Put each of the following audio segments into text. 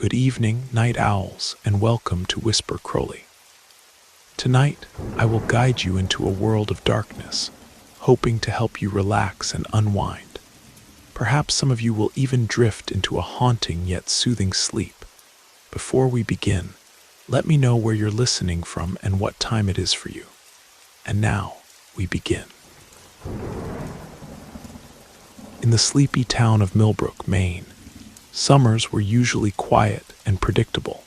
Good evening, night owls, and welcome to Whisper Crowley. Tonight, I will guide you into a world of darkness, hoping to help you relax and unwind. Perhaps some of you will even drift into a haunting yet soothing sleep. Before we begin, let me know where you're listening from and what time it is for you. And now, we begin. In the sleepy town of Millbrook, Maine, summers were usually quiet and predictable.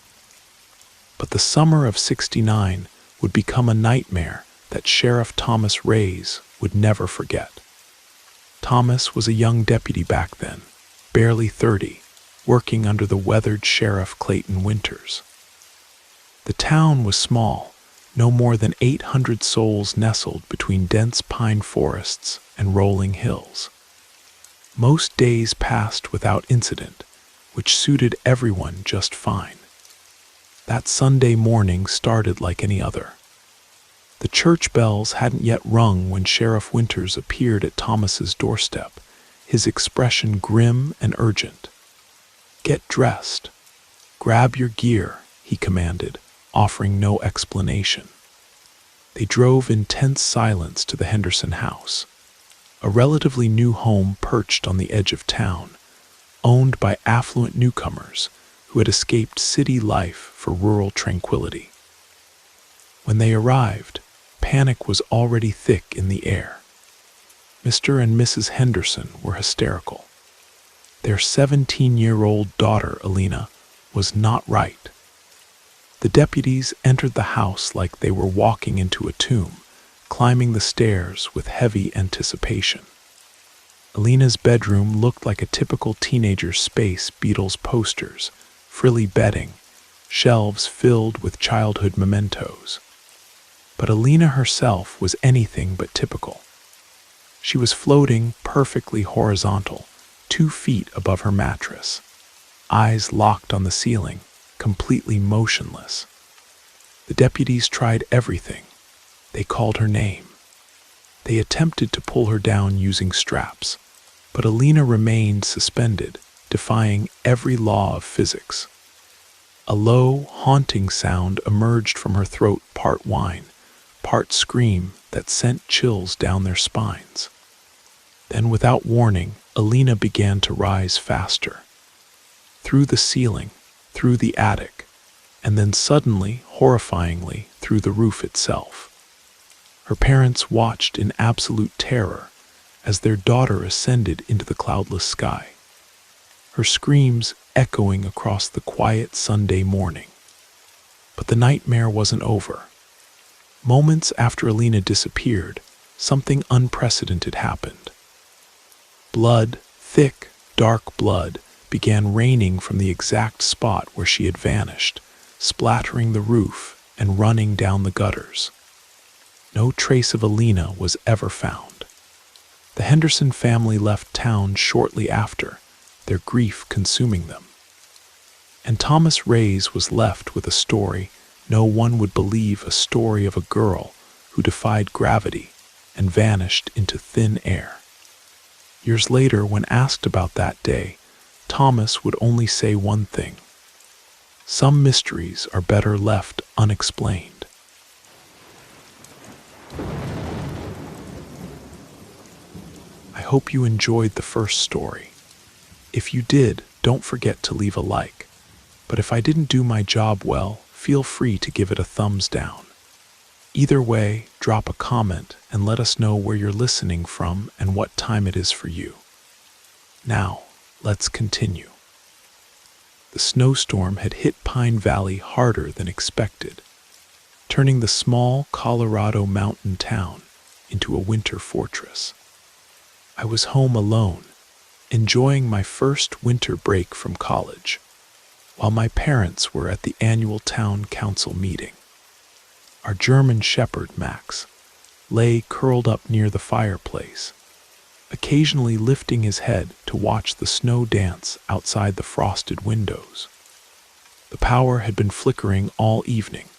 But the summer of '69 would become a nightmare that Sheriff Thomas Reyes would never forget. Thomas was a young deputy back then, barely 30, working under the weathered Sheriff Clayton Winters. The town was small, no more than 800 souls nestled between dense pine forests and rolling hills. Most days passed without incident, which suited everyone just fine. That Sunday morning started like any other. The church bells hadn't yet rung when Sheriff Winters appeared at Thomas's doorstep, his expression grim and urgent. "Get dressed. Grab your gear," he commanded, offering no explanation. They drove in tense silence to the Henderson house, a relatively new home perched on the edge of town, owned by affluent newcomers who had escaped city life for rural tranquility. When they arrived, panic was already thick in the air. Mr. and Mrs. Henderson were hysterical. Their 17-year-old daughter, Alina, was not right. The deputies entered the house like they were walking into a tomb, climbing the stairs with heavy anticipation. Alina's bedroom looked like a typical teenager's space: Beatles posters, frilly bedding, shelves filled with childhood mementos. But Alina herself was anything but typical. She was floating perfectly horizontal, 2 feet above her mattress, eyes locked on the ceiling, completely motionless. The deputies tried everything. They called her name. They attempted to pull her down using straps, but Alina remained suspended, defying every law of physics. A low, haunting sound emerged from her throat, part whine, part scream that sent chills down their spines. Then, without warning, Alina began to rise faster. Through the ceiling, through the attic, and then suddenly, horrifyingly, through the roof itself. Her parents watched in absolute terror as their daughter ascended into the cloudless sky, her screams echoing across the quiet Sunday morning. But the nightmare wasn't over. Moments after Alina disappeared, something unprecedented happened. Blood, thick, dark blood, began raining from the exact spot where she had vanished, splattering the roof and running down the gutters. No trace of Alina was ever found. The Henderson family left town shortly after, their grief consuming them. And Thomas Reyes was left with a story no one would believe, a story of a girl who defied gravity and vanished into thin air. Years later, when asked about that day, Thomas would only say one thing: "Some mysteries are better left unexplained." I hope you enjoyed the first story. If you did, don't forget to leave a like. But if I didn't do my job well, feel free to give it a thumbs down. Either way, drop a comment and let us know where you're listening from and what time it is for you. Now, let's continue. The snowstorm had hit Pine Valley harder than expected, turning the small Colorado mountain town into a winter fortress. I was home alone, enjoying my first winter break from college, while my parents were at the annual town council meeting. Our German shepherd, Max, lay curled up near the fireplace, occasionally lifting his head to watch the snow dance outside the frosted windows. The power had been flickering all evening,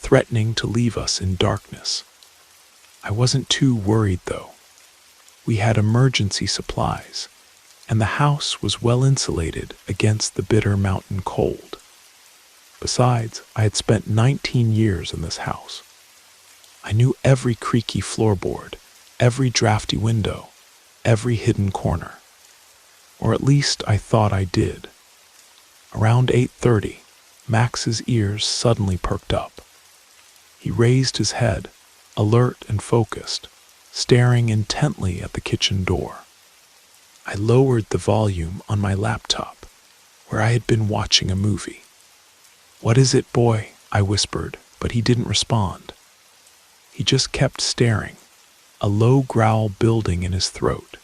threatening to leave us in darkness. I wasn't too worried, though. We had emergency supplies, and the house was well insulated against the bitter mountain cold. Besides, I had spent 19 years in this house. I knew every creaky floorboard, every drafty window, every hidden corner. Or at least I thought I did. Around 8:30, Max's ears suddenly perked up. He raised his head, alert and focused, staring intently at the kitchen door. I lowered the volume on my laptop, where I had been watching a movie. "What is it, boy?" I whispered, but he didn't respond. He just kept staring, a low growl building in his throat.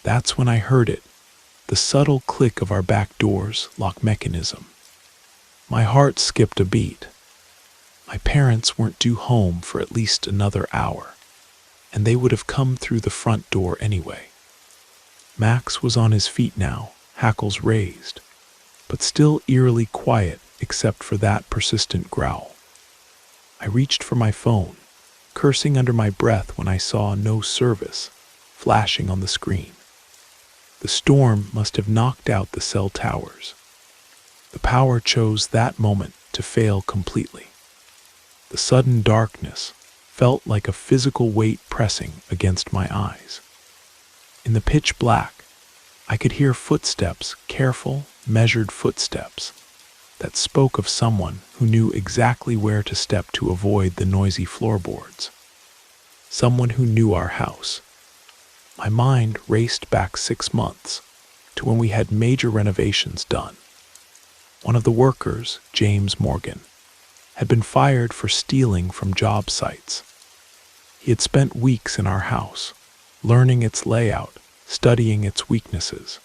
That's when I heard it, the subtle click of our back door's lock mechanism. My heart skipped a beat. My parents weren't due home for at least another hour, and they would have come through the front door anyway. Max was on his feet now, hackles raised, but still eerily quiet except for that persistent growl. I reached for my phone, cursing under my breath when I saw "no service" flashing on the screen. The storm must have knocked out the cell towers. The power chose that moment to fail completely. The sudden darkness felt like a physical weight pressing against my eyes. In the pitch black, I could hear footsteps, careful, measured footsteps, that spoke of someone who knew exactly where to step to avoid the noisy floorboards. Someone who knew our house. My mind raced back 6 months, to when we had major renovations done. One of the workers, James Morgan, had been fired for stealing from job sites. He had spent weeks in our house, learning its layout, studying its weaknesses.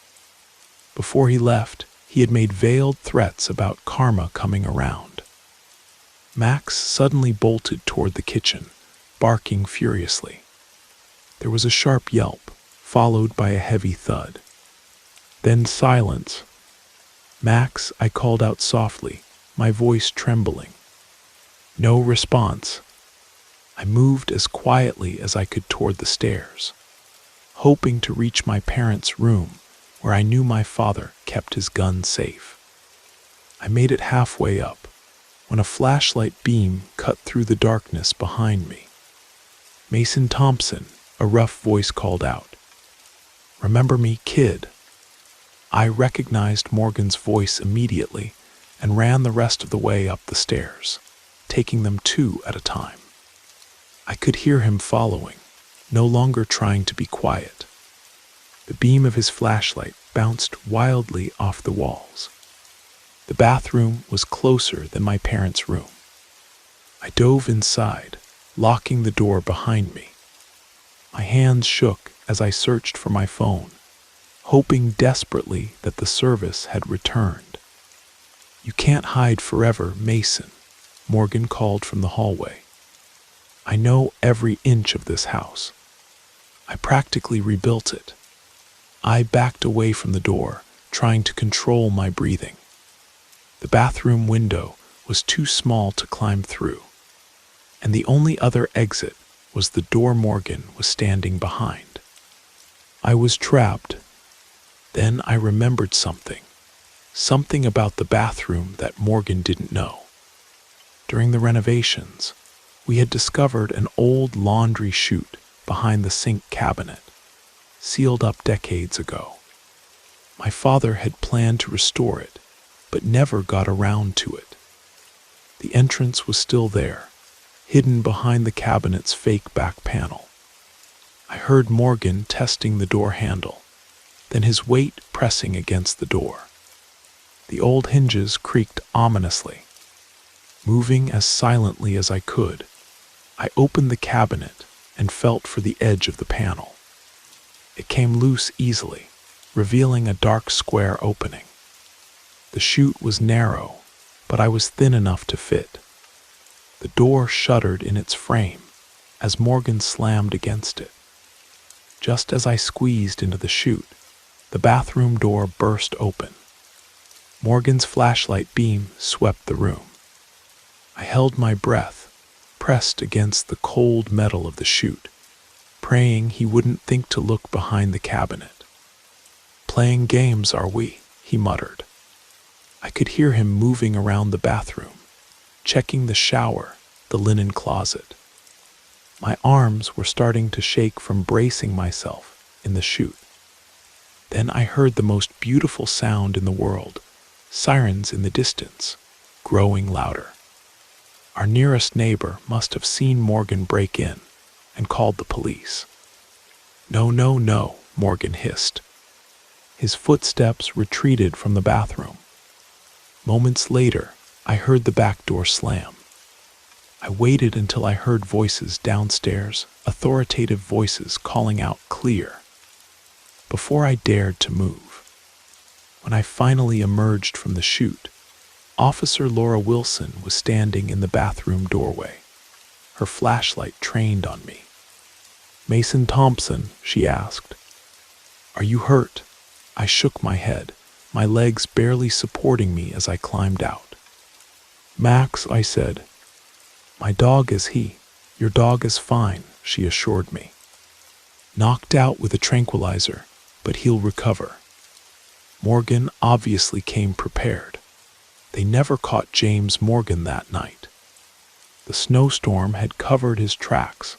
Before he left, he had made veiled threats about karma coming around. Max suddenly bolted toward the kitchen, barking furiously. There was a sharp yelp, followed by a heavy thud. Then silence. "Max," I called out softly, my voice trembling. No response. I moved as quietly as I could toward the stairs, hoping to reach my parents' room, where I knew my father kept his gun safe. I made it halfway up, when a flashlight beam cut through the darkness behind me. "Mason Thompson," a rough voice called out. "Remember me, kid?" I recognized Morgan's voice immediately and ran the rest of the way up the stairs, taking them 2 at a time. I could hear him following, no longer trying to be quiet. The beam of his flashlight bounced wildly off the walls. The bathroom was closer than my parents' room. I dove inside, locking the door behind me. My hands shook as I searched for my phone, hoping desperately that the service had returned. "You can't hide forever, Mason," Morgan called from the hallway. "I know every inch of this house. I practically rebuilt it." I backed away from the door, trying to control my breathing. The bathroom window was too small to climb through, and the only other exit was the door Morgan was standing behind. I was trapped. Then I remembered something about the bathroom that Morgan didn't know. During the renovations, we had discovered an old laundry chute behind the sink cabinet, sealed up decades ago. My father had planned to restore it, but never got around to it. The entrance was still there, hidden behind the cabinet's fake back panel. I heard Morgan testing the door handle, then his weight pressing against the door. The old hinges creaked ominously. Moving as silently as I could, I opened the cabinet and felt for the edge of the panel. It came loose easily, revealing a dark square opening. The chute was narrow, but I was thin enough to fit. The door shuddered in its frame as Morgan slammed against it. Just as I squeezed into the chute, the bathroom door burst open. Morgan's flashlight beam swept the room. I held my breath, pressed against the cold metal of the chute, praying he wouldn't think to look behind the cabinet. Playing games, are we? He muttered. I could hear him moving around the bathroom, checking the shower, the linen closet. My arms were starting to shake from bracing myself in the chute. Then I heard the most beautiful sound in the world, sirens in the distance, growing louder. Our nearest neighbor must have seen Morgan break in and called the police. No, no, no, Morgan hissed. His footsteps retreated from the bathroom. Moments later, I heard the back door slam. I waited until I heard voices downstairs, authoritative voices calling out clear, before I dared to move. When I finally emerged from the chute, Officer Laura Wilson was standing in the bathroom doorway, her flashlight trained on me. Mason Thompson, she asked. Are you hurt? I shook my head, my legs barely supporting me as I climbed out. Max, I said. My dog is he. Your dog is fine, she assured me. Knocked out with a tranquilizer, but he'll recover. Morgan obviously came prepared. They never caught James Morgan that night. The snowstorm had covered his tracks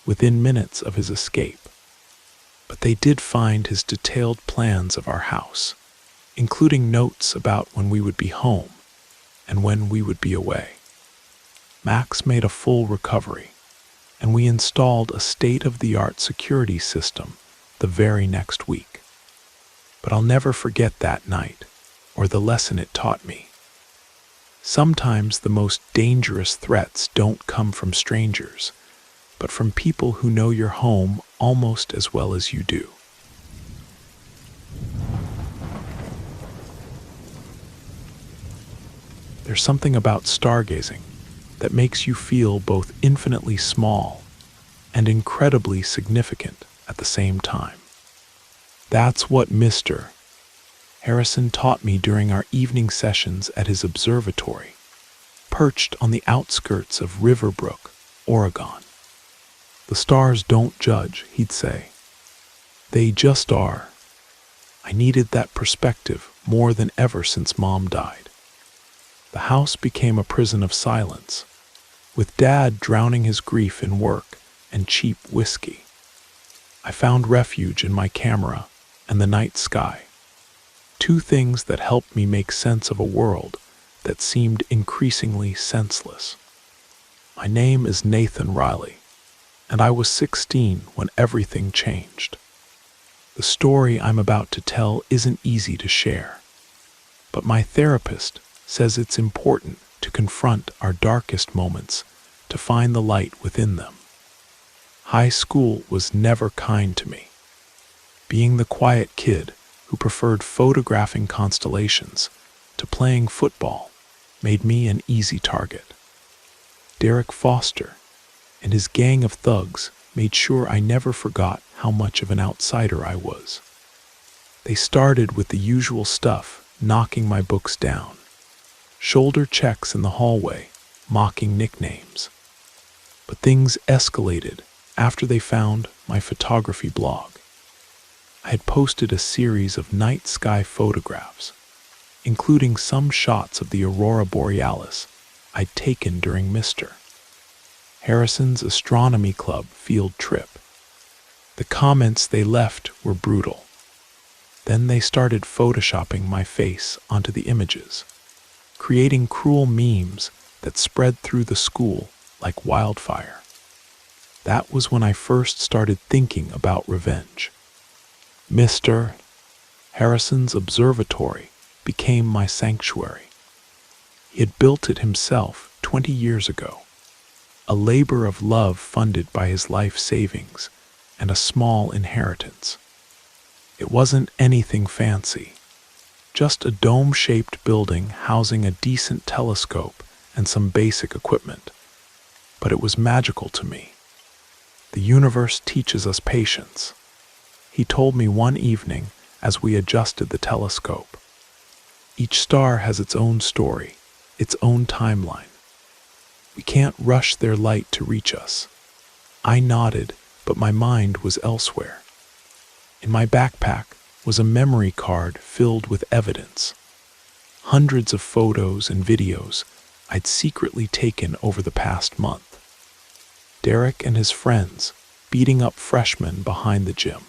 within minutes of his escape. But they did find his detailed plans of our house, including notes about when we would be home and when we would be away. Max made a full recovery, and we installed a state-of-the-art security system the very next week. But I'll never forget that night, or the lesson it taught me. Sometimes the most dangerous threats don't come from strangers, but from people who know your home almost as well as you do. There's something about stargazing that makes you feel both infinitely small and incredibly significant at the same time. That's what Mr. Harrison taught me during our evening sessions at his observatory, perched on the outskirts of Riverbrook, Oregon. The stars don't judge, he'd say. They just are. I needed that perspective more than ever since Mom died. The house became a prison of silence, with Dad drowning his grief in work and cheap whiskey. I found refuge in my camera and the night sky, two things that helped me make sense of a world that seemed increasingly senseless. My name is Nathan Riley, and I was 16 when everything changed. The story I'm about to tell isn't easy to share, but my therapist says it's important to confront our darkest moments to find the light within them. High school was never kind to me. Being the quiet kid who preferred photographing constellations to playing football made me an easy target. Derek Foster and his gang of thugs made sure I never forgot how much of an outsider I was. They started with the usual stuff, knocking my books down, shoulder checks in the hallway, mocking nicknames. But things escalated after they found my photography blog. I had posted a series of night sky photographs, including some shots of the aurora borealis I'd taken during Mr. Harrison's astronomy club field trip. The comments they left were brutal. Then they started photoshopping my face onto the images, creating cruel memes that spread through the school like wildfire. That was when I first started thinking about revenge. Mr. Harrison's observatory became my sanctuary. He had built it himself 20 years ago, a labor of love funded by his life savings and a small inheritance. It wasn't anything fancy, just a dome-shaped building housing a decent telescope and some basic equipment. But it was magical to me. The universe teaches us patience, he told me one evening as we adjusted the telescope. Each star has its own story, its own timeline. We can't rush their light to reach us. I nodded, but my mind was elsewhere. In my backpack, was a memory card filled with evidence. Hundreds of photos and videos I'd secretly taken over the past month. Derek and his friends beating up freshmen behind the gym.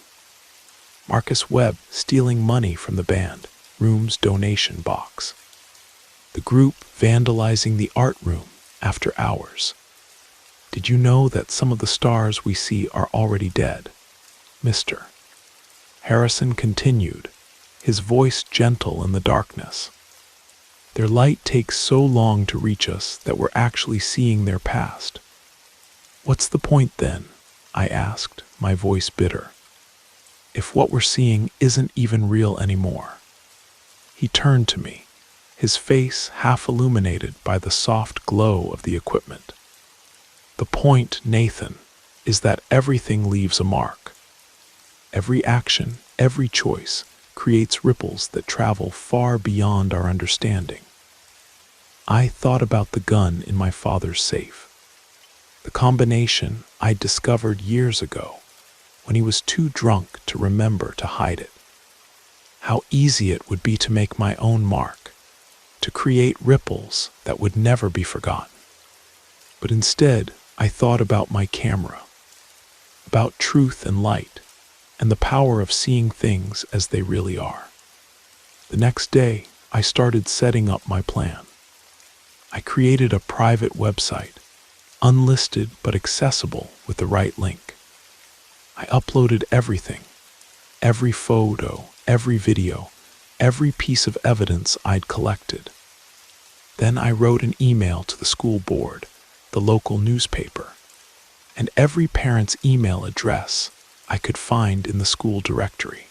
Marcus Webb stealing money from the band room's donation box. The group vandalizing the art room after hours. Did you know that some of the stars we see are already dead? Mr. Harrison continued, his voice gentle in the darkness. Their light takes so long to reach us that we're actually seeing their past. What's the point then? I asked, my voice bitter. If what we're seeing isn't even real anymore. He turned to me, his face half illuminated by the soft glow of the equipment. The point, Nathan, is that everything leaves a mark. Every action, every choice, creates ripples that travel far beyond our understanding. I thought about the gun in my father's safe. The combination I'd discovered years ago, when he was too drunk to remember to hide it. How easy it would be to make my own mark, to create ripples that would never be forgotten. But instead, I thought about my camera, about truth and light, and the power of seeing things as they really are. The next day, I started setting up my plan. I created a private website, unlisted but accessible with the right link. I uploaded everything, every photo, every video, every piece of evidence I'd collected. Then I wrote an email to the school board, the local newspaper, and every parent's email address I could find in the school directory.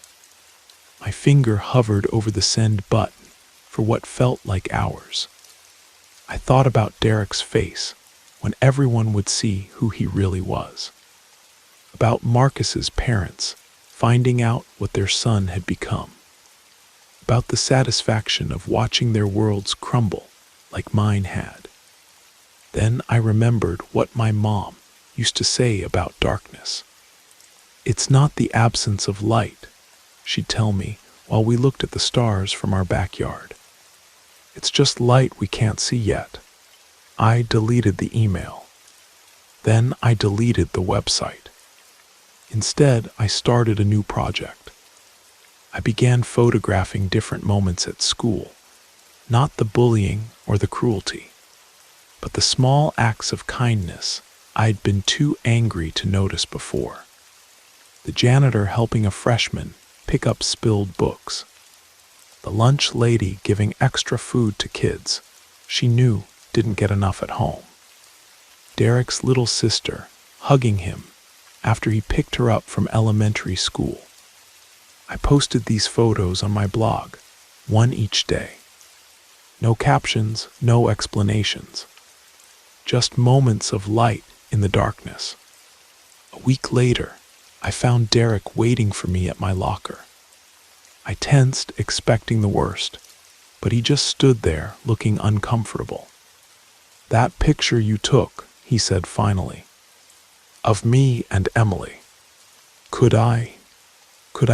My finger hovered over the send button for what felt like hours. I thought about Derek's face when everyone would see who he really was. About Marcus's parents finding out what their son had become. About the satisfaction of watching their worlds crumble like mine had. Then I remembered what my mom used to say about darkness. It's not the absence of light, she'd tell me while we looked at the stars from our backyard. It's just light we can't see yet. I deleted the email. Then I deleted the website. Instead, I started a new project. I began photographing different moments at school, not the bullying or the cruelty, but the small acts of kindness I'd been too angry to notice before. The janitor helping a freshman pick up spilled books. The lunch lady giving extra food to kids she knew didn't get enough at home. Derek's little sister hugging him after he picked her up from elementary school. I posted these photos on my blog, one each day. No captions, no explanations. Just moments of light in the darkness. A week later, I found Derek waiting for me at my locker. I tensed, expecting the worst, but he just stood there, looking uncomfortable. "That picture you took," he said finally, "of me and Emily. Could I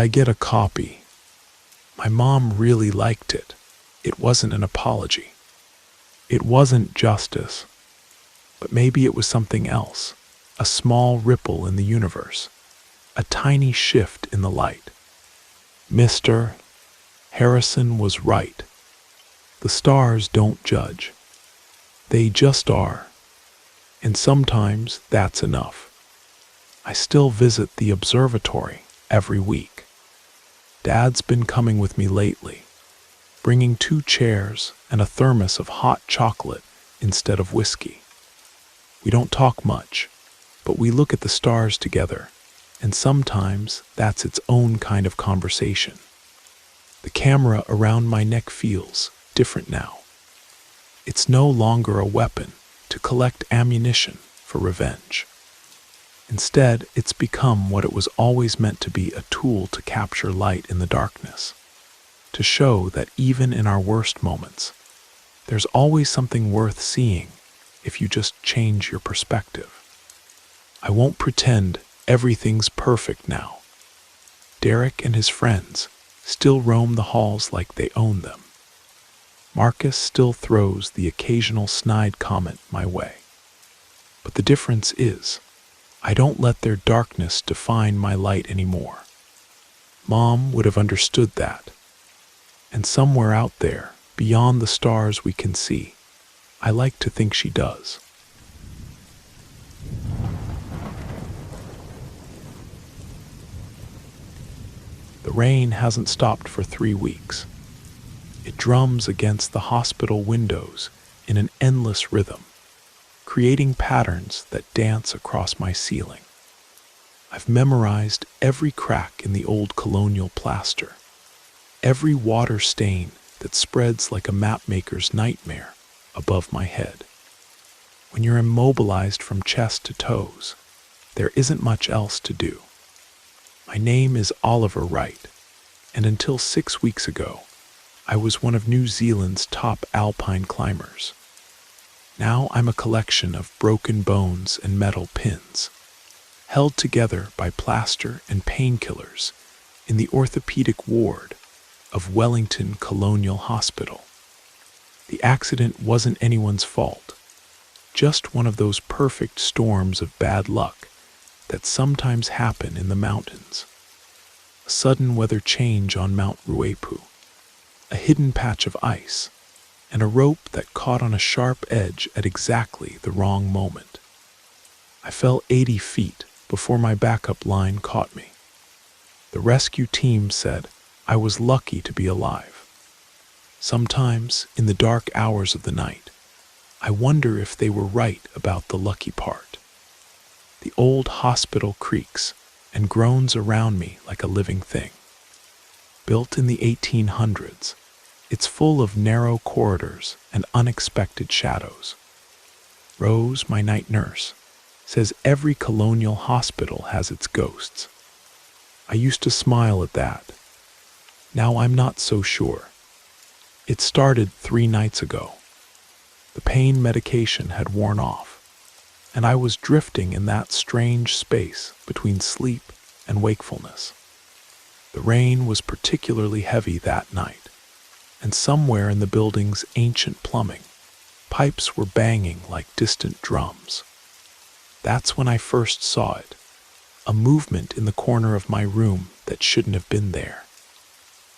get a copy? My mom really liked it. It wasn't an apology. It wasn't justice. But maybe it was something else, a small ripple in the universe, a tiny shift in the light." Mr. Harrison was right. The stars don't judge. They just are. And sometimes that's enough. I still visit the observatory every week. Dad's been coming with me lately, bringing 2 chairs and a thermos of hot chocolate instead of whiskey. We don't talk much, but we look at the stars together, and sometimes that's its own kind of conversation. The camera around my neck feels different now. It's no longer a weapon to collect ammunition for revenge. Instead, it's become what it was always meant to be, a tool to capture light in the darkness, to show that even in our worst moments, there's always something worth seeing if you just change your perspective. I won't pretend everything's perfect now. Derek and his friends still roam the halls like they own them. Marcus still throws the occasional snide comment my way. But the difference is, I don't let their darkness define my light anymore. Mom would have understood that. And somewhere out there, beyond the stars we can see, I like to think she does. The rain hasn't stopped for 3 weeks. It drums against the hospital windows in an endless rhythm, creating patterns that dance across my ceiling. I've memorized every crack in the old colonial plaster, every water stain that spreads like a mapmaker's nightmare above my head. When you're immobilized from chest to toes, there isn't much else to do. My name is Oliver Wright, and until 6 weeks ago, I was one of New Zealand's top alpine climbers. Now I'm a collection of broken bones and metal pins, held together by plaster and painkillers in the orthopedic ward of Wellington Colonial Hospital. The accident wasn't anyone's fault, just one of those perfect storms of bad luck that sometimes happen in the mountains. A sudden weather change on Mount Ruapu, a hidden patch of ice, and a rope that caught on a sharp edge at exactly the wrong moment. I fell 80 feet before my backup line caught me. The rescue team said I was lucky to be alive. Sometimes, in the dark hours of the night, I wonder if they were right about the lucky part. The old hospital creaks and groans around me like a living thing. Built in the 1800s, it's full of narrow corridors and unexpected shadows. Rose, my night nurse, says every colonial hospital has its ghosts. I used to smile at that. Now I'm not so sure. It started 3 nights ago. The pain medication had worn off, and I was drifting in that strange space between sleep and wakefulness. The rain was particularly heavy that night, and somewhere in the building's ancient plumbing, pipes were banging like distant drums. That's when I first saw it, a movement in the corner of my room that shouldn't have been there.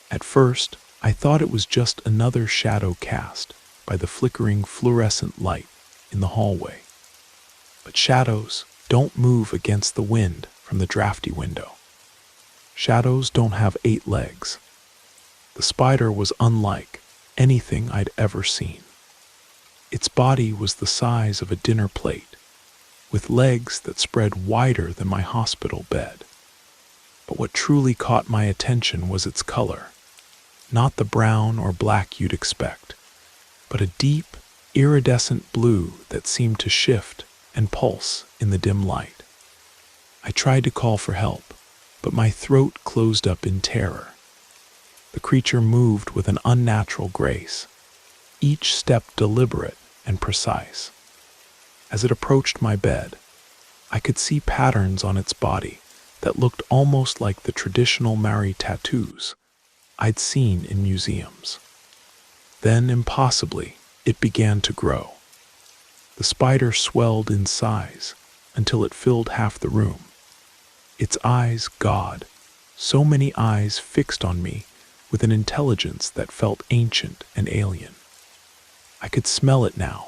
At first, I thought it was just another shadow cast by the flickering fluorescent light in the hallway. But shadows don't move against the wind from the drafty window. Shadows don't have 8 legs. The spider was unlike anything I'd ever seen. Its body was the size of a dinner plate, with legs that spread wider than my hospital bed. But what truly caught my attention was its color. Not the brown or black you'd expect, but a deep, iridescent blue that seemed to shift and pulse in the dim light. I tried to call for help, but my throat closed up in terror. The creature moved with an unnatural grace, each step deliberate and precise. As it approached my bed, I could see patterns on its body that looked almost like the traditional Maori tattoos I'd seen in museums. Then, impossibly, it began to grow. The spider swelled in size until it filled half the room. Its eyes, God, so many eyes fixed on me with an intelligence that felt ancient and alien. I could smell it now,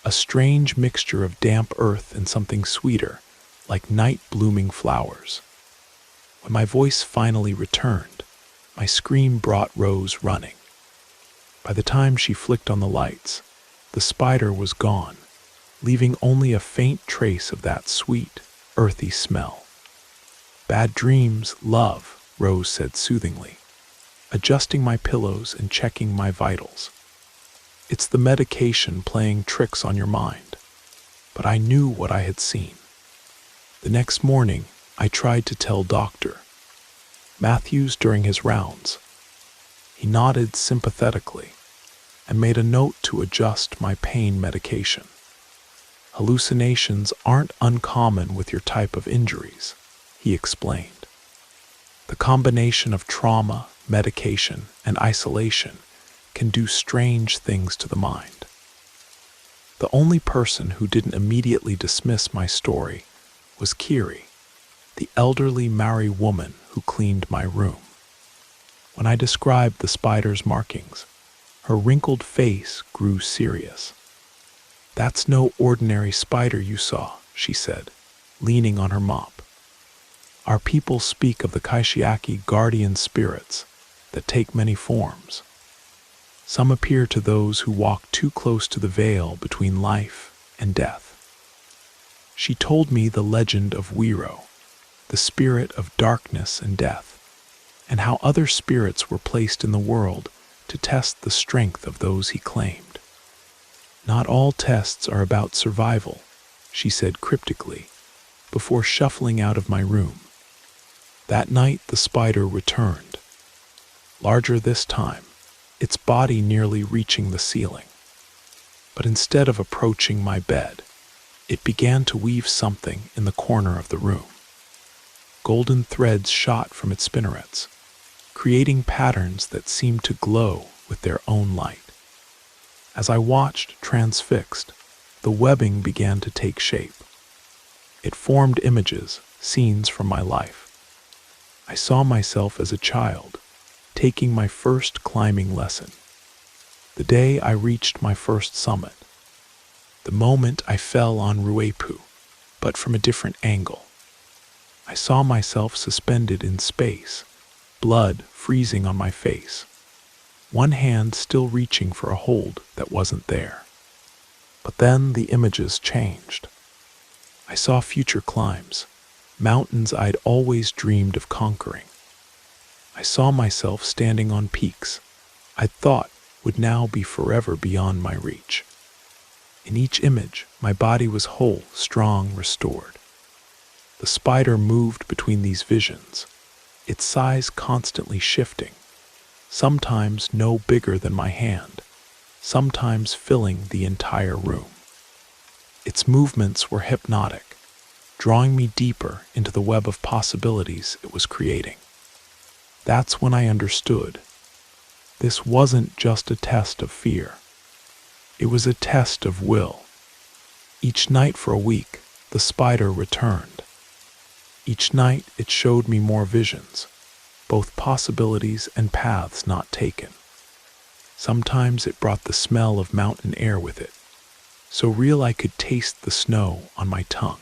a strange mixture of damp earth and something sweeter, like night-blooming flowers. When my voice finally returned, my scream brought Rose running. By the time she flicked on the lights, the spider was gone, leaving only a faint trace of that sweet, earthy smell. "Bad dreams, love," Rose said soothingly, adjusting my pillows and checking my vitals. "It's the medication playing tricks on your mind." But I knew what I had seen. The next morning, I tried to tell Dr. Matthews during his rounds. He nodded sympathetically and made a note to adjust my pain medication. "Hallucinations aren't uncommon with your type of injuries," he explained. "The combination of trauma, medication, and isolation can do strange things to the mind. The only person who didn't immediately dismiss my story was Kiri, the elderly Maori woman who cleaned my room. When I described the spider's markings, her wrinkled face grew serious. "That's no ordinary spider you saw," she said, leaning on her mop. "Our people speak of the Kaishiaki guardian spirits that take many forms. Some appear to those who walk too close to the veil between life and death." She told me the legend of Wiro, the spirit of darkness and death, and how other spirits were placed in the world to test the strength of those he claimed. "Not all tests are about survival," she said cryptically, before shuffling out of my room. That night the spider returned, larger this time, its body nearly reaching the ceiling. But instead of approaching my bed, it began to weave something in the corner of the room. Golden threads shot from its spinnerets, creating patterns that seemed to glow with their own light. As I watched, transfixed, the webbing began to take shape. It formed images, scenes from my life. I saw myself as a child, taking my first climbing lesson. The day I reached my first summit. The moment I fell on Ruepu, but from a different angle. I saw myself suspended in space, blood freezing on my face, one hand still reaching for a hold that wasn't there. But then the images changed. I saw future climbs, mountains I'd always dreamed of conquering. I saw myself standing on peaks I'd thought would now be forever beyond my reach. In each image, my body was whole, strong, restored. The spider moved between these visions, its size constantly shifting, sometimes no bigger than my hand, sometimes filling the entire room. Its movements were hypnotic, drawing me deeper into the web of possibilities it was creating. That's when I understood. This wasn't just a test of fear. It was a test of will. Each night for a week, the spider returned. Each night it showed me more visions, both possibilities and paths not taken. Sometimes it brought the smell of mountain air with it, so real I could taste the snow on my tongue.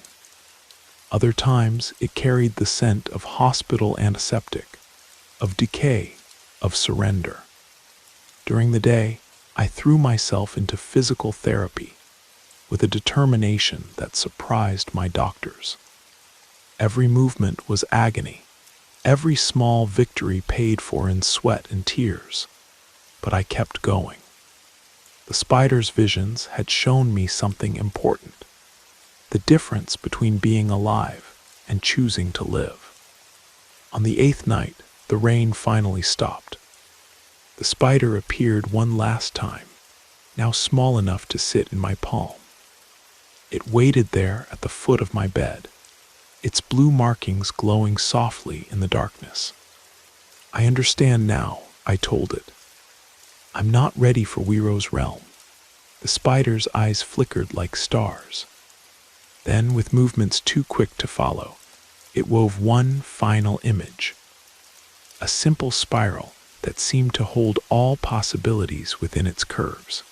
Other times it carried the scent of hospital antiseptic, of decay, of surrender. During the day, I threw myself into physical therapy with a determination that surprised my doctors. Every movement was agony, every small victory paid for in sweat and tears, but I kept going. The spider's visions had shown me something important, the difference between being alive and choosing to live. On the 8th night, the rain finally stopped. The spider appeared one last time, now small enough to sit in my palm. It waited there at the foot of my bed, its blue markings glowing softly in the darkness. "I understand now," I told it. "I'm not ready for Wiro's realm." The spider's eyes flickered like stars. Then, with movements too quick to follow, it wove one final image. A simple spiral that seemed to hold all possibilities within its curves.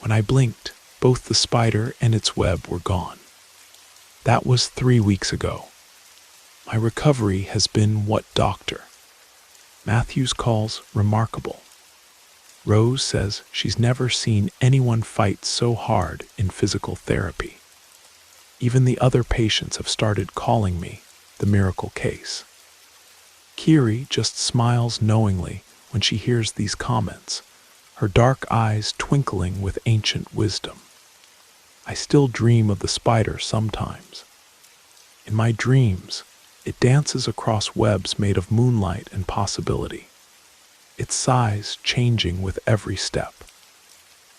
When I blinked, both the spider and its web were gone. That was 3 weeks ago. My recovery has been what Dr. Matthews calls remarkable. Rose says she's never seen anyone fight so hard in physical therapy. Even the other patients have started calling me the miracle case. Kiri just smiles knowingly when she hears these comments, her dark eyes twinkling with ancient wisdom. I still dream of the spider sometimes. In my dreams, it dances across webs made of moonlight and possibility, its size changing with every step.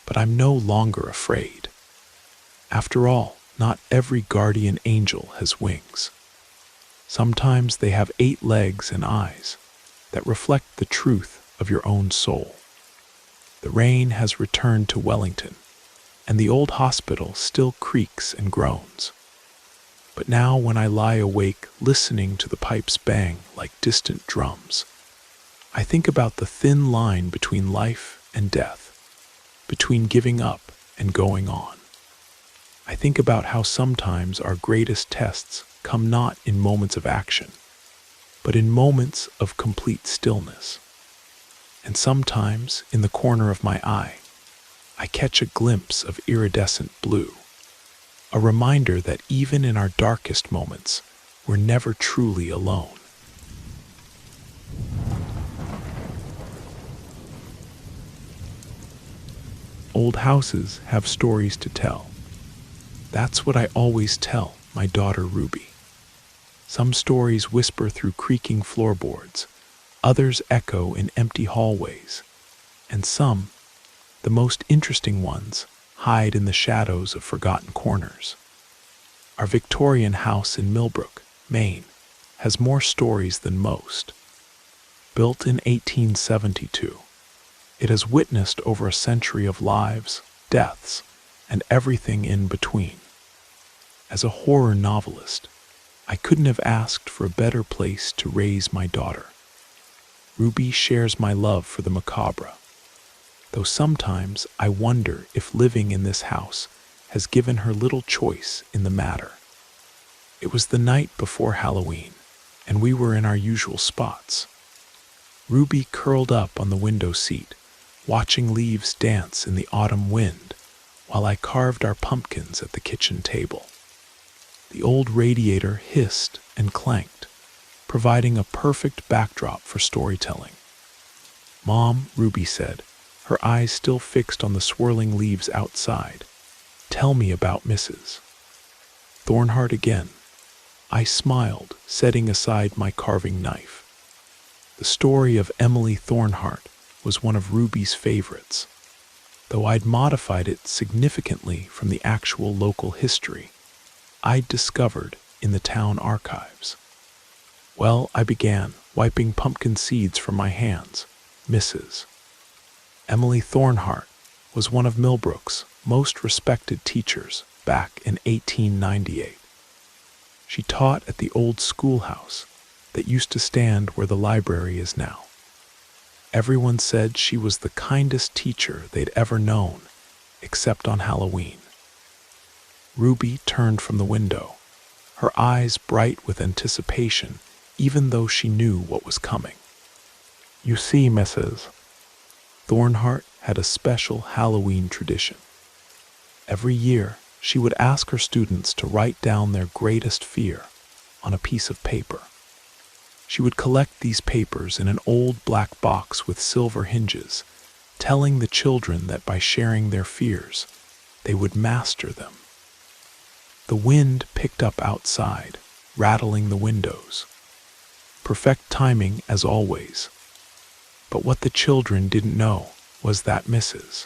But I'm no longer afraid. After all, not every guardian angel has wings. Sometimes they have 8 legs and eyes, that reflect the truth of your own soul. The rain has returned to Wellington, and the old hospital still creaks and groans. But now when I lie awake listening to the pipes bang like distant drums, I think about the thin line between life and death, between giving up and going on. I think about how sometimes our greatest tests come not in moments of action, but in moments of complete stillness. And sometimes, in the corner of my eye, I catch a glimpse of iridescent blue, a reminder that even in our darkest moments, we're never truly alone. Old houses have stories to tell. That's what I always tell my daughter Ruby. Some stories whisper through creaking floorboards, others echo in empty hallways, and some, the most interesting ones, hide in the shadows of forgotten corners. Our Victorian house in Millbrook, Maine, has more stories than most. Built in 1872, it has witnessed over a century of lives, deaths, and everything in between. As a horror novelist, I couldn't have asked for a better place to raise my daughter. Ruby shares my love for the macabre, though sometimes I wonder if living in this house has given her little choice in the matter. It was the night before Halloween, and we were in our usual spots. Ruby curled up on the window seat, watching leaves dance in the autumn wind, while I carved our pumpkins at the kitchen table. The old radiator hissed and clanked, providing a perfect backdrop for storytelling. "Mom," Ruby said, her eyes still fixed on the swirling leaves outside, "tell me about Mrs. Thornhart again." I smiled, setting aside my carving knife. The story of Emily Thornhart was one of Ruby's favorites, though I'd modified it significantly from the actual local history I'd discovered in the town archives. "Well," I began, wiping pumpkin seeds from my hands, "Mrs. Emily Thornhart was one of Millbrook's most respected teachers back in 1898. She taught at the old schoolhouse that used to stand where the library is now. Everyone said she was the kindest teacher they'd ever known, except on Halloween." Ruby turned from the window, her eyes bright with anticipation, even though she knew what was coming. "You see, Mrs. Thornhart had a special Halloween tradition. Every year, she would ask her students to write down their greatest fear on a piece of paper. She would collect these papers in an old black box with silver hinges, telling the children that by sharing their fears, they would master them. The wind picked up outside, rattling the windows. Perfect timing as always. But what the children didn't know was that Mrs.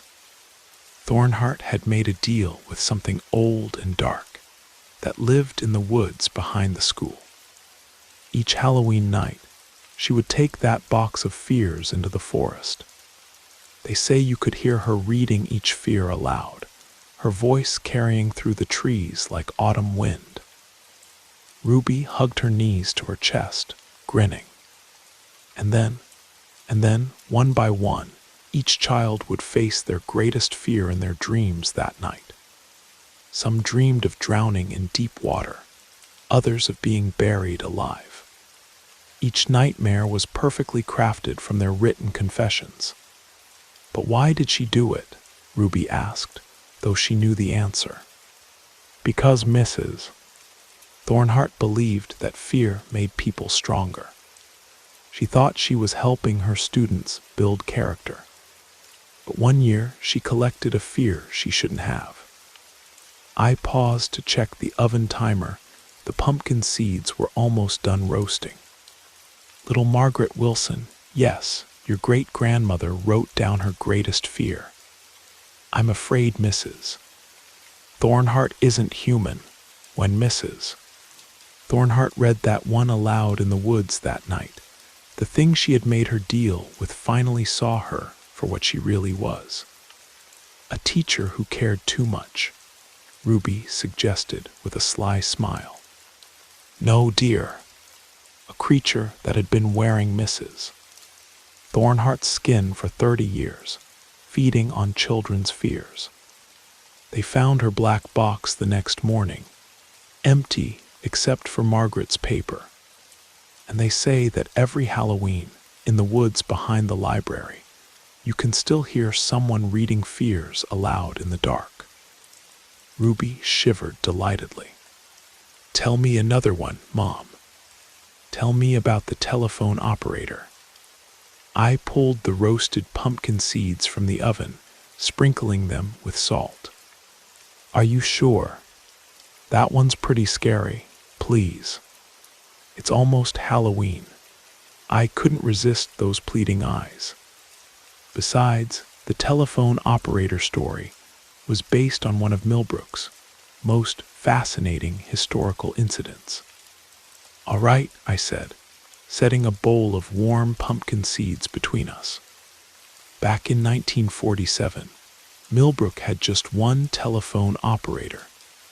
Thornhart had made a deal with something old and dark that lived in the woods behind the school. Each Halloween night, she would take that box of fears into the forest. They say you could hear her reading each fear aloud, her voice carrying through the trees like autumn wind. Ruby hugged her knees to her chest, grinning. And then, one by one, each child would face their greatest fear in their dreams that night. Some dreamed of drowning in deep water, others of being buried alive. Each nightmare was perfectly crafted from their written confessions. But why did she do it? Ruby asked, though she knew the answer. Because Mrs. Thornhart believed that fear made people stronger. She thought she was helping her students build character. But one year she collected a fear she shouldn't have. I paused to check the oven timer. The pumpkin seeds were almost done roasting. Little Margaret Wilson, yes, your great-grandmother wrote down her greatest fear. I'm afraid Mrs. Thornhart isn't human. When Mrs. Thornhart read that one aloud in the woods that night, The thing she had made her deal with finally saw her for what she really was. A teacher who cared too much, Ruby suggested with a sly smile. No, dear. A creature that had been wearing Mrs. Thornhart's skin for 30 years, feeding on children's fears. They found her black box the next morning, empty except for Margaret's paper. And they say that every Halloween, in the woods behind the library, you can still hear someone reading fears aloud in the dark. Ruby shivered delightedly. Tell me another one, Mom. Tell me about the telephone operator. I pulled the roasted pumpkin seeds from the oven, sprinkling them with salt. Are you sure? That one's pretty scary, please. It's almost Halloween. I couldn't resist those pleading eyes. Besides, the telephone operator story was based on one of Millbrook's most fascinating historical incidents. All right, I said, setting a bowl of warm pumpkin seeds between us. Back in 1947, Millbrook had just one telephone operator,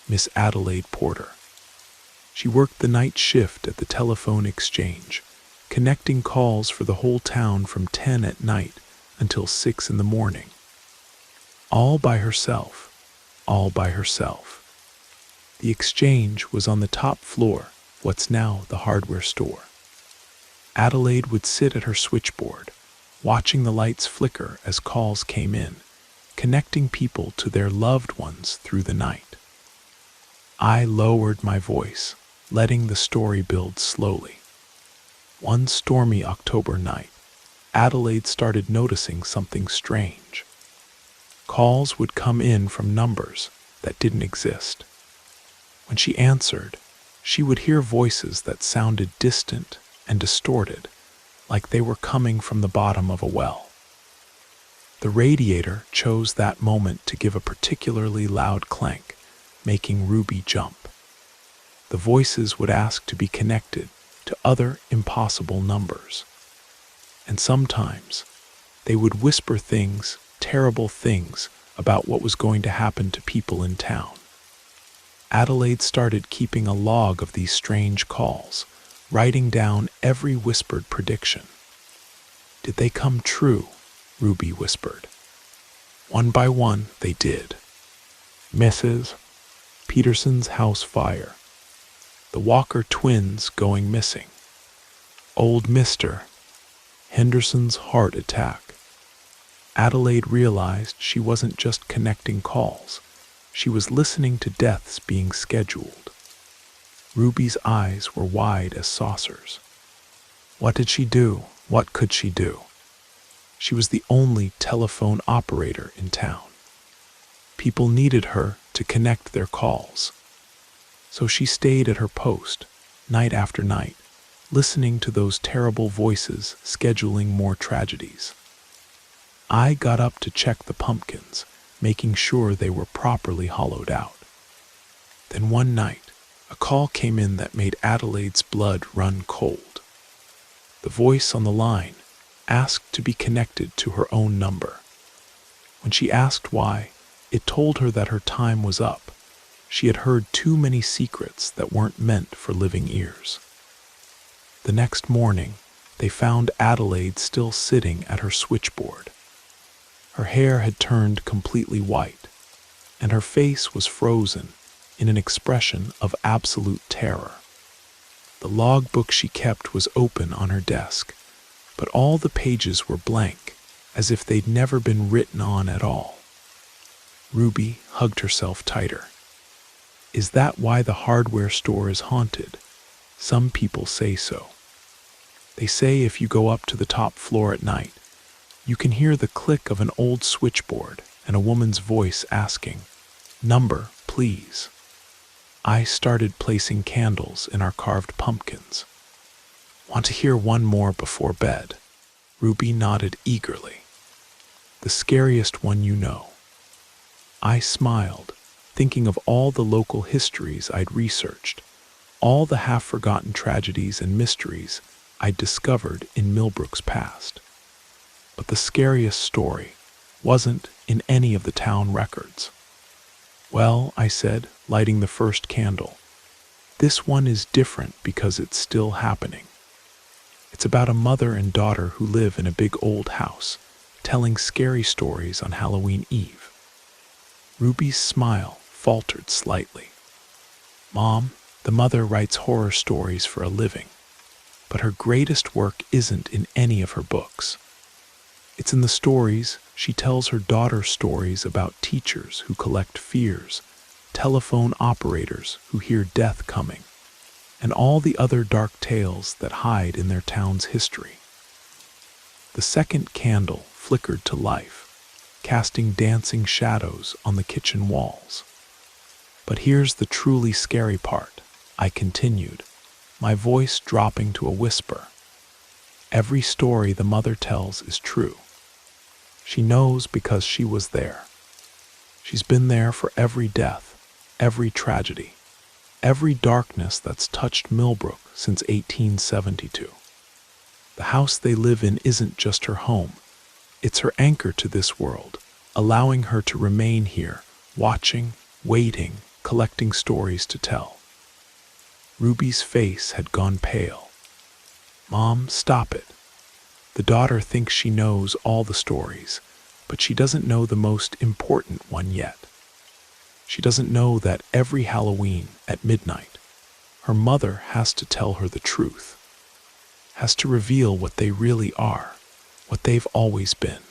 Miss Adelaide Porter. She worked the night shift at the telephone exchange, connecting calls for the whole town from 10 at night until 6 in the morning. All by herself, all by herself. The exchange was on the top floor, what's now the hardware store. Adelaide would sit at her switchboard, watching the lights flicker as calls came in, connecting people to their loved ones through the night. I lowered my voice, letting the story build slowly. One stormy October night, Adelaide started noticing something strange. Calls would come in from numbers that didn't exist. When she answered, she would hear voices that sounded distant and distorted, like they were coming from the bottom of a well. The radiator chose that moment to give a particularly loud clank, making Ruby jump. The voices would ask to be connected to other impossible numbers. And sometimes they would whisper things, terrible things, about what was going to happen to people in town. Adelaide started keeping a log of these strange calls, writing down every whispered prediction. Did they come true? Ruby whispered. One by one, they did. Mrs. Peterson's house fire. The Walker twins going missing. Old Mr. Henderson's heart attack. Adelaide realized she wasn't just connecting calls. She was listening to deaths being scheduled. Ruby's eyes were wide as saucers. What did she do? What could she do? She was the only telephone operator in town. People needed her to connect their calls. So she stayed at her post, night after night, listening to those terrible voices scheduling more tragedies. I got up to check the pumpkins, making sure they were properly hollowed out. Then one night, a call came in that made Adelaide's blood run cold. The voice on the line asked to be connected to her own number. When she asked why, it told her that her time was up. She had heard too many secrets that weren't meant for living ears. The next morning, they found Adelaide still sitting at her switchboard. Her hair had turned completely white, and her face was frozen in an expression of absolute terror. The logbook she kept was open on her desk, but all the pages were blank, as if they'd never been written on at all. Ruby hugged herself tighter. Is that why the hardware store is haunted? Some people say so. They say if you go up to the top floor at night, you can hear the click of an old switchboard and a woman's voice asking, "Number, please." I started placing candles in our carved pumpkins. Want to hear one more before bed? Ruby nodded eagerly. The scariest one you know. I smiled, thinking of all the local histories I'd researched, all the half-forgotten tragedies and mysteries I'd discovered in Millbrook's past. But the scariest story wasn't in any of the town records. "Well," I said, lighting the first candle, "this one is different because it's still happening. It's about a mother and daughter who live in a big old house, telling scary stories on Halloween Eve." Ruby's smile faltered slightly. "Mom, the mother writes horror stories for a living, but her greatest work isn't in any of her books. It's in the stories she tells her daughter, stories about teachers who collect fears, telephone operators who hear death coming, and all the other dark tales that hide in their town's history." The second candle flickered to life, casting dancing shadows on the kitchen walls. "But here's the truly scary part," I continued, my voice dropping to a whisper. "Every story the mother tells is true. She knows because she was there. She's been there for every death, every tragedy, every darkness that's touched Millbrook since 1872. The house they live in isn't just her home. It's her anchor to this world, allowing her to remain here, watching, waiting, collecting stories to tell." Ruby's face had gone pale. "Mom, stop it. The daughter thinks she knows all the stories, but she doesn't know the most important one yet. She doesn't know that every Halloween at midnight, her mother has to tell her the truth, has to reveal what they really are, what they've always been.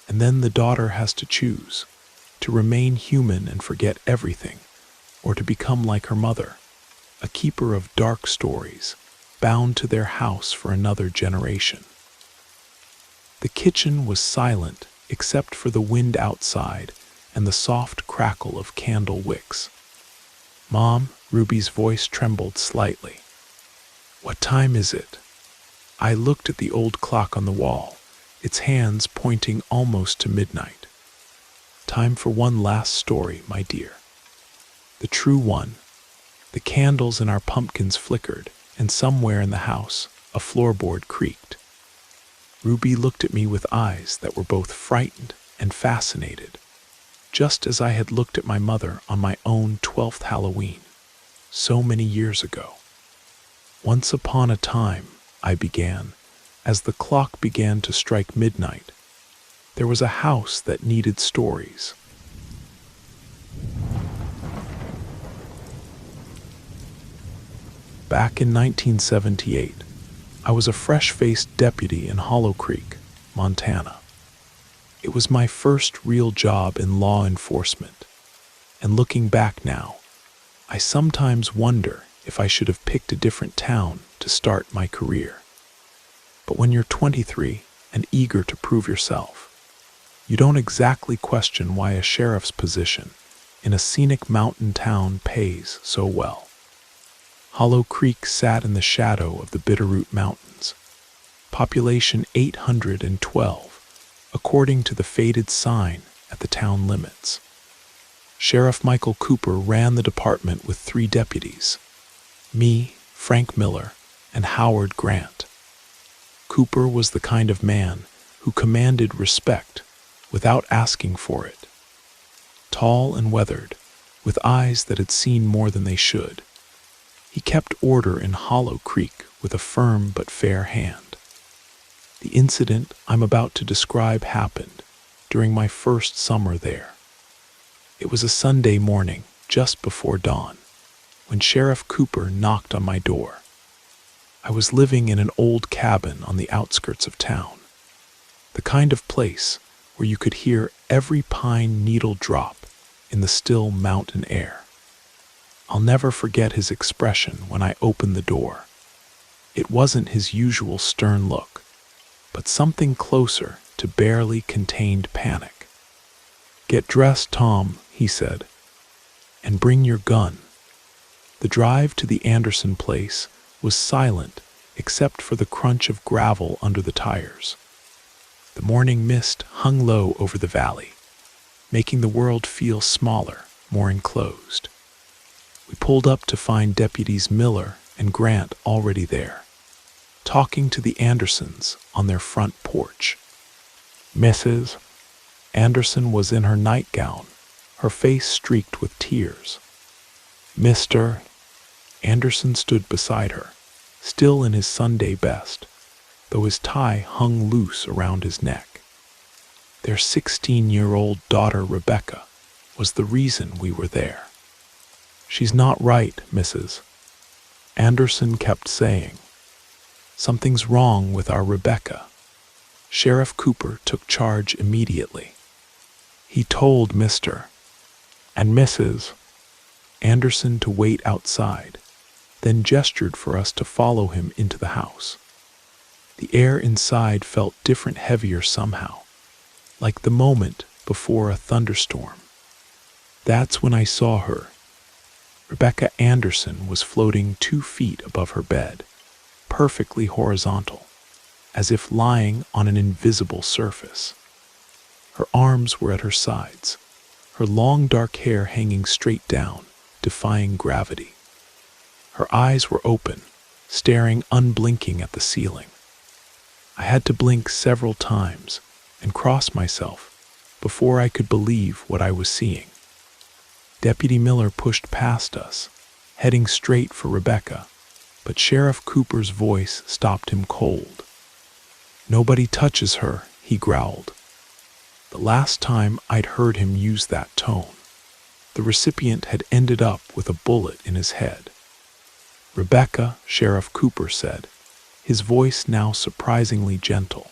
And then the daughter has to choose, to remain human and forget everything, or to become like her mother, a keeper of dark stories, bound to their house for another generation." The kitchen was silent except for the wind outside and the soft crackle of candle wicks. "Mom," Ruby's voice trembled slightly, "what time is it?" I looked at the old clock on the wall, its hands pointing almost to midnight. "Time for one last story, my dear. The true one." The candles in our pumpkins flickered, and somewhere in the house, a floorboard creaked. Ruby looked at me with eyes that were both frightened and fascinated, just as I had looked at my mother on my own 12th Halloween, so many years ago. "Once upon a time," I began, as the clock began to strike midnight, "there was a house that needed stories. Back in 1978, I was a fresh-faced deputy in Hollow Creek, Montana. It was my first real job in law enforcement, and looking back now, I sometimes wonder if I should have picked a different town to start my career. But when you're 23 and eager to prove yourself, you don't exactly question why a sheriff's position in a scenic mountain town pays so well. Hollow Creek sat in the shadow of the Bitterroot Mountains, population 812, according to the faded sign at the town limits. Sheriff Michael Cooper ran the department with 3 deputies, me, Frank Miller, and Howard Grant. Cooper was the kind of man who commanded respect without asking for it. Tall and weathered, with eyes that had seen more than they should, he kept order in Hollow Creek with a firm but fair hand. The incident I'm about to describe happened during my first summer there. It was a Sunday morning, just before dawn, when Sheriff Cooper knocked on my door. I was living in an old cabin on the outskirts of town, the kind of place where you could hear every pine needle drop in the still mountain air. I'll never forget his expression when I opened the door. It wasn't his usual stern look, but something closer to barely contained panic. "Get dressed, Tom," he said, "and bring your gun." The drive to the Anderson place was silent except for the crunch of gravel under the tires. The morning mist hung low over the valley, making the world feel smaller, more enclosed. We pulled up to find Deputies Miller and Grant already there, talking to the Andersons on their front porch. Mrs. Anderson was in her nightgown, her face streaked with tears. Mr. Anderson stood beside her, still in his Sunday best, though his tie hung loose around his neck. Their 16-year-old daughter, Rebecca, was the reason we were there. "She's not right, Mrs." Anderson kept saying. "Something's wrong with our Rebecca." Sheriff Cooper took charge immediately. He told Mr. and Mrs. Anderson to wait outside, then gestured for us to follow him into the house. The air inside felt different, heavier somehow, like the moment before a thunderstorm. That's when I saw her. Rebecca Anderson was floating 2 feet above her bed, perfectly horizontal, as if lying on an invisible surface. Her arms were at her sides, her long dark hair hanging straight down, defying gravity. Her eyes were open, staring unblinking at the ceiling. I had to blink several times and cross myself before I could believe what I was seeing. Deputy Miller pushed past us, heading straight for Rebecca, but Sheriff Cooper's voice stopped him cold. "Nobody touches her," he growled. The last time I'd heard him use that tone, the recipient had ended up with a bullet in his head. "Rebecca," Sheriff Cooper said, his voice now surprisingly gentle.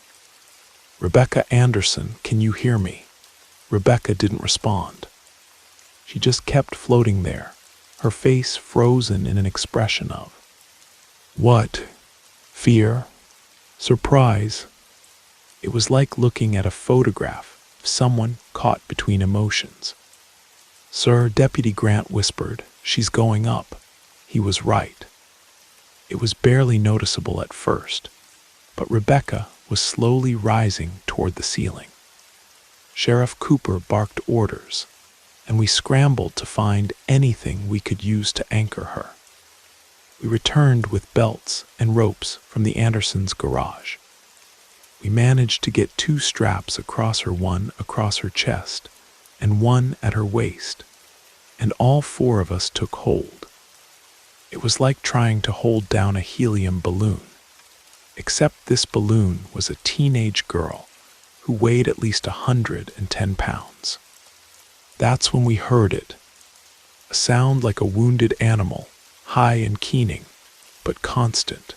"Rebecca Anderson, can you hear me?" Rebecca didn't respond. She just kept floating there, her face frozen in an expression of what? Fear? Surprise? It was like looking at a photograph of someone caught between emotions. "Sir," Deputy Grant whispered, "she's going up." He was right. It was barely noticeable at first, but Rebecca was slowly rising toward the ceiling. Sheriff Cooper barked orders, and we scrambled to find anything we could use to anchor her. We returned with belts and ropes from the Andersons' garage. We managed to get 2 straps across her, one across her chest and one at her waist, and all 4 of us took hold. It was like trying to hold down a helium balloon, except this balloon was a teenage girl who weighed at least 110 pounds. That's when we heard it, a sound like a wounded animal, high and keening, but constant.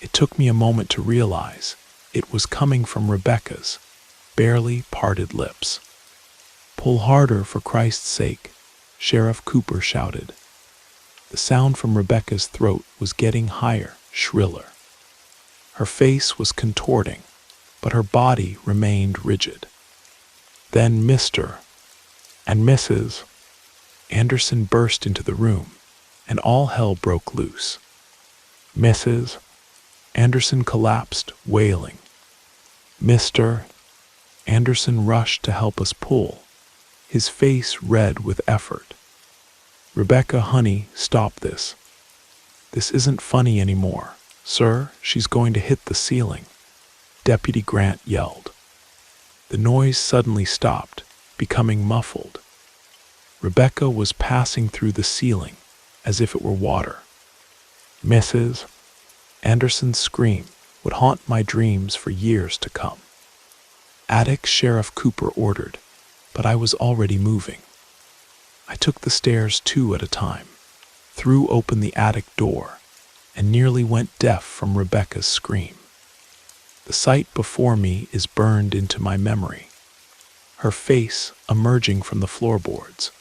It took me a moment to realize it was coming from Rebecca's barely parted lips. "Pull harder, for Christ's sake," Sheriff Cooper shouted. The sound from Rebecca's throat was getting higher, shriller. Her face was contorting, but her body remained rigid. Then Mr. and Mrs. Anderson burst into the room, and all hell broke loose. Mrs. Anderson collapsed, wailing. Mr. Anderson rushed to help us pull, his face red with effort. "Rebecca, honey, stop this. This isn't funny anymore. Sir, she's going to hit the ceiling," Deputy Grant yelled. The noise suddenly stopped, becoming muffled. Rebecca was passing through the ceiling as if it were water. Mrs. Anderson's scream would haunt my dreams for years to come. "Attic," Sheriff Cooper ordered, but I was already moving. I took the stairs 2 at a time, threw open the attic door, and nearly went deaf from Rebecca's scream. The sight before me is burned into my memory. Her face emerging from the floorboards,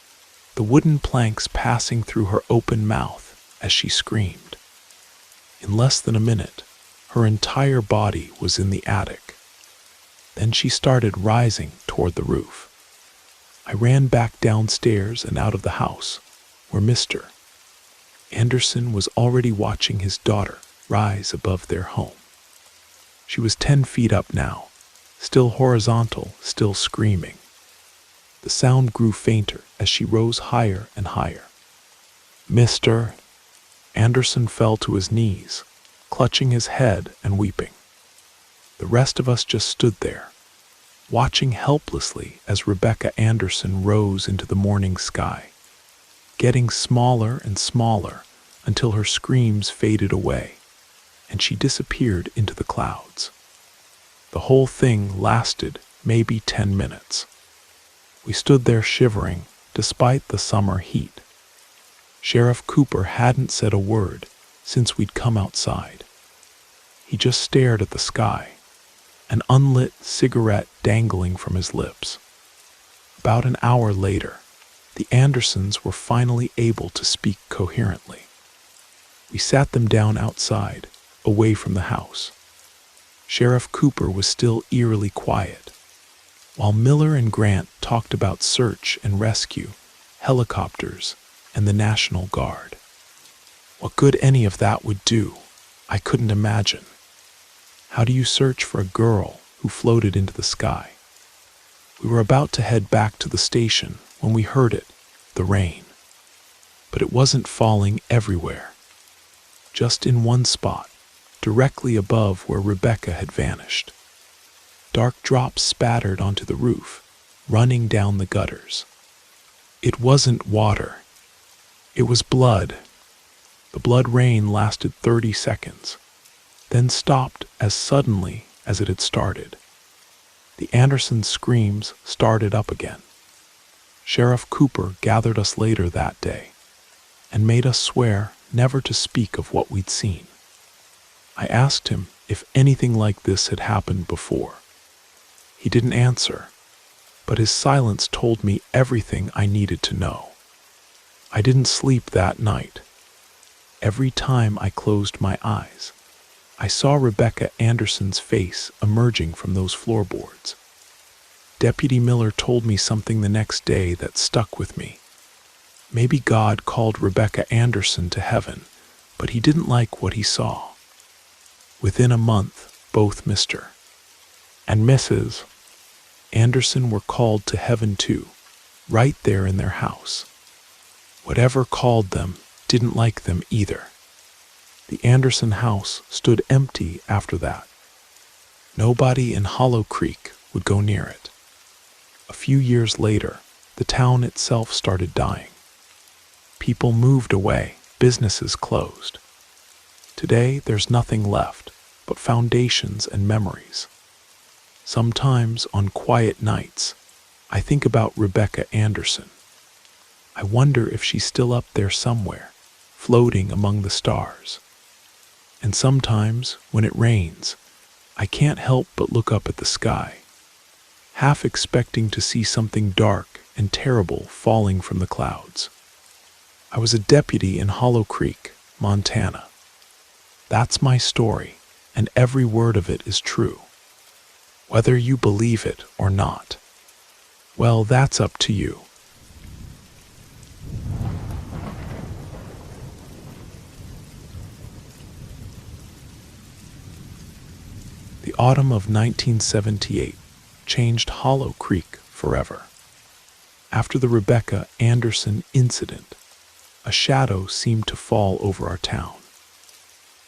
the wooden planks passing through her open mouth as she screamed. In less than a minute, her entire body was in the attic. Then she started rising toward the roof. I ran back downstairs and out of the house, where Mr. Anderson was already watching his daughter rise above their home. She was 10 feet up now, still horizontal, still screaming. The sound grew fainter as she rose higher and higher. Mr. Anderson fell to his knees, clutching his head and weeping. The rest of us just stood there, watching helplessly as Rebecca Anderson rose into the morning sky, getting smaller and smaller until her screams faded away and she disappeared into the clouds. The whole thing lasted maybe 10 minutes. We stood there shivering despite the summer heat. Sheriff Cooper hadn't said a word since we'd come outside. He just stared at the sky, an unlit cigarette dangling from his lips. About an hour later, the Andersons were finally able to speak coherently. We sat them down outside, away from the house. Sheriff Cooper was still eerily quiet, while Miller and Grant talked about search and rescue, helicopters, and the National Guard. What good any of that would do, I couldn't imagine. How do you search for a girl who floated into the sky? We were about to head back to the station when we heard it, the rain. But it wasn't falling everywhere. Just in one spot, directly above where Rebecca had vanished. Dark drops spattered onto the roof, running down the gutters. It wasn't water. It was blood. The blood rain lasted 30 seconds, then stopped as suddenly as it had started. The Andersons' screams started up again. Sheriff Cooper gathered us later that day and made us swear never to speak of what we'd seen. I asked him if anything like this had happened before. He didn't answer, but his silence told me everything I needed to know. I didn't sleep that night. Every time I closed my eyes, I saw Rebecca Anderson's face emerging from those floorboards. Deputy Miller told me something the next day that stuck with me. Maybe God called Rebecca Anderson to heaven, but he didn't like what he saw. Within a month, both Mr. and Mrs. Anderson were called to heaven too, right there in their house. Whatever called them didn't like them either. The Anderson house stood empty after that. Nobody in Hollow Creek would go near it. A few years later, the town itself started dying. People moved away, businesses closed. Today, there's nothing left but foundations and memories. Sometimes, on quiet nights, I think about Rebecca Anderson. I wonder if she's still up there somewhere, floating among the stars. And sometimes, when it rains, I can't help but look up at the sky, half expecting to see something dark and terrible falling from the clouds. I was a deputy in Hollow Creek, Montana. That's my story, and every word of it is true. Whether you believe it or not, well, that's up to you. The autumn of 1978 changed Hollow Creek forever. After the Rebecca Anderson incident, a shadow seemed to fall over our town.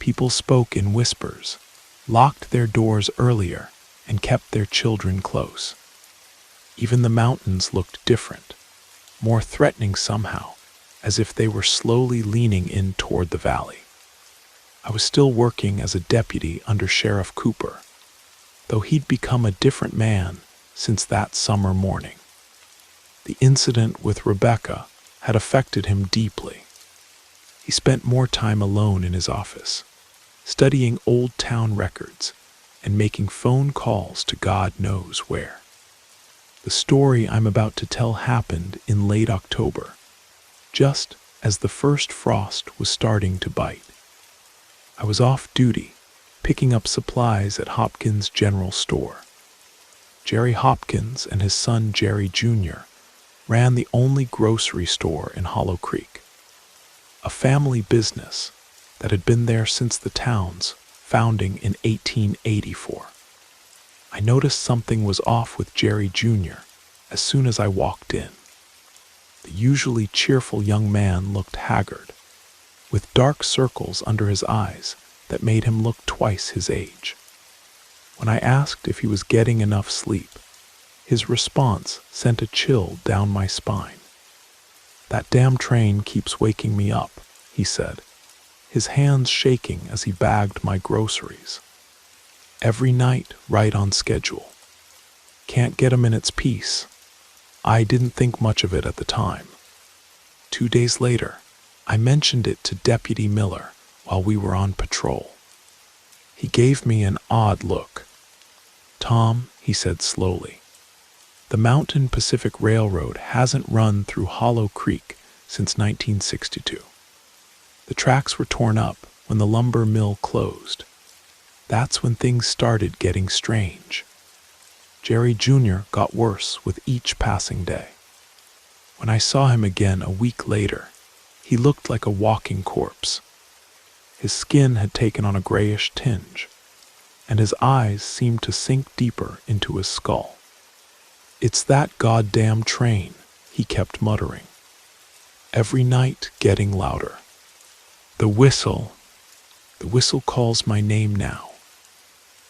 People spoke in whispers, locked their doors earlier, and kept their children close. Even the mountains looked different, more threatening somehow, as if they were slowly leaning in toward the valley. I was still working as a deputy under Sheriff Cooper, though he'd become a different man since that summer morning. The incident with Rebecca had affected him deeply. He spent more time alone in his office, studying old town records and making phone calls to God knows where. The story I'm about to tell happened in late October, just as the first frost was starting to bite. I was off duty, picking up supplies at Hopkins General Store. Jerry Hopkins and his son Jerry Jr. ran the only grocery store in Hollow Creek, a family business that had been there since the town's founding in 1884. I noticed something was off with Jerry Jr. as soon as I walked in. The usually cheerful young man looked haggard, with dark circles under his eyes that made him look twice his age. When I asked if he was getting enough sleep, his response sent a chill down my spine. "That damn train keeps waking me up," he said, his hands shaking as he bagged my groceries. "Every night, right on schedule. Can't get a minute's peace." I didn't think much of it at the time. 2 days later, I mentioned it to Deputy Miller while we were on patrol. He gave me an odd look. "Tom," he said slowly, "the Mountain Pacific Railroad hasn't run through Hollow Creek since 1962. The tracks were torn up when the lumber mill closed. That's when things started getting strange. Jerry Jr. got worse with each passing day. When I saw him again a week later, he looked like a walking corpse. His skin had taken on a grayish tinge, and his eyes seemed to sink deeper into his skull. "It's that goddamn train," he kept muttering, every night getting louder. The whistle calls my name now."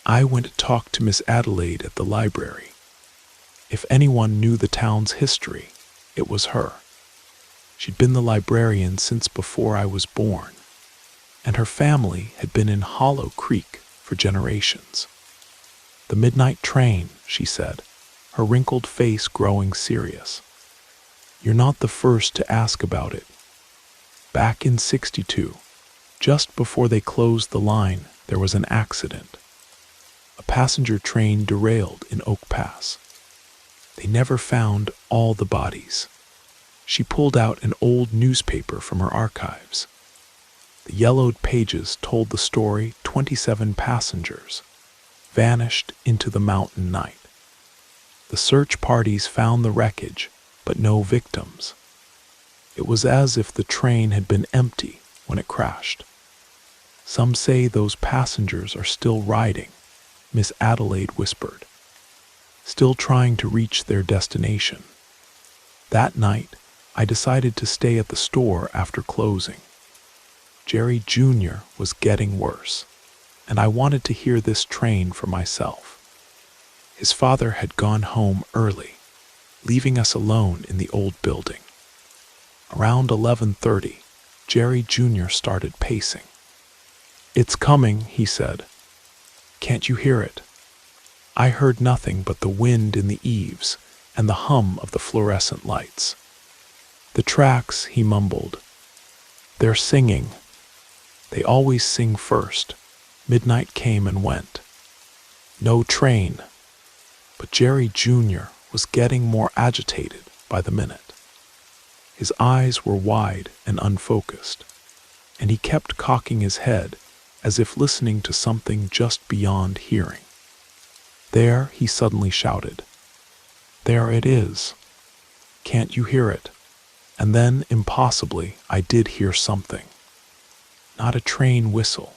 I went to talk to Miss Adelaide at the library. If anyone knew the town's history, it was her. She'd been the librarian since before I was born, and her family had been in Hollow Creek for generations. "The midnight train," she said, her wrinkled face growing serious. "You're not the first to ask about it. Back in '62, just before they closed the line, there was an accident. A passenger train derailed in Oak Pass. They never found all the bodies." She pulled out an old newspaper from her archives. The yellowed pages told the story 27 passengers vanished into the mountain night. The search parties found the wreckage, but no victims. It was as if the train had been empty when it crashed. "Some say those passengers are still riding," Miss Adelaide whispered, "still trying to reach their destination." That night, I decided to stay at the store after closing. Jerry Jr. was getting worse, and I wanted to hear this train for myself. His father had gone home early, leaving us alone in the old building. Around 11:30, Jerry Jr. started pacing. "It's coming," he said. "Can't you hear it?" I heard nothing but the wind in the eaves and the hum of the fluorescent lights. "The tracks," he mumbled. "They're singing. They always sing first." Midnight came and went. No train. But Jerry Jr. was getting more agitated by the minute. His eyes were wide and unfocused, and he kept cocking his head as if listening to something just beyond hearing. "There," he suddenly shouted. "There it is. Can't you hear it?" And then, impossibly, I did hear something. Not a train whistle,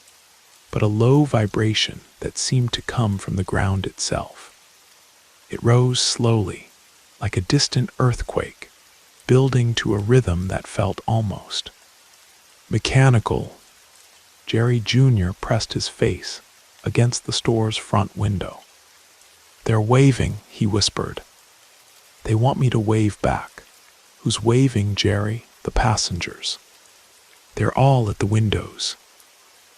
but a low vibration that seemed to come from the ground itself. It rose slowly, like a distant earthquake, building to a rhythm that felt almost mechanical. Jerry Jr. pressed his face against the store's front window. "They're waving," he whispered. "They want me to wave back." "Who's waving, Jerry?" "The passengers. They're all at the windows.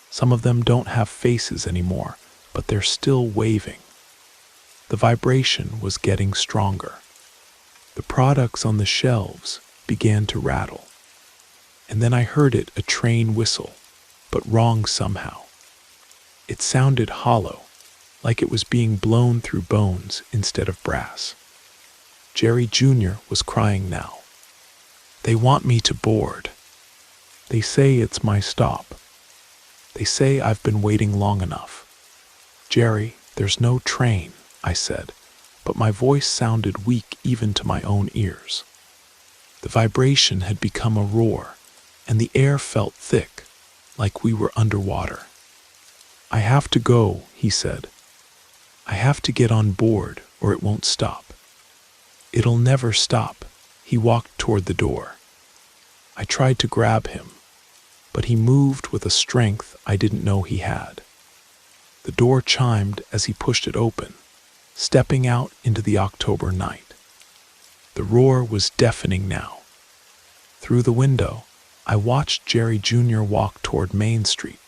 Some of them don't have faces anymore, but they're still waving." The vibration was getting stronger. The products on the shelves began to rattle. And then I heard it, a train whistle, but wrong somehow. It sounded hollow, like it was being blown through bones instead of brass. Jerry Jr. was crying now. "They want me to board. They say it's my stop. They say I've been waiting long enough." "Jerry, there's no train," I said, but my voice sounded weak even to my own ears. The vibration had become a roar, and the air felt thick, like we were underwater. "I have to go," he said. "I have to get on board or it won't stop." "It'll never stop." He walked toward the door. I tried to grab him, but he moved with a strength I didn't know he had. The door chimed as he pushed it open, stepping out into the October night. The roar was deafening now. Through the window, I watched Jerry Jr. walk toward Main Street,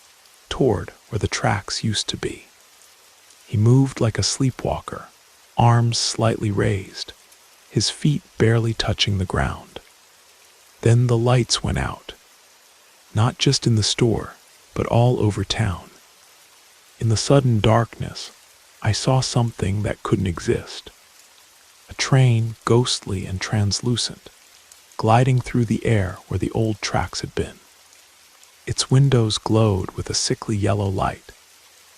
toward where the tracks used to be. He moved like a sleepwalker, arms slightly raised, his feet barely touching the ground. Then the lights went out, not just in the store, but all over town. In the sudden darkness, I saw something that couldn't exist. A train, ghostly and translucent, gliding through the air where the old tracks had been. Its windows glowed with a sickly yellow light,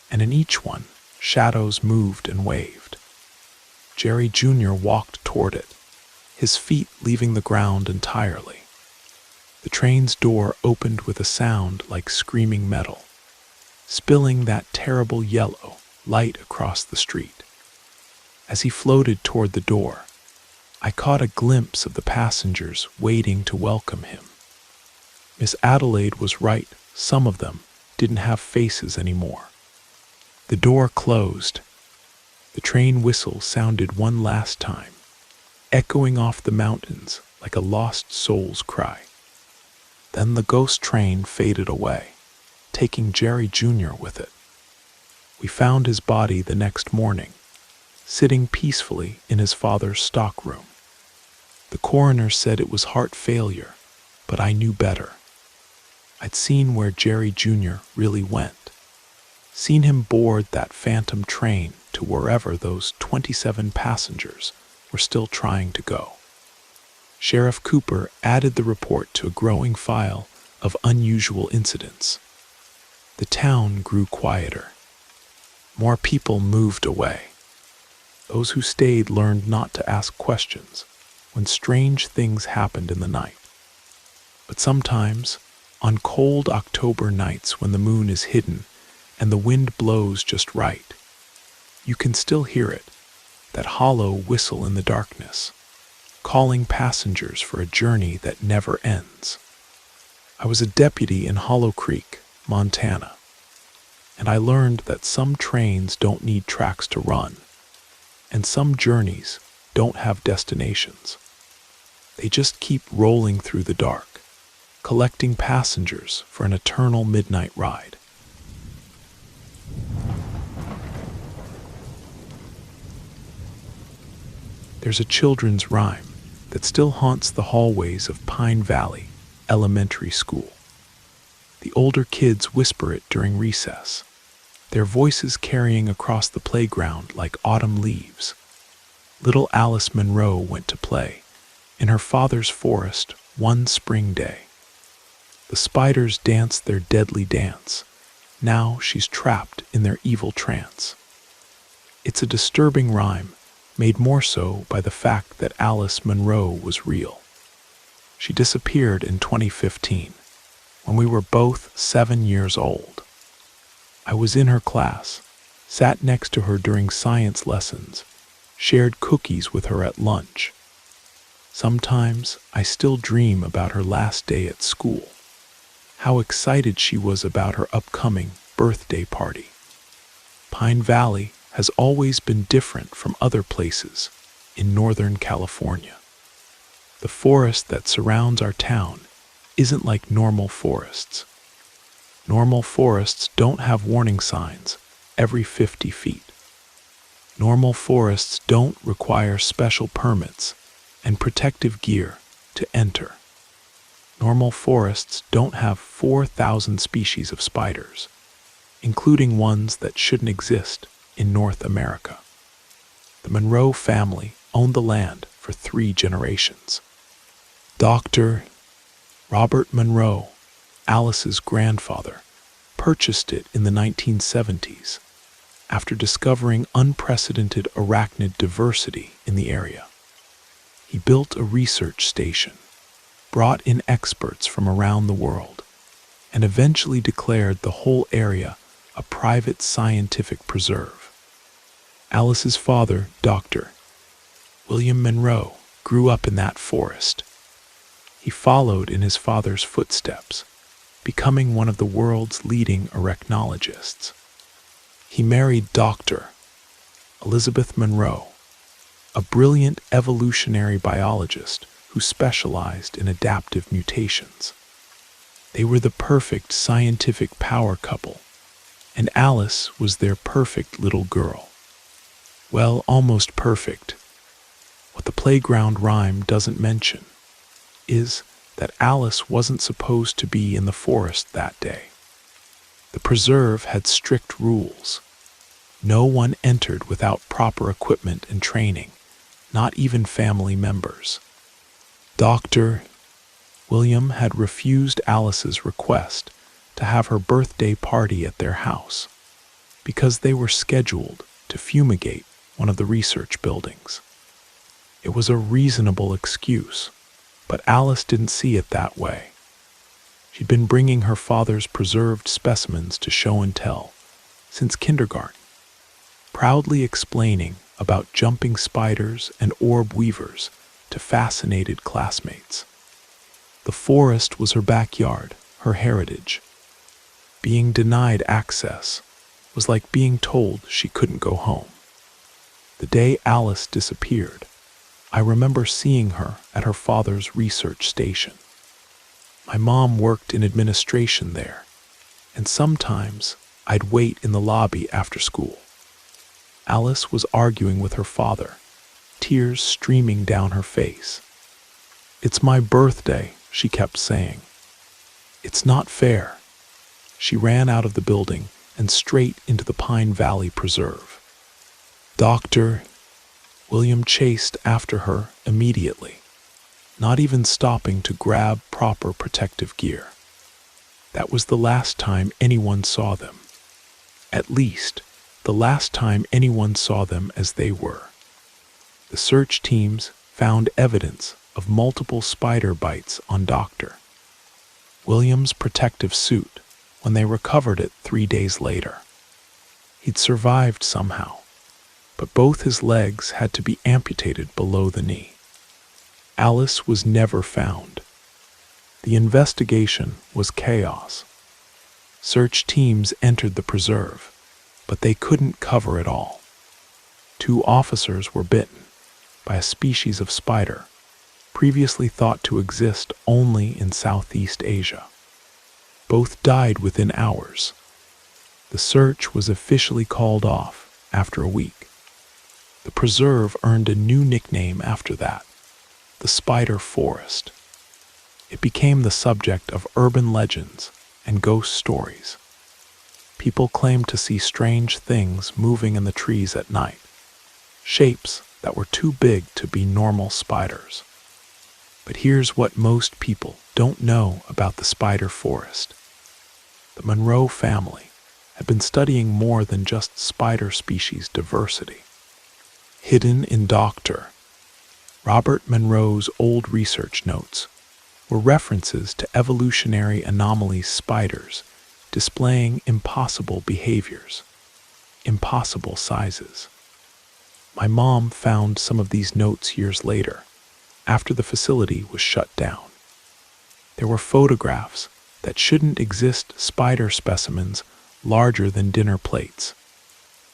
and in each one, shadows moved and waved. Jerry Jr. walked toward it, his feet leaving the ground entirely. The train's door opened with a sound like screaming metal, spilling that terrible yellow light across the street. As he floated toward the door, I caught a glimpse of the passengers waiting to welcome him. Miss Adelaide was right, some of them didn't have faces anymore. The door closed. The train whistle sounded one last time, echoing off the mountains like a lost soul's cry. Then the ghost train faded away, taking Jerry Jr. with it. We found his body the next morning, sitting peacefully in his father's stockroom. The coroner said it was heart failure, but I knew better. I'd seen where Jerry Jr. really went, seen him board that phantom train to wherever those 27 passengers were still trying to go. Sheriff Cooper added the report to a growing file of unusual incidents. The town grew quieter. More people moved away. Those who stayed learned not to ask questions when strange things happened in the night. But sometimes, on cold October nights when the moon is hidden and the wind blows just right, you can still hear it, that hollow whistle in the darkness, calling passengers for a journey that never ends. I was a deputy in Hollow Creek, Montana, and I learned that some trains don't need tracks to run, and some journeys don't have destinations. They just keep rolling through the dark, collecting passengers for an eternal midnight ride. There's a children's rhyme that still haunts the hallways of Pine Valley Elementary School. The older kids whisper it during recess, their voices carrying across the playground like autumn leaves. Little Alice Munro went to play in her father's forest one spring day. The spiders danced their deadly dance. Now she's trapped in their evil trance. It's a disturbing rhyme, made more so by the fact that Alice Munro was real. She disappeared in 2015, when we were both 7 years old. I was in her class, sat next to her during science lessons, shared cookies with her at lunch. Sometimes I still dream about her last day at school, how excited she was about her upcoming birthday party. Pine Valley has always been different from other places in Northern California. The forest that surrounds our town isn't like normal forests. Normal forests don't have warning signs every 50 feet. Normal forests don't require special permits and protective gear to enter. Normal forests don't have 4,000 species of spiders, including ones that shouldn't exist in North America. The Munro family owned the land for 3 generations. Dr. Robert Munro, Alice's grandfather, purchased it in the 1970s after discovering unprecedented arachnid diversity in the area. He built a research station, brought in experts from around the world, and eventually declared the whole area a private scientific preserve. Alice's father, Dr. William Munro, grew up in that forest. He followed in his father's footsteps, becoming one of the world's leading arachnologists. He married Dr. Elizabeth Monroe, a brilliant evolutionary biologist who specialized in adaptive mutations. They were the perfect scientific power couple, and Alice was their perfect little girl. Well, almost perfect. What the playground rhyme doesn't mention is that Alice wasn't supposed to be in the forest that day. The preserve had strict rules. No one entered without proper equipment and training, not even family members. Dr. William had refused Alice's request to have her birthday party at their house because they were scheduled to fumigate one of the research buildings. It was a reasonable excuse, but Alice didn't see it that way. She'd been bringing her father's preserved specimens to show and tell since kindergarten, proudly explaining about jumping spiders and orb weavers to fascinated classmates. The forest was her backyard, her heritage. Being denied access was like being told she couldn't go home. The day Alice disappeared, I remember seeing her at her father's research station. My mom worked in administration there, and sometimes I'd wait in the lobby after school. Alice was arguing with her father, tears streaming down her face. "It's my birthday," she kept saying. "It's not fair." She ran out of the building and straight into the Pine Valley Preserve. Dr. William chased after her immediately, not even stopping to grab proper protective gear. That was the last time anyone saw them. At least, the last time anyone saw them as they were. The search teams found evidence of multiple spider bites on Dr. William's protective suit when they recovered it 3 days later. He'd survived somehow, but both his legs had to be amputated below the knee. Alice was never found. The investigation was chaos. Search teams entered the preserve, but they couldn't cover it all. 2 officers were bitten by a species of spider previously thought to exist only in Southeast Asia. Both died within hours. The search was officially called off after a week. The preserve earned a new nickname after that, the Spider Forest. It became the subject of urban legends and ghost stories. People claimed to see strange things moving in the trees at night, shapes that were too big to be normal spiders. But here's what most people don't know about the Spider Forest. The Monroe family had been studying more than just spider species diversity. Hidden in Dr. Robert Monroe's old research notes were references to evolutionary anomalies spiders displaying impossible behaviors, impossible sizes. My mom found some of these notes years later, after the facility was shut down. There were photographs that shouldn't exist spider specimens larger than dinner plates,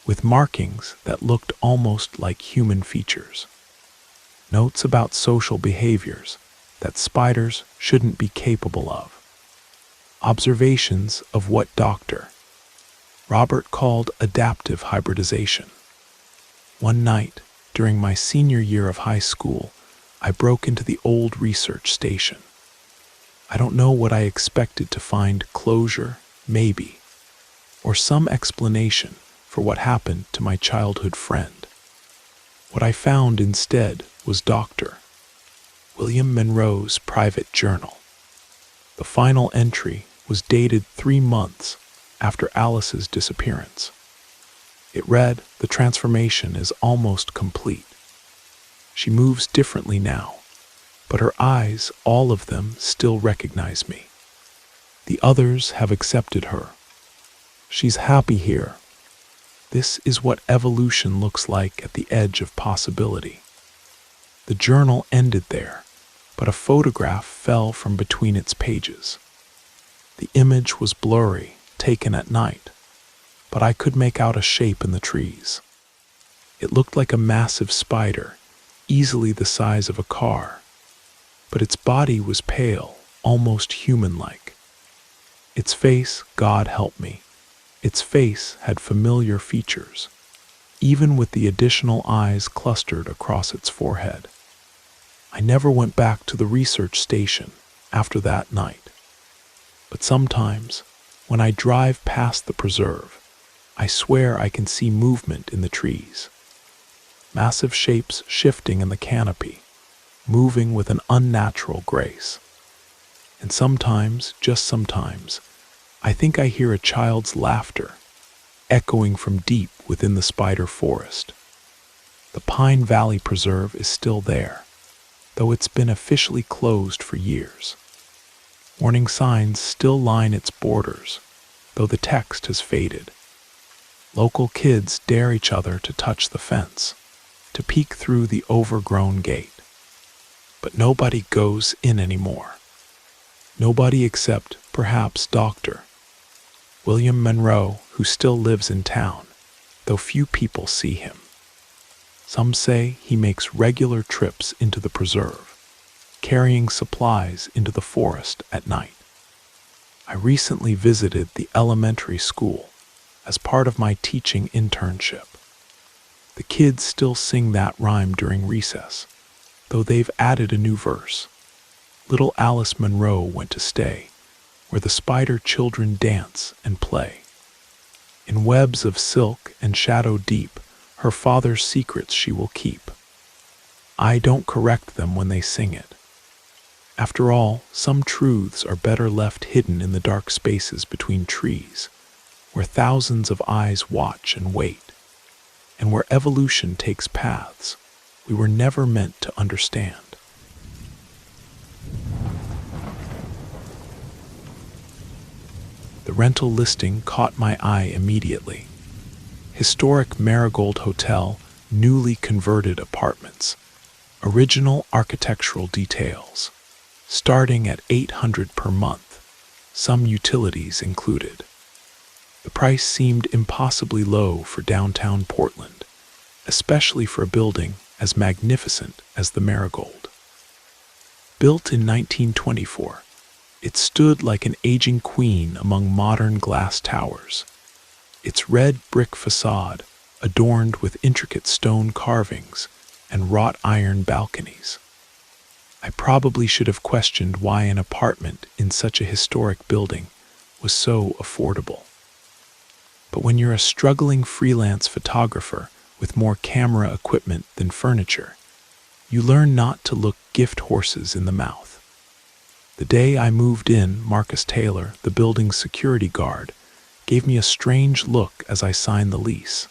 with markings that looked almost like human features. Notes about social behaviors that spiders shouldn't be capable of. Observations of what Dr. Robert called adaptive hybridization. One night, during my senior year of high school, I broke into the old research station. I don't know what I expected to find: closure, maybe, or some explanation for what happened to my childhood friend. What I found instead was Dr. William Monroe's private journal. The final entry was dated 3 months after Alice's disappearance. It read, "The transformation is almost complete. She moves differently now, but her eyes, all of them, still recognize me. The others have accepted her. She's happy here. This is what evolution looks like at the edge of possibility." The journal ended there, but a photograph fell from between its pages. The image was blurry, taken at night, but I could make out a shape in the trees. It looked like a massive spider, easily the size of a car, but its body was pale, almost human-like. Its face, God help me, its face had familiar features, even with the additional eyes clustered across its forehead. I never went back to the research station after that night. But sometimes, when I drive past the preserve, I swear I can see movement in the trees. Massive shapes shifting in the canopy, moving with an unnatural grace. And sometimes, just sometimes, I think I hear a child's laughter, echoing from deep within the spider forest. The Pine Valley Preserve is still there, though it's been officially closed for years. Warning signs still line its borders, though the text has faded. Local kids dare each other to touch the fence, to peek through the overgrown gate. But nobody goes in anymore. Nobody except, perhaps, Dr. William Monroe, who still lives in town, though few people see him. Some say he makes regular trips into the preserve, carrying supplies into the forest at night. I recently visited the elementary school as part of my teaching internship. The kids still sing that rhyme during recess, though they've added a new verse. Little Alice Munro went to stay, where the spider children dance and play. In webs of silk and shadow deep, her father's secrets she will keep. I don't correct them when they sing it. After all, some truths are better left hidden in the dark spaces between trees, where thousands of eyes watch and wait, and where evolution takes paths we were never meant to understand. The rental listing caught my eye immediately. Historic Marigold Hotel, newly converted apartments, original architectural details, starting at $800 per month, some utilities included. The price seemed impossibly low for downtown Portland, especially for a building as magnificent as the Marigold. Built in 1924, it stood like an aging queen among modern glass towers. Its red brick facade, adorned with intricate stone carvings and wrought iron balconies. I probably should have questioned why an apartment in such a historic building was so affordable. But when you're a struggling freelance photographer with more camera equipment than furniture, you learn not to look gift horses in the mouth. The day I moved in, Marcus Taylor, the building's security guard, gave me a strange look as I signed the lease.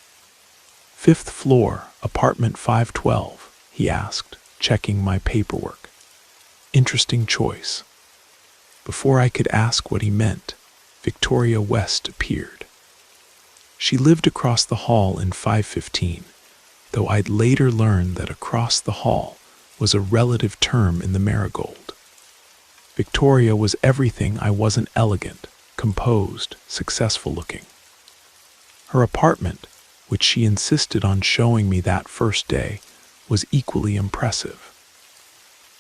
"Fifth floor, apartment 512, he asked, checking my paperwork. Interesting choice. Before I could ask what he meant, Victoria West appeared. She lived across the hall in 515, though I'd later learned that across the hall was a relative term in the Marigold. Victoria was everything I wasn't: elegant, composed, successful looking. Her apartment, which she insisted on showing me that first day, was equally impressive.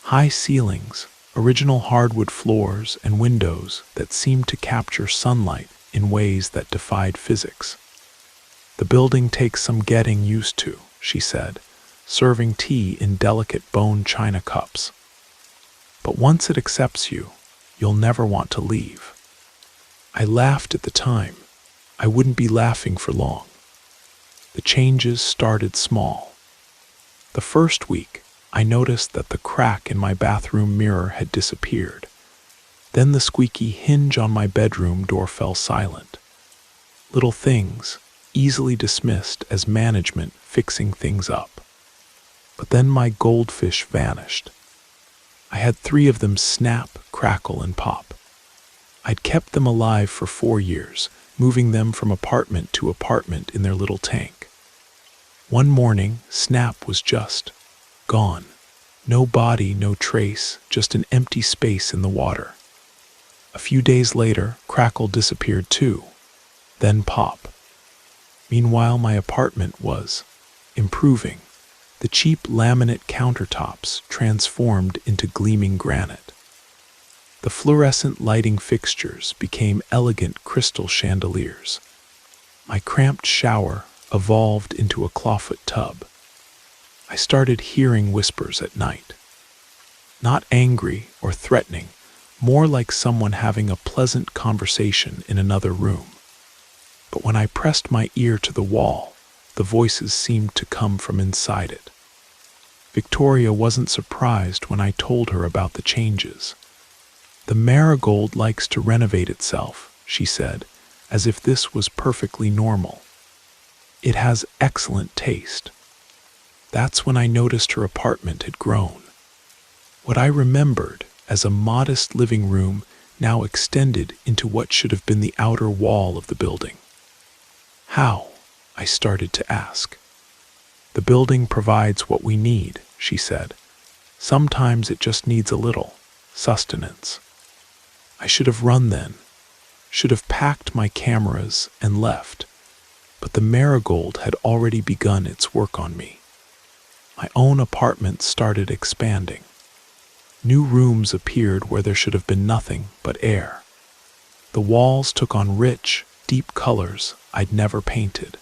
High ceilings, original hardwood floors, and windows that seemed to capture sunlight in ways that defied physics. "The building takes some getting used to," she said, serving tea in delicate bone china cups. "But once it accepts you, you'll never want to leave." I laughed at the time. I wouldn't be laughing for long. The changes started small. The first week, I noticed that the crack in my bathroom mirror had disappeared. Then the squeaky hinge on my bedroom door fell silent. Little things, easily dismissed as management fixing things up. But then my goldfish vanished. I had 3 of them snap, crackle, and pop. I'd kept them alive for 4 years, moving them from apartment to apartment in their little tank. One morning, Snap was just gone. No body, no trace, just an empty space in the water. A few days later, Crackle disappeared too, then Pop. Meanwhile, my apartment was improving. The cheap laminate countertops transformed into gleaming granite. The fluorescent lighting fixtures became elegant crystal chandeliers. My cramped shower evolved into a clawfoot tub. I started hearing whispers at night. Not angry or threatening, more like someone having a pleasant conversation in another room. But when I pressed my ear to the wall, the voices seemed to come from inside it. Victoria wasn't surprised when I told her about the changes. "The marigold likes to renovate itself," she said, as if this was perfectly normal. "It has excellent taste." That's when I noticed her apartment had grown. What I remembered as a modest living room now extended into what should have been the outer wall of the building. "How?" I started to ask. "The building provides what we need," she said. "Sometimes it just needs a little sustenance." I should have run then, should have packed my cameras and left, but the marigold had already begun its work on me. My own apartment started expanding. New rooms appeared where there should have been nothing but air. The walls took on rich, deep colors I'd never painted.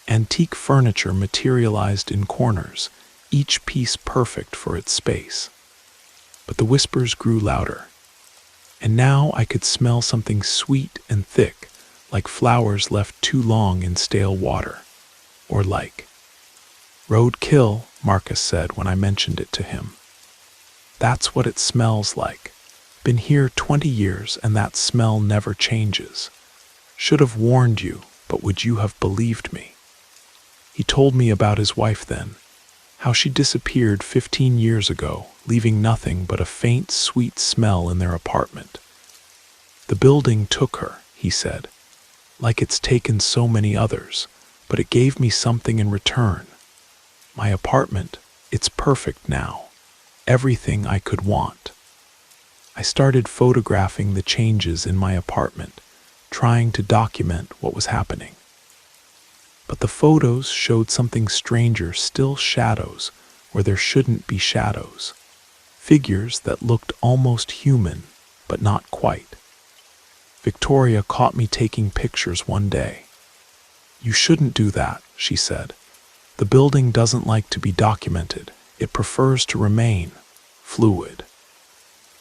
Antique furniture materialized in corners, each piece perfect for its space. But the whispers grew louder. And now I could smell something sweet and thick, like flowers left too long in stale water. Or like roadkill, Marcus said when I mentioned it to him. "That's what it smells like. Been here 20 years and that smell never changes. Should have warned you, but would you have believed me?" He told me about his wife then, how she disappeared 15 years ago, leaving nothing but a faint, sweet smell in their apartment. "The building took her," he said, "like it's taken so many others, but it gave me something in return. My apartment, it's perfect now. Everything I could want." I started photographing the changes in my apartment, trying to document what was happening. But the photos showed something stranger, still shadows where there shouldn't be shadows. Figures that looked almost human, but not quite. Victoria caught me taking pictures one day. "You shouldn't do that," she said. "The building doesn't like to be documented. It prefers to remain fluid."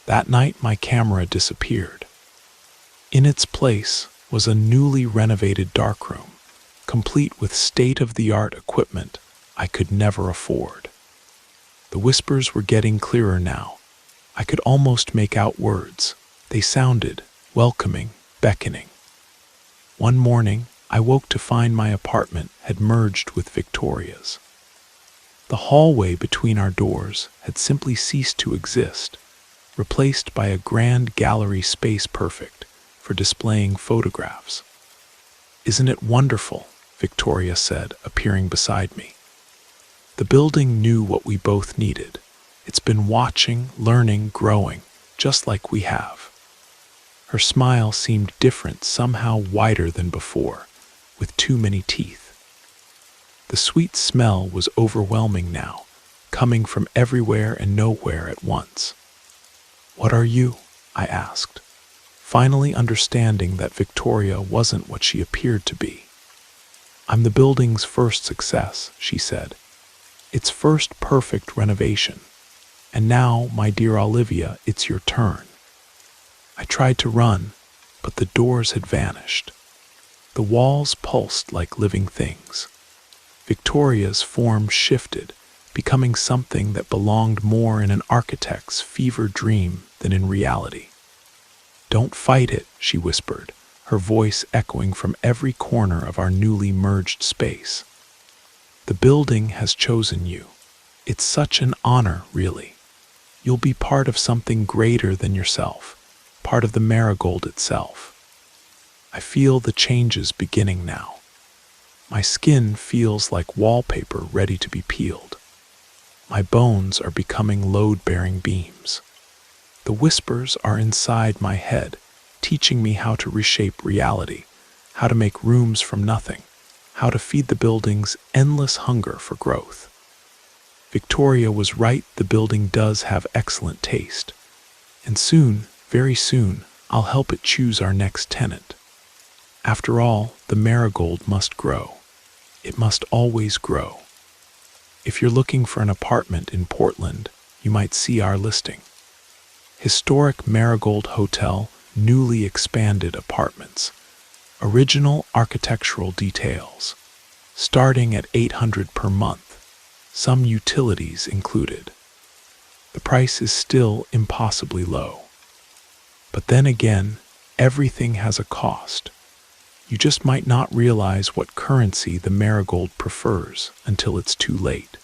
That night my camera disappeared. In its place was a newly renovated darkroom, complete with state-of-the-art equipment I could never afford. The whispers were getting clearer now. I could almost make out words. They sounded welcoming, beckoning. One morning, I woke to find my apartment had merged with Victoria's. The hallway between our doors had simply ceased to exist, replaced by a grand gallery space perfect for displaying photographs. "Isn't it wonderful?" Victoria said, appearing beside me. "The building knew what we both needed. It's been watching, learning, growing, just like we have." Her smile seemed different, somehow wider than before, with too many teeth. The sweet smell was overwhelming now, coming from everywhere and nowhere at once. "What are you?" I asked, finally understanding that Victoria wasn't what she appeared to be. "I'm the building's first success," she said. "Its first perfect renovation. And now, my dear Olivia, it's your turn." I tried to run, but the doors had vanished. The walls pulsed like living things. Victoria's form shifted, becoming something that belonged more in an architect's fever dream than in reality. "Don't fight it," she whispered, her voice echoing from every corner of our newly merged space. "The building has chosen you. It's such an honor, really. You'll be part of something greater than yourself, part of the marigold itself." I feel the changes beginning now. My skin feels like wallpaper ready to be peeled. My bones are becoming load-bearing beams. The whispers are inside my head, teaching me how to reshape reality, how to make rooms from nothing, how to feed the building's endless hunger for growth. Victoria was right, the building does have excellent taste. And soon, very soon, I'll help it choose our next tenant. After all, the marigold must grow. It must always grow. If you're looking for an apartment in Portland, you might see our listing. Historic Marigold Hotel, newly expanded apartments. Original architectural details. Starting at $800 per month. Some utilities included. The price is still impossibly low. But then again, everything has a cost. You just might not realize what currency the marigold prefers until it's too late.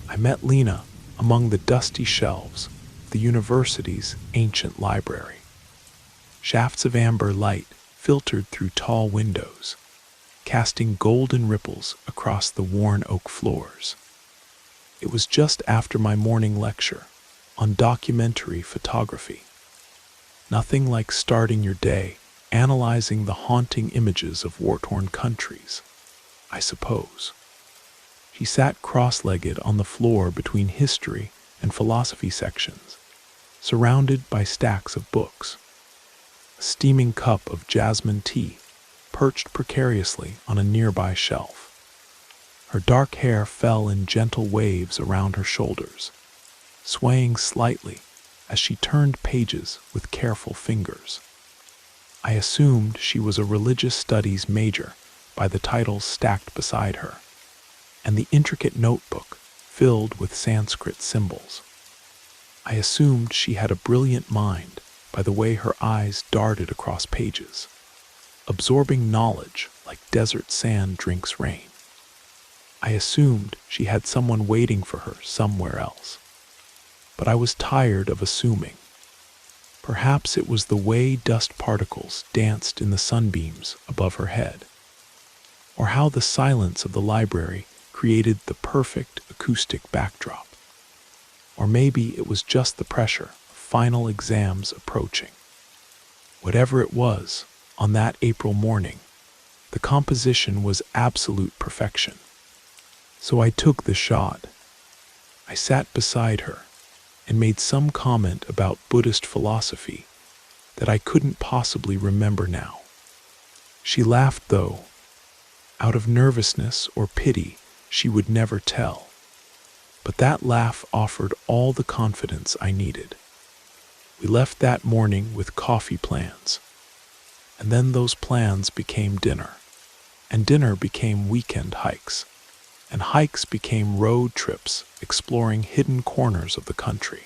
I met Lena among the dusty shelves of the university's ancient library. Shafts of amber light filtered through tall windows, casting golden ripples across the worn oak floors. It was just after my morning lecture on documentary photography. Nothing like starting your day analyzing the haunting images of war-torn countries, I suppose. She sat cross-legged on the floor between history and philosophy sections, surrounded by stacks of books. A steaming cup of jasmine tea perched precariously on a nearby shelf. Her dark hair fell in gentle waves around her shoulders, swaying slightly as she turned pages with careful fingers. I assumed she was a religious studies major by the titles stacked beside her, and the intricate notebook filled with Sanskrit symbols. I assumed she had a brilliant mind by the way her eyes darted across pages, absorbing knowledge like desert sand drinks rain. I assumed she had someone waiting for her somewhere else. But I was tired of assuming. Perhaps it was the way dust particles danced in the sunbeams above her head, or how the silence of the library created the perfect acoustic backdrop. Or maybe it was just the pressure of final exams approaching. Whatever it was, on that April morning, the composition was absolute perfection. So I took the shot. I sat beside her and made some comment about Buddhist philosophy that I couldn't possibly remember now. She laughed, though. Out of nervousness or pity, she would never tell. But that laugh offered all the confidence I needed. We left that morning with coffee plans, and then those plans became dinner, and dinner became weekend hikes, and hikes became road trips exploring hidden corners of the country.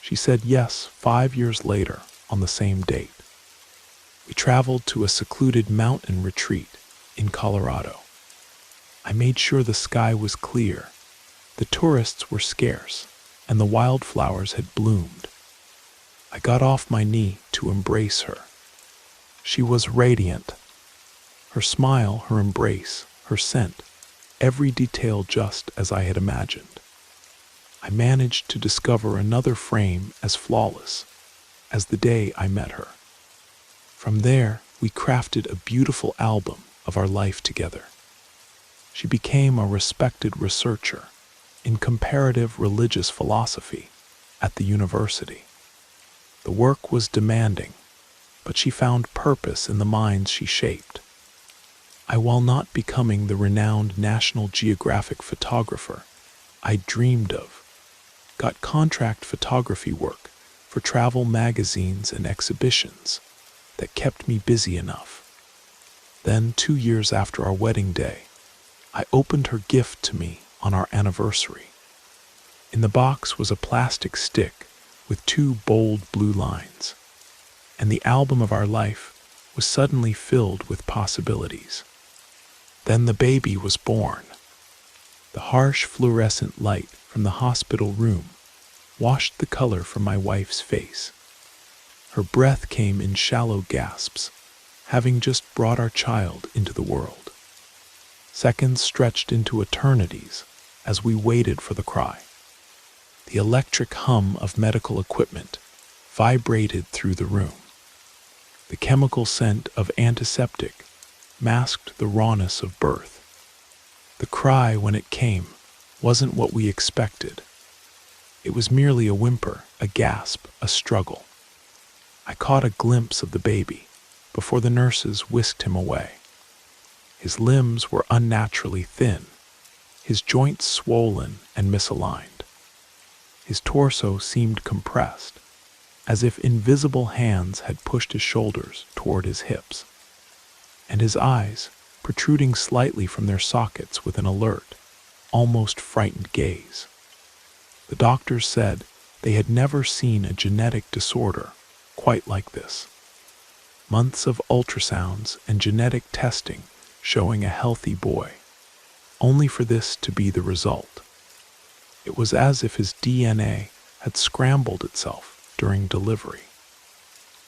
She said yes 5 years later on the same date. We traveled to a secluded mountain retreat in Colorado. I made sure the sky was clear, the tourists were scarce, and the wildflowers had bloomed. I got off my knee to embrace her. She was radiant. Her smile, her embrace, her scent, every detail just as I had imagined. I managed to discover another frame as flawless as the day I met her. From there, we crafted a beautiful album of our life together. She became a respected researcher in comparative religious philosophy at the university. The work was demanding, but she found purpose in the minds she shaped. While not becoming the renowned National Geographic photographer I dreamed of, got contract photography work for travel magazines and exhibitions that kept me busy enough. Then, 2 years after our wedding day, I opened her gift to me on our anniversary. In the box was a plastic stick with 2 bold blue lines, and the album of our life was suddenly filled with possibilities. Then the baby was born. The harsh fluorescent light from the hospital room washed the color from my wife's face. Her breath came in shallow gasps, having just brought our child into the world. Seconds stretched into eternities as we waited for the cry. The electric hum of medical equipment vibrated through the room. The chemical scent of antiseptic masked the rawness of birth. The cry, when it came, wasn't what we expected. It was merely a whimper, a gasp, a struggle. I caught a glimpse of the baby before the nurses whisked him away. His limbs were unnaturally thin, his joints swollen and misaligned. His torso seemed compressed, as if invisible hands had pushed his shoulders toward his hips, and his eyes, protruding slightly from their sockets with an alert, almost frightened gaze. The doctors said they had never seen a genetic disorder quite like this. Months of ultrasounds and genetic testing showing a healthy boy, only for this to be the result. It was as if his DNA had scrambled itself during delivery.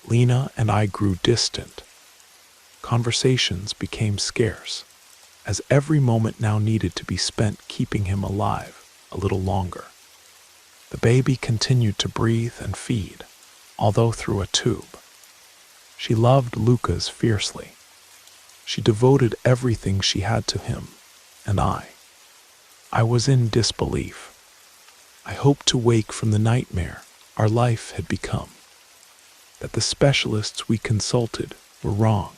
Lena and I grew distant. Conversations became scarce, as every moment now needed to be spent keeping him alive a little longer. The baby continued to breathe and feed, although through a tube. She loved Lucas fiercely. She devoted everything she had to him, and I was in disbelief. I hoped to wake from the nightmare our life had become, that the specialists we consulted were wrong,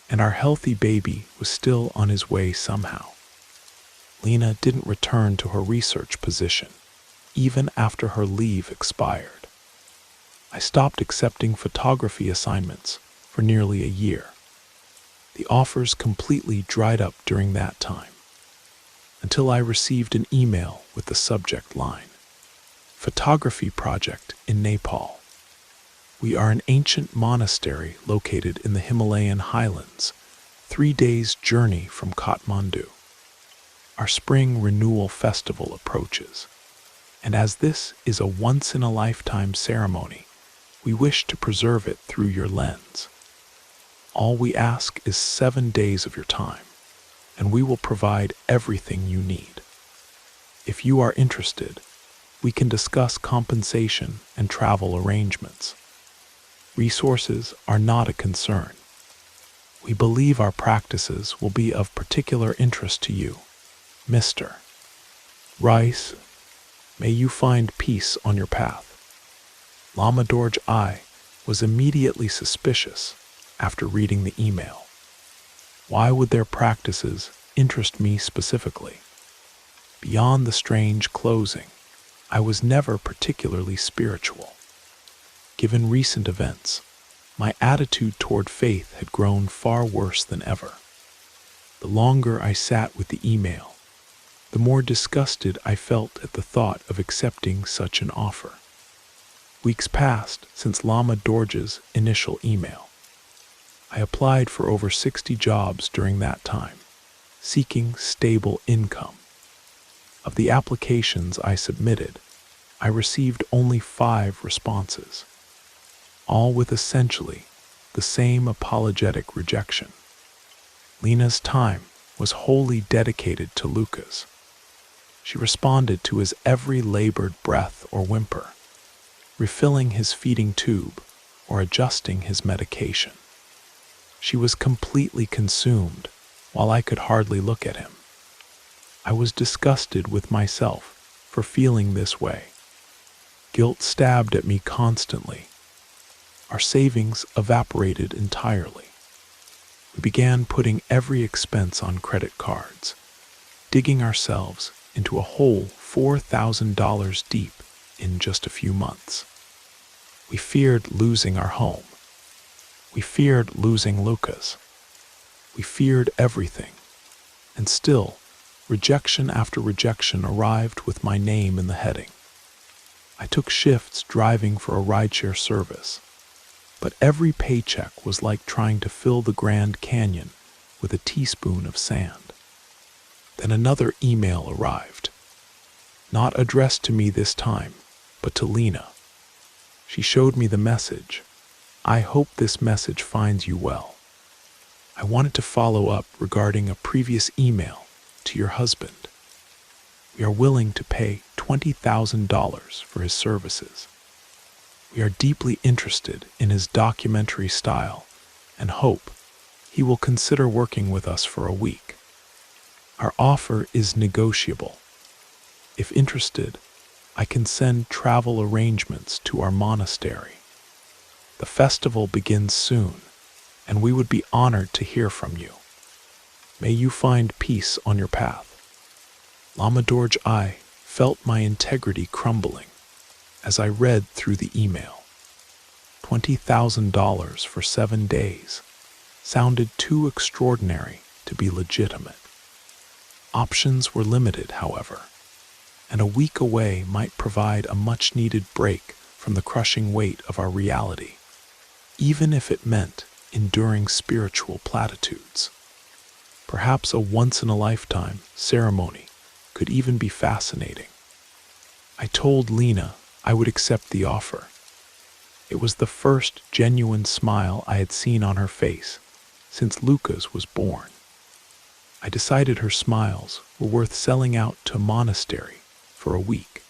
and our healthy baby was still on his way somehow. Lena didn't return to her research position, even after her leave expired. I stopped accepting photography assignments for nearly a year. The offers completely dried up during that time, until I received an email with the subject line, "Photography Project in Nepal." We are an ancient monastery located in the Himalayan highlands, 3 days' journey from Kathmandu. Our spring renewal festival approaches, and as this is a once-in-a-lifetime ceremony, we wish to preserve it through your lens. All we ask is 7 days of your time, and we will provide everything you need. If you are interested, we can discuss compensation and travel arrangements. Resources are not a concern. We believe our practices will be of particular interest to you, Mr. Rice. May you find peace on your path. Lama Dorje I was immediately suspicious after reading the email. Why would their practices interest me specifically? Beyond the strange closing, I was never particularly spiritual. Given recent events, my attitude toward faith had grown far worse than ever. The longer I sat with the email, the more disgusted I felt at the thought of accepting such an offer. Weeks passed since Lama Dorje's initial email. I applied for over 60 jobs during that time, seeking stable income. Of the applications I submitted, I received only 5 responses, all with essentially the same apologetic rejection. Lena's time was wholly dedicated to Lucas. She responded to his every labored breath or whimper, refilling his feeding tube or adjusting his medication. She was completely consumed while I could hardly look at him. I was disgusted with myself for feeling this way. Guilt stabbed at me constantly. Our savings evaporated entirely. We began putting every expense on credit cards, digging ourselves into a hole $4,000 deep in just a few months. We feared losing our home. We feared losing Lucas. We feared everything. And still, rejection after rejection arrived with my name in the heading. I took shifts driving for a rideshare service, but every paycheck was like trying to fill the Grand Canyon with a teaspoon of sand. Then another email arrived, not addressed to me this time, but to Lena. She showed me the message. "I hope this message finds you well. I wanted to follow up regarding a previous email to your husband. We are willing to pay $20,000 for his services. We are deeply interested in his documentary style and hope he will consider working with us for a week. Our offer is negotiable. If interested, I can send travel arrangements to our monastery. The festival begins soon, and we would be honored to hear from you. May you find peace on your path. Lama Dorje, I felt my integrity crumbling as I read through the email. $20,000 for 7 days sounded too extraordinary to be legitimate. Options were limited, however, and a week away might provide a much-needed break from the crushing weight of our reality, even if it meant enduring spiritual platitudes. Perhaps a once-in-a-lifetime ceremony could even be fascinating. I told Lena I would accept the offer. It was the first genuine smile I had seen on her face since Lucas was born. I decided her smiles were worth selling out to a monastery for a week.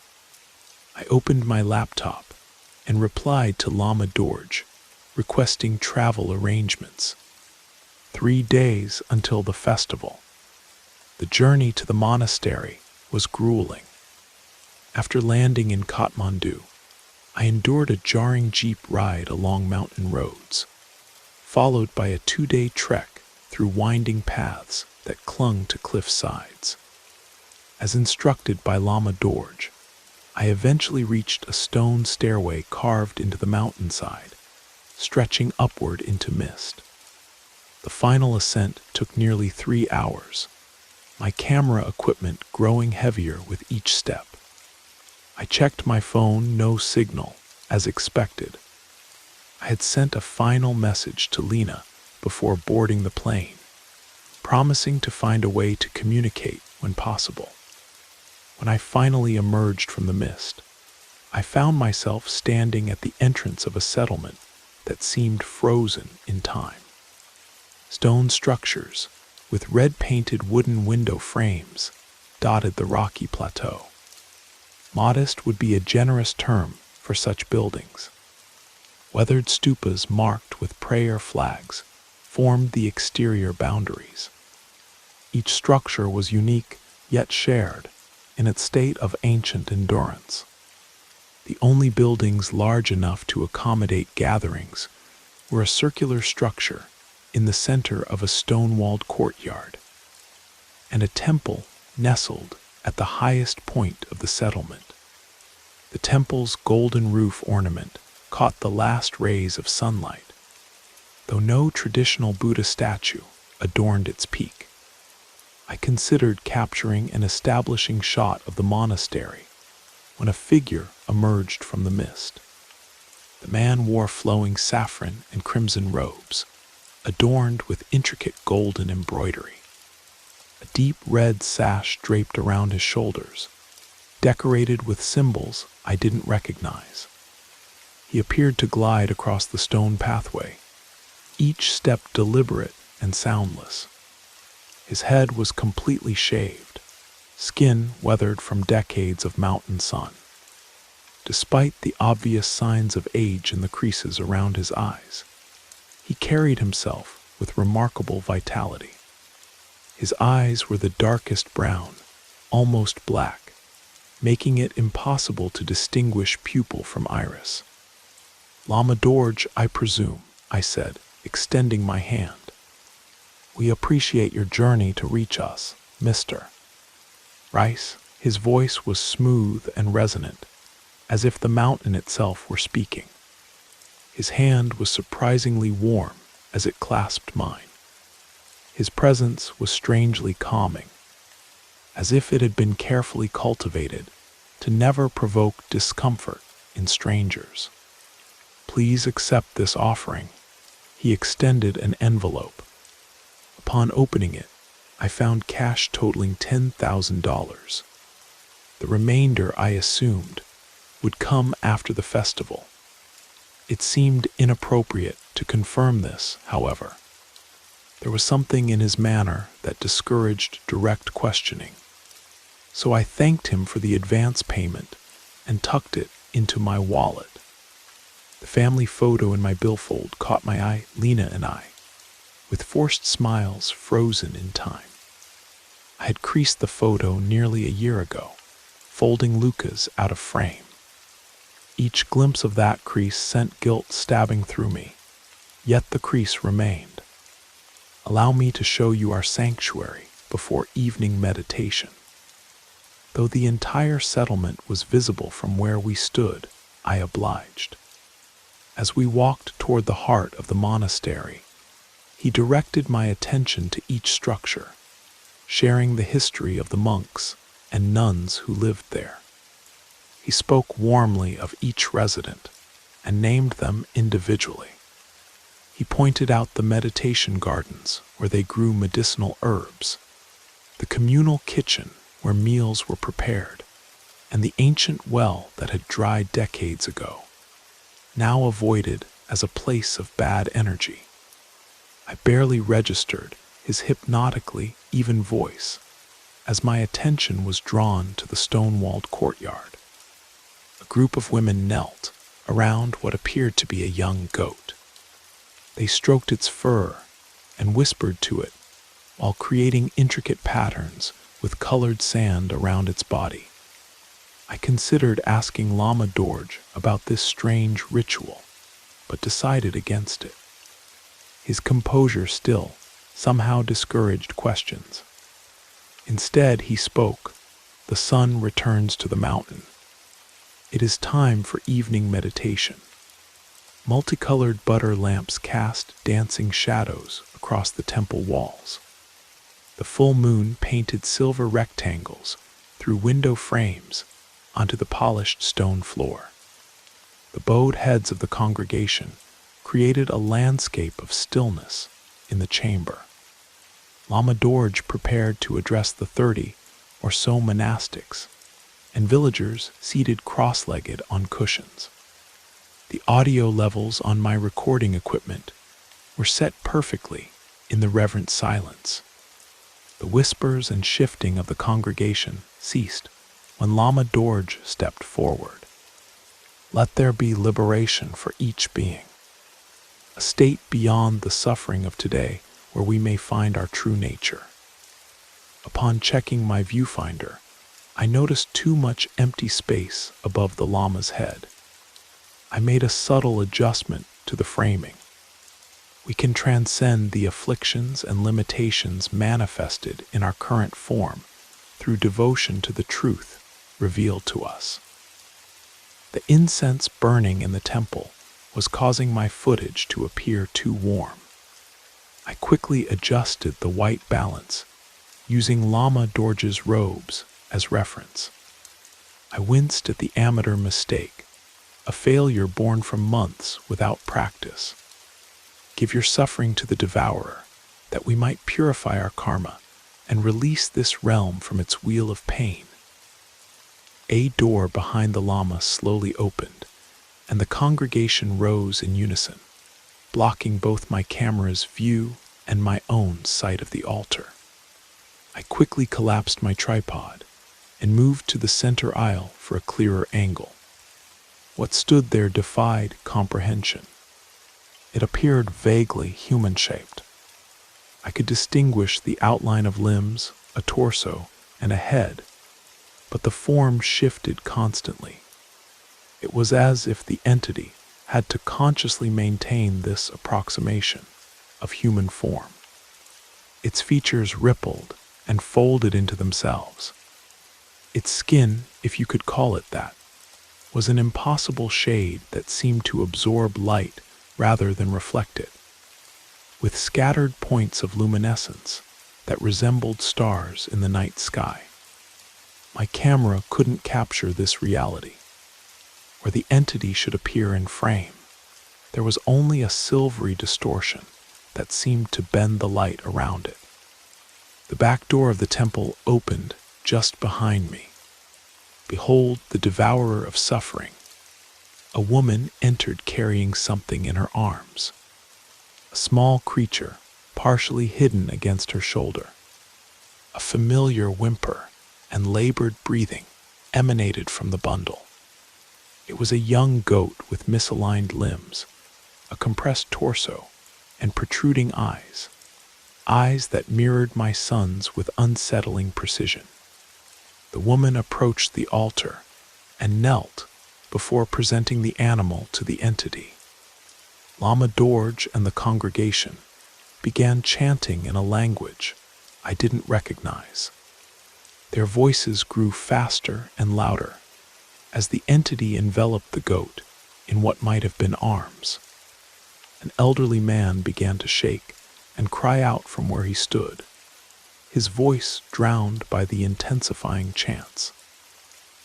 I opened my laptop and replied to Lama Dorje, requesting travel arrangements. 3 days until the festival. The journey to the monastery was grueling. After landing in Kathmandu, I endured a jarring jeep ride along mountain roads, followed by a 2-day trek through winding paths that clung to cliff sides. As instructed by Lama Dorje, I eventually reached a stone stairway carved into the mountainside, stretching upward into mist. The final ascent took nearly 3 hours, my camera equipment growing heavier with each step. I checked my phone, no signal, as expected. I had sent a final message to Lena before boarding the plane, promising to find a way to communicate when possible. When I finally emerged from the mist, I found myself standing at the entrance of a settlement that seemed frozen in time. Stone structures with red-painted wooden window frames dotted the rocky plateau. Modest would be a generous term for such buildings. Weathered stupas marked with prayer flags formed the exterior boundaries. Each structure was unique yet shared in its state of ancient endurance. The only buildings large enough to accommodate gatherings were a circular structure in the center of a stone-walled courtyard, and a temple nestled at the highest point of the settlement. The temple's golden roof ornament caught the last rays of sunlight, though no traditional Buddha statue adorned its peak. I considered capturing an establishing shot of the monastery when a figure emerged from the mist. The man wore flowing saffron and crimson robes, adorned with intricate golden embroidery. A deep red sash draped around his shoulders, decorated with symbols I didn't recognize. He appeared to glide across the stone pathway, each step deliberate and soundless. His head was completely shaved, skin weathered from decades of mountain sun. Despite the obvious signs of age in the creases around his eyes, he carried himself with remarkable vitality. His eyes were the darkest brown, almost black, making it impossible to distinguish pupil from iris. "Lama Dorje, I presume," I said, extending my hand. "We appreciate your journey to reach us, Mr. Rice." His voice was smooth and resonant, as if the mountain itself were speaking. His hand was surprisingly warm as it clasped mine. His presence was strangely calming, as if it had been carefully cultivated to never provoke discomfort in strangers. "Please accept this offering." He extended an envelope. Upon opening it, I found cash totaling $10,000. The remainder, I assumed, would come after the festival. It seemed inappropriate to confirm this, however. There was something in his manner that discouraged direct questioning. So I thanked him for the advance payment and tucked it into my wallet. The family photo in my billfold caught my eye, Lena and I, with forced smiles frozen in time. I had creased the photo nearly a year ago, folding Luca's out of frame. Each glimpse of that crease sent guilt stabbing through me, yet the crease remained. Allow me to show you our sanctuary before evening meditation. Though the entire settlement was visible from where we stood, I obliged. As we walked toward the heart of the monastery, he directed my attention to each structure, sharing the history of the monks and nuns who lived there. He spoke warmly of each resident and named them individually. He pointed out the meditation gardens where they grew medicinal herbs, the communal kitchen where meals were prepared, and the ancient well that had dried decades ago, now avoided as a place of bad energy. I barely registered his hypnotically even voice as my attention was drawn to the stone-walled courtyard. A group of women knelt around what appeared to be a young goat. They stroked its fur and whispered to it while creating intricate patterns with colored sand around its body. I considered asking Lama Dorje about this strange ritual, but decided against it. His composure still somehow discouraged questions. Instead, he spoke. The sun returns to the mountain. It is time for evening meditation. Multicolored butter lamps cast dancing shadows across the temple walls. The full moon painted silver rectangles through window frames onto the polished stone floor. The bowed heads of the congregation created a landscape of stillness in the chamber. Lama Dorje prepared to address the 30 or so monastics and villagers seated cross-legged on cushions. The audio levels on my recording equipment were set perfectly in the reverent silence. The whispers and shifting of the congregation ceased when Lama Dorje stepped forward. Let there be liberation for each being, a state beyond the suffering of today where we may find our true nature. Upon checking my viewfinder, I noticed too much empty space above the Lama's head. I made a subtle adjustment to the framing. We can transcend the afflictions and limitations manifested in our current form through devotion to the truth revealed to us. The incense burning in the temple was causing my footage to appear too warm. I quickly adjusted the white balance, using Lama Dorje's robes as reference. I winced at the amateur mistake, a failure born from months without practice. Give your suffering to the devourer, that we might purify our karma and release this realm from its wheel of pain. A door behind the Lama slowly opened, and the congregation rose in unison, blocking both my camera's view and my own sight of the altar. I quickly collapsed my tripod and moved to the center aisle for a clearer angle. What stood there defied comprehension. It appeared vaguely human-shaped. I could distinguish the outline of limbs, a torso, and a head, but the form shifted constantly. It was as if the entity had to consciously maintain this approximation of human form. Its features rippled and folded into themselves. Its skin, if you could call it that, was an impossible shade that seemed to absorb light rather than reflect it, with scattered points of luminescence that resembled stars in the night sky. My camera couldn't capture this reality. Where the entity should appear in frame, there was only a silvery distortion that seemed to bend the light around it. The back door of the temple opened just behind me. Behold the devourer of suffering. A woman entered carrying something in her arms. A small creature, partially hidden against her shoulder. A familiar whimper and labored breathing emanated from the bundle. It was a young goat with misaligned limbs, a compressed torso, and protruding eyes that mirrored my son's with unsettling precision. The woman approached the altar and knelt before presenting the animal to the entity. Lama Dorje and the congregation began chanting in a language I didn't recognize. Their voices grew faster and louder as the entity enveloped the goat in what might have been arms. An elderly man began to shake and cry out from where he stood, his voice drowned by the intensifying chants.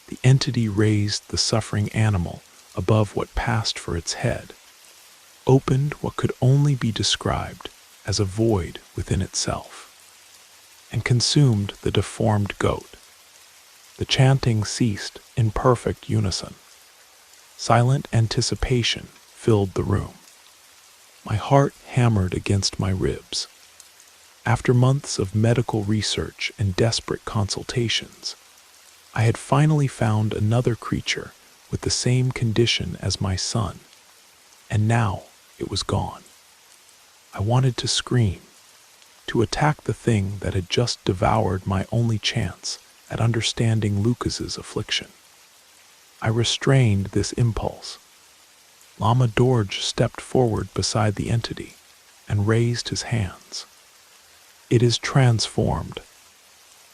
The entity raised the suffering animal above what passed for its head, opened what could only be described as a void within itself, and consumed the deformed goat. The chanting ceased in perfect unison. Silent anticipation filled the room. My heart hammered against my ribs. After months of medical research and desperate consultations, I had finally found another creature with the same condition as my son, and now it was gone. I wanted to scream, to attack the thing that had just devoured my only chance at understanding Lucas's affliction. I restrained this impulse. Lama Dorje stepped forward beside the entity and raised his hands. It is transformed.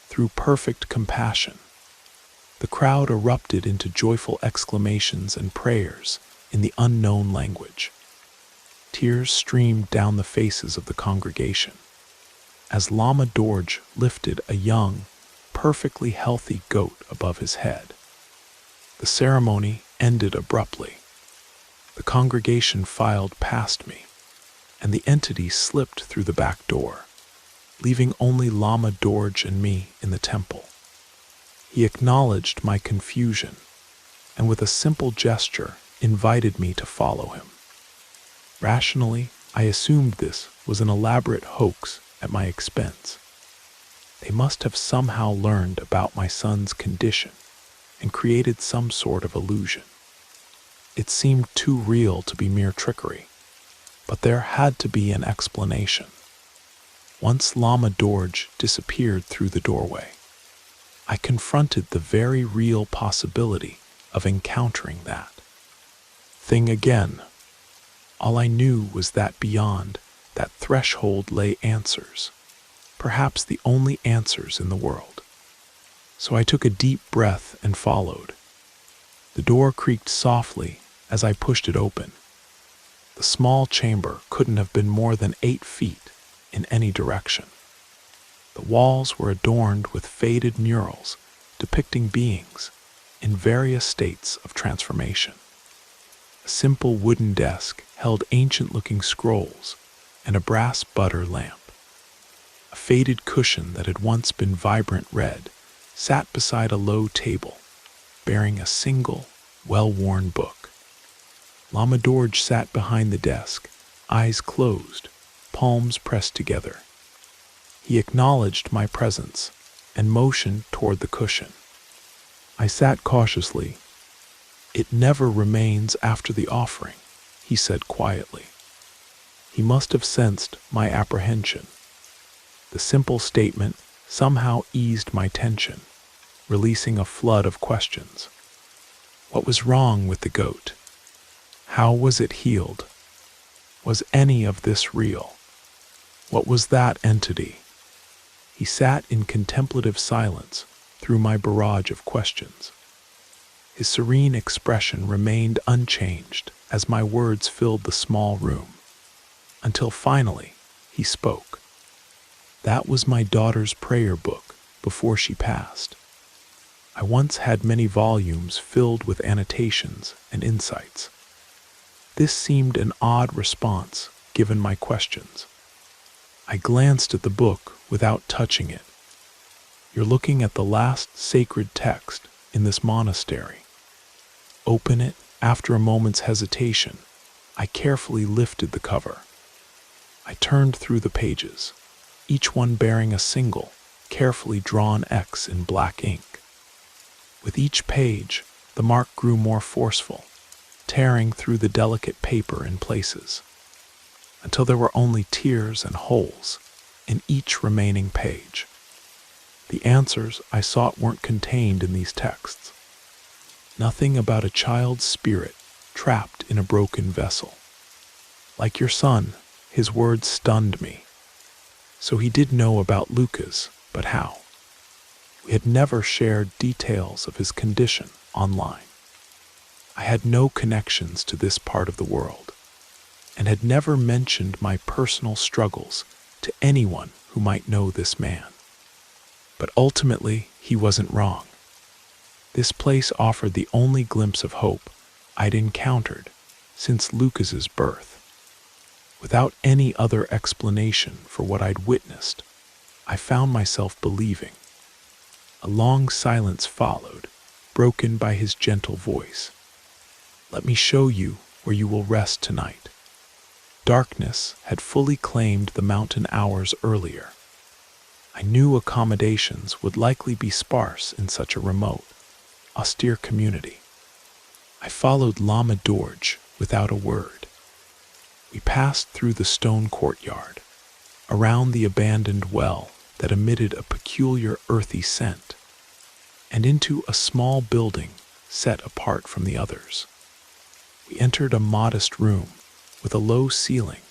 Through perfect compassion, the crowd erupted into joyful exclamations and prayers in the unknown language. Tears streamed down the faces of the congregation as Lama Dorje lifted a young, perfectly healthy goat above his head. The ceremony ended abruptly. The congregation filed past me, and the entity slipped through the back door, leaving only Lama Dorje and me in the temple. He acknowledged my confusion, and with a simple gesture invited me to follow him. Rationally, I assumed this was an elaborate hoax at my expense. They must have somehow learned about my son's condition and created some sort of illusion. It seemed too real to be mere trickery, but there had to be an explanation. Once Lama Dorje disappeared through the doorway, I confronted the very real possibility of encountering that thing again. All I knew was that beyond that threshold lay answers, perhaps the only answers in the world. So I took a deep breath and followed. The door creaked softly as I pushed it open. The small chamber couldn't have been more than 8 feet in any direction. The walls were adorned with faded murals depicting beings in various states of transformation. A simple wooden desk held ancient-looking scrolls and a brass butter lamp. A faded cushion that had once been vibrant red sat beside a low table, bearing a single, well-worn book. Lama Dorje sat behind the desk, eyes closed, palms pressed together. He acknowledged my presence and motioned toward the cushion. I sat cautiously. "It never remains after the offering," he said quietly. He must have sensed my apprehension. The simple statement somehow eased my tension, releasing a flood of questions. What was wrong with the goat? How was it healed? Was any of this real? What was that entity? He sat in contemplative silence through my barrage of questions. His serene expression remained unchanged as my words filled the small room, until finally he spoke. That was my daughter's prayer book before she passed. I once had many volumes filled with annotations and insights. This seemed an odd response given my questions. I glanced at the book without touching it. "You're looking at the last sacred text in this monastery." Open it. After a moment's hesitation, I carefully lifted the cover. I turned through the pages, each one bearing a single, carefully drawn X in black ink. With each page, the mark grew more forceful, tearing through the delicate paper in places, until there were only tears and holes in each remaining page. The answers I sought weren't contained in these texts. Nothing about a child's spirit trapped in a broken vessel. Like your son, his words stunned me. So he did know about Lucas, but how? We had never shared details of his condition online. I had no connections to this part of the world, and had never mentioned my personal struggles to anyone who might know this man. But ultimately, he wasn't wrong. This place offered the only glimpse of hope I'd encountered since Lucas's birth. Without any other explanation for what I'd witnessed, I found myself believing. A long silence followed, broken by his gentle voice. "Let me show you where you will rest tonight." Darkness had fully claimed the mountain hours earlier. I knew accommodations would likely be sparse in such a remote, austere community. I followed Lama Dorje without a word. We passed through the stone courtyard, around the abandoned well that emitted a peculiar earthy scent, and into a small building set apart from the others. We entered a modest room with a low ceiling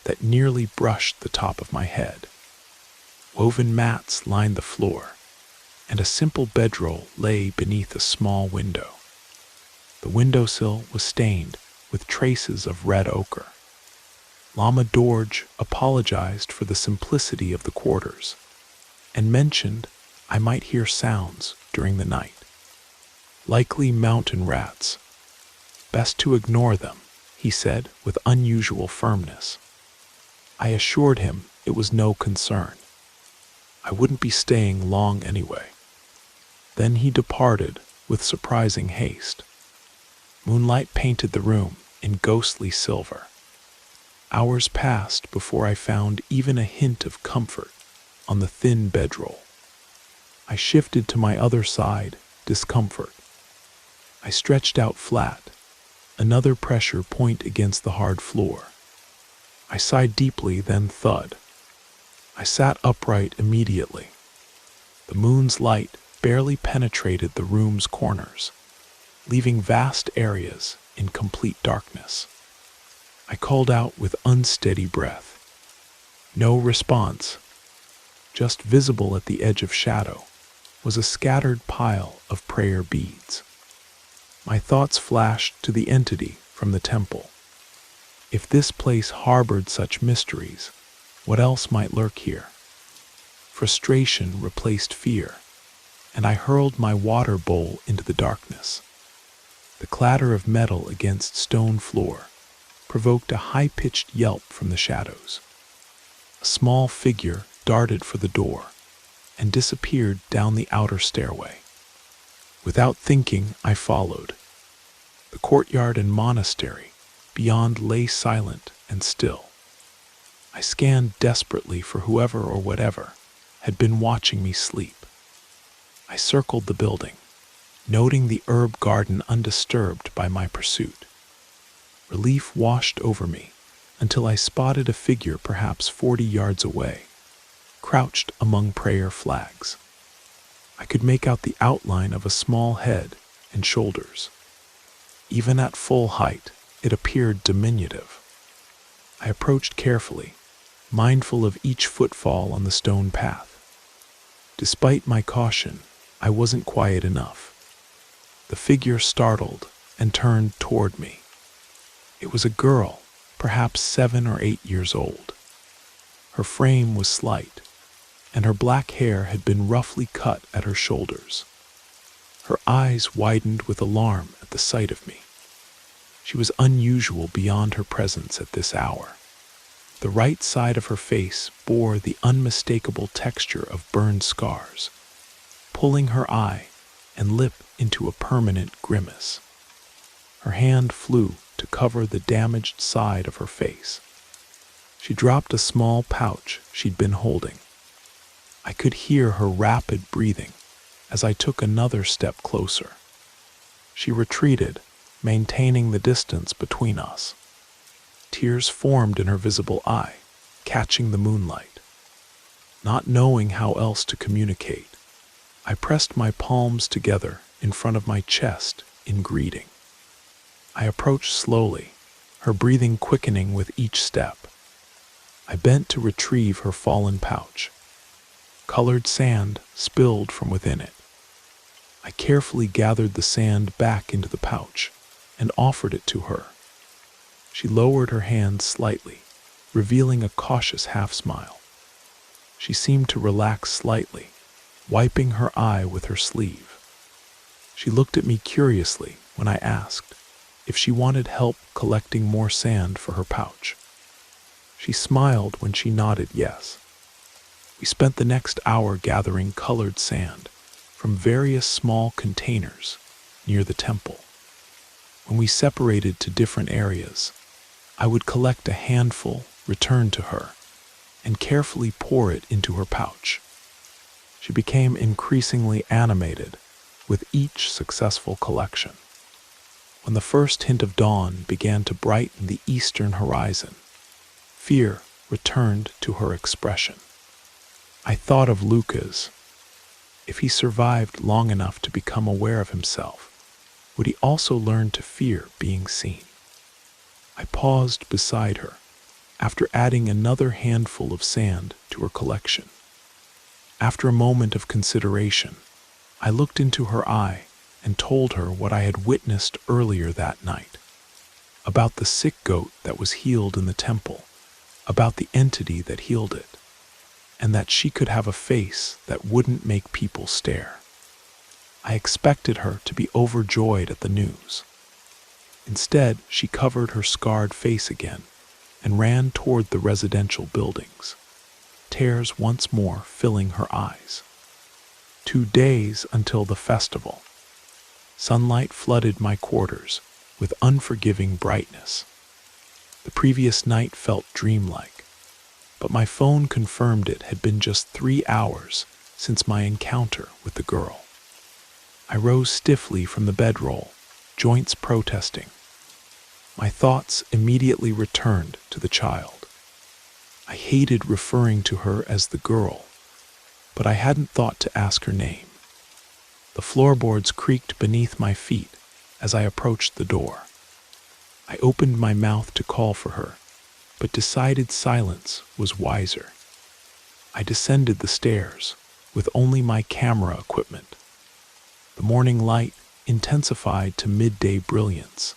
that nearly brushed the top of my head. Woven mats lined the floor, and a simple bedroll lay beneath a small window. The windowsill was stained with traces of red ochre. Lama Dorje apologized for the simplicity of the quarters, and mentioned I might hear sounds during the night. Likely mountain rats. Best to ignore them, he said with unusual firmness. I assured him it was no concern. I wouldn't be staying long anyway. Then he departed with surprising haste. Moonlight painted the room in ghostly silver. Hours passed before I found even a hint of comfort on the thin bedroll. I shifted to my other side, discomfort. I stretched out flat, another pressure point against the hard floor. I sighed deeply, then thud. I sat upright immediately. The moon's light barely penetrated the room's corners, leaving vast areas in complete darkness. I called out with unsteady breath. No response. Just visible at the edge of shadow was a scattered pile of prayer beads. My thoughts flashed to the entity from the temple. If this place harbored such mysteries, what else might lurk here? Frustration replaced fear, and I hurled my water bowl into the darkness. The clatter of metal against stone floor provoked a high-pitched yelp from the shadows. A small figure darted for the door and disappeared down the outer stairway. Without thinking, I followed. The courtyard and monastery beyond lay silent and still. I scanned desperately for whoever or whatever had been watching me sleep. I circled the building, noting the herb garden undisturbed by my pursuit. Relief washed over me until I spotted a figure perhaps 40 yards away, crouched among prayer flags. I could make out the outline of a small head and shoulders. Even at full height, it appeared diminutive. I approached carefully, mindful of each footfall on the stone path. Despite my caution, I wasn't quiet enough. The figure startled and turned toward me. It was a girl, perhaps 7 or 8 years old. Her frame was slight, and her black hair had been roughly cut at her shoulders. Her eyes widened with alarm at the sight of me. She was unusual beyond her presence at this hour. The right side of her face bore the unmistakable texture of burned scars, pulling her eye and lip into a permanent grimace. Her hand flew to cover the damaged side of her face. She dropped a small pouch she'd been holding. I could hear her rapid breathing as I took another step closer. She retreated, maintaining the distance between us. Tears formed in her visible eye, catching the moonlight. Not knowing how else to communicate, I pressed my palms together in front of my chest in greeting. I approached slowly, her breathing quickening with each step. I bent to retrieve her fallen pouch. Colored sand spilled from within it. I carefully gathered the sand back into the pouch and offered it to her. She lowered her hand slightly, revealing a cautious half-smile. She seemed to relax slightly, wiping her eye with her sleeve. She looked at me curiously when I asked if she wanted help collecting more sand for her pouch. She smiled when she nodded yes. We spent the next hour gathering colored sand from various small containers near the temple. When we separated to different areas, I would collect a handful, return to her, and carefully pour it into her pouch. She became increasingly animated with each successful collection. When the first hint of dawn began to brighten the eastern horizon, fear returned to her expression. I thought of Lucas. If he survived long enough to become aware of himself, would he also learn to fear being seen? I paused beside her, after adding another handful of sand to her collection. After a moment of consideration, I looked into her eye and told her what I had witnessed earlier that night, about the sick goat that was healed in the temple, about the entity that healed it, and that she could have a face that wouldn't make people stare. I expected her to be overjoyed at the news. Instead, she covered her scarred face again and ran toward the residential buildings, tears once more filling her eyes. 2 days until the festival. Sunlight flooded my quarters with unforgiving brightness. The previous night felt dreamlike, but my phone confirmed it had been just 3 hours since my encounter with the girl. I rose stiffly from the bedroll, joints protesting. My thoughts immediately returned to the child. I hated referring to her as the girl, but I hadn't thought to ask her name. The floorboards creaked beneath my feet as I approached the door. I opened my mouth to call for her, but decided silence was wiser. I descended the stairs with only my camera equipment. The morning light intensified to midday brilliance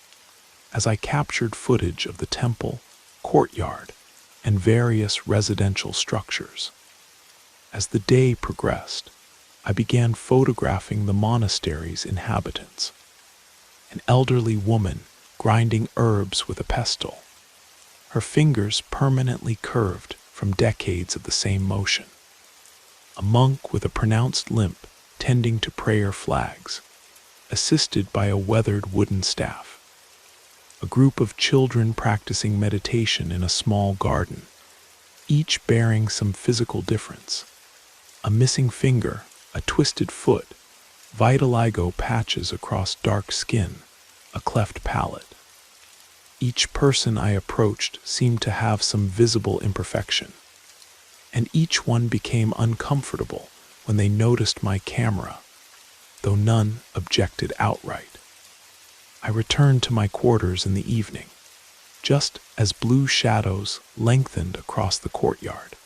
as I captured footage of the temple, courtyard, and various residential structures. As the day progressed, I began photographing the monastery's inhabitants. An elderly woman grinding herbs with a pestle, her fingers permanently curved from decades of the same motion. A monk with a pronounced limp tending to prayer flags, assisted by a weathered wooden staff. A group of children practicing meditation in a small garden, each bearing some physical difference. A missing finger, a twisted foot, vitiligo patches across dark skin, a cleft palate. Each person I approached seemed to have some visible imperfection, and each one became uncomfortable when they noticed my camera, though none objected outright. I returned to my quarters in the evening, just as blue shadows lengthened across the courtyard.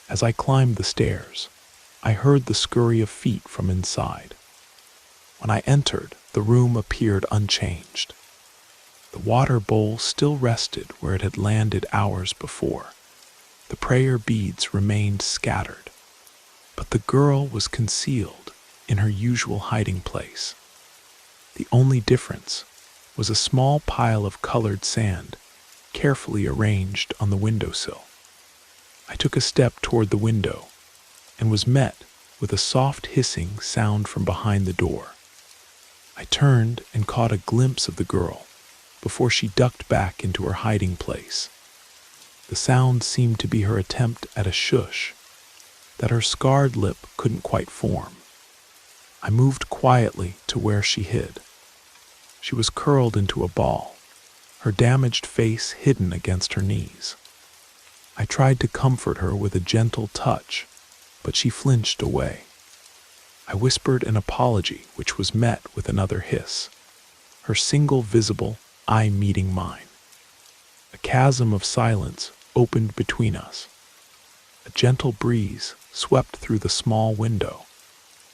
As I climbed the stairs, I heard the scurry of feet from inside. When I entered, the room appeared unchanged. The water bowl still rested where it had landed hours before. The prayer beads remained scattered, but the girl was concealed in her usual hiding place. The only difference was a small pile of colored sand carefully arranged on the windowsill. I took a step toward the window and was met with a soft hissing sound from behind the door. I turned and caught a glimpse of the girl before she ducked back into her hiding place. The sound seemed to be her attempt at a shush that her scarred lip couldn't quite form. I moved quietly to where she hid. She was curled into a ball, her damaged face hidden against her knees. I tried to comfort her with a gentle touch, but she flinched away. I whispered an apology, which was met with another hiss, her single visible eye meeting mine. A chasm of silence opened between us. A gentle breeze swept through the small window,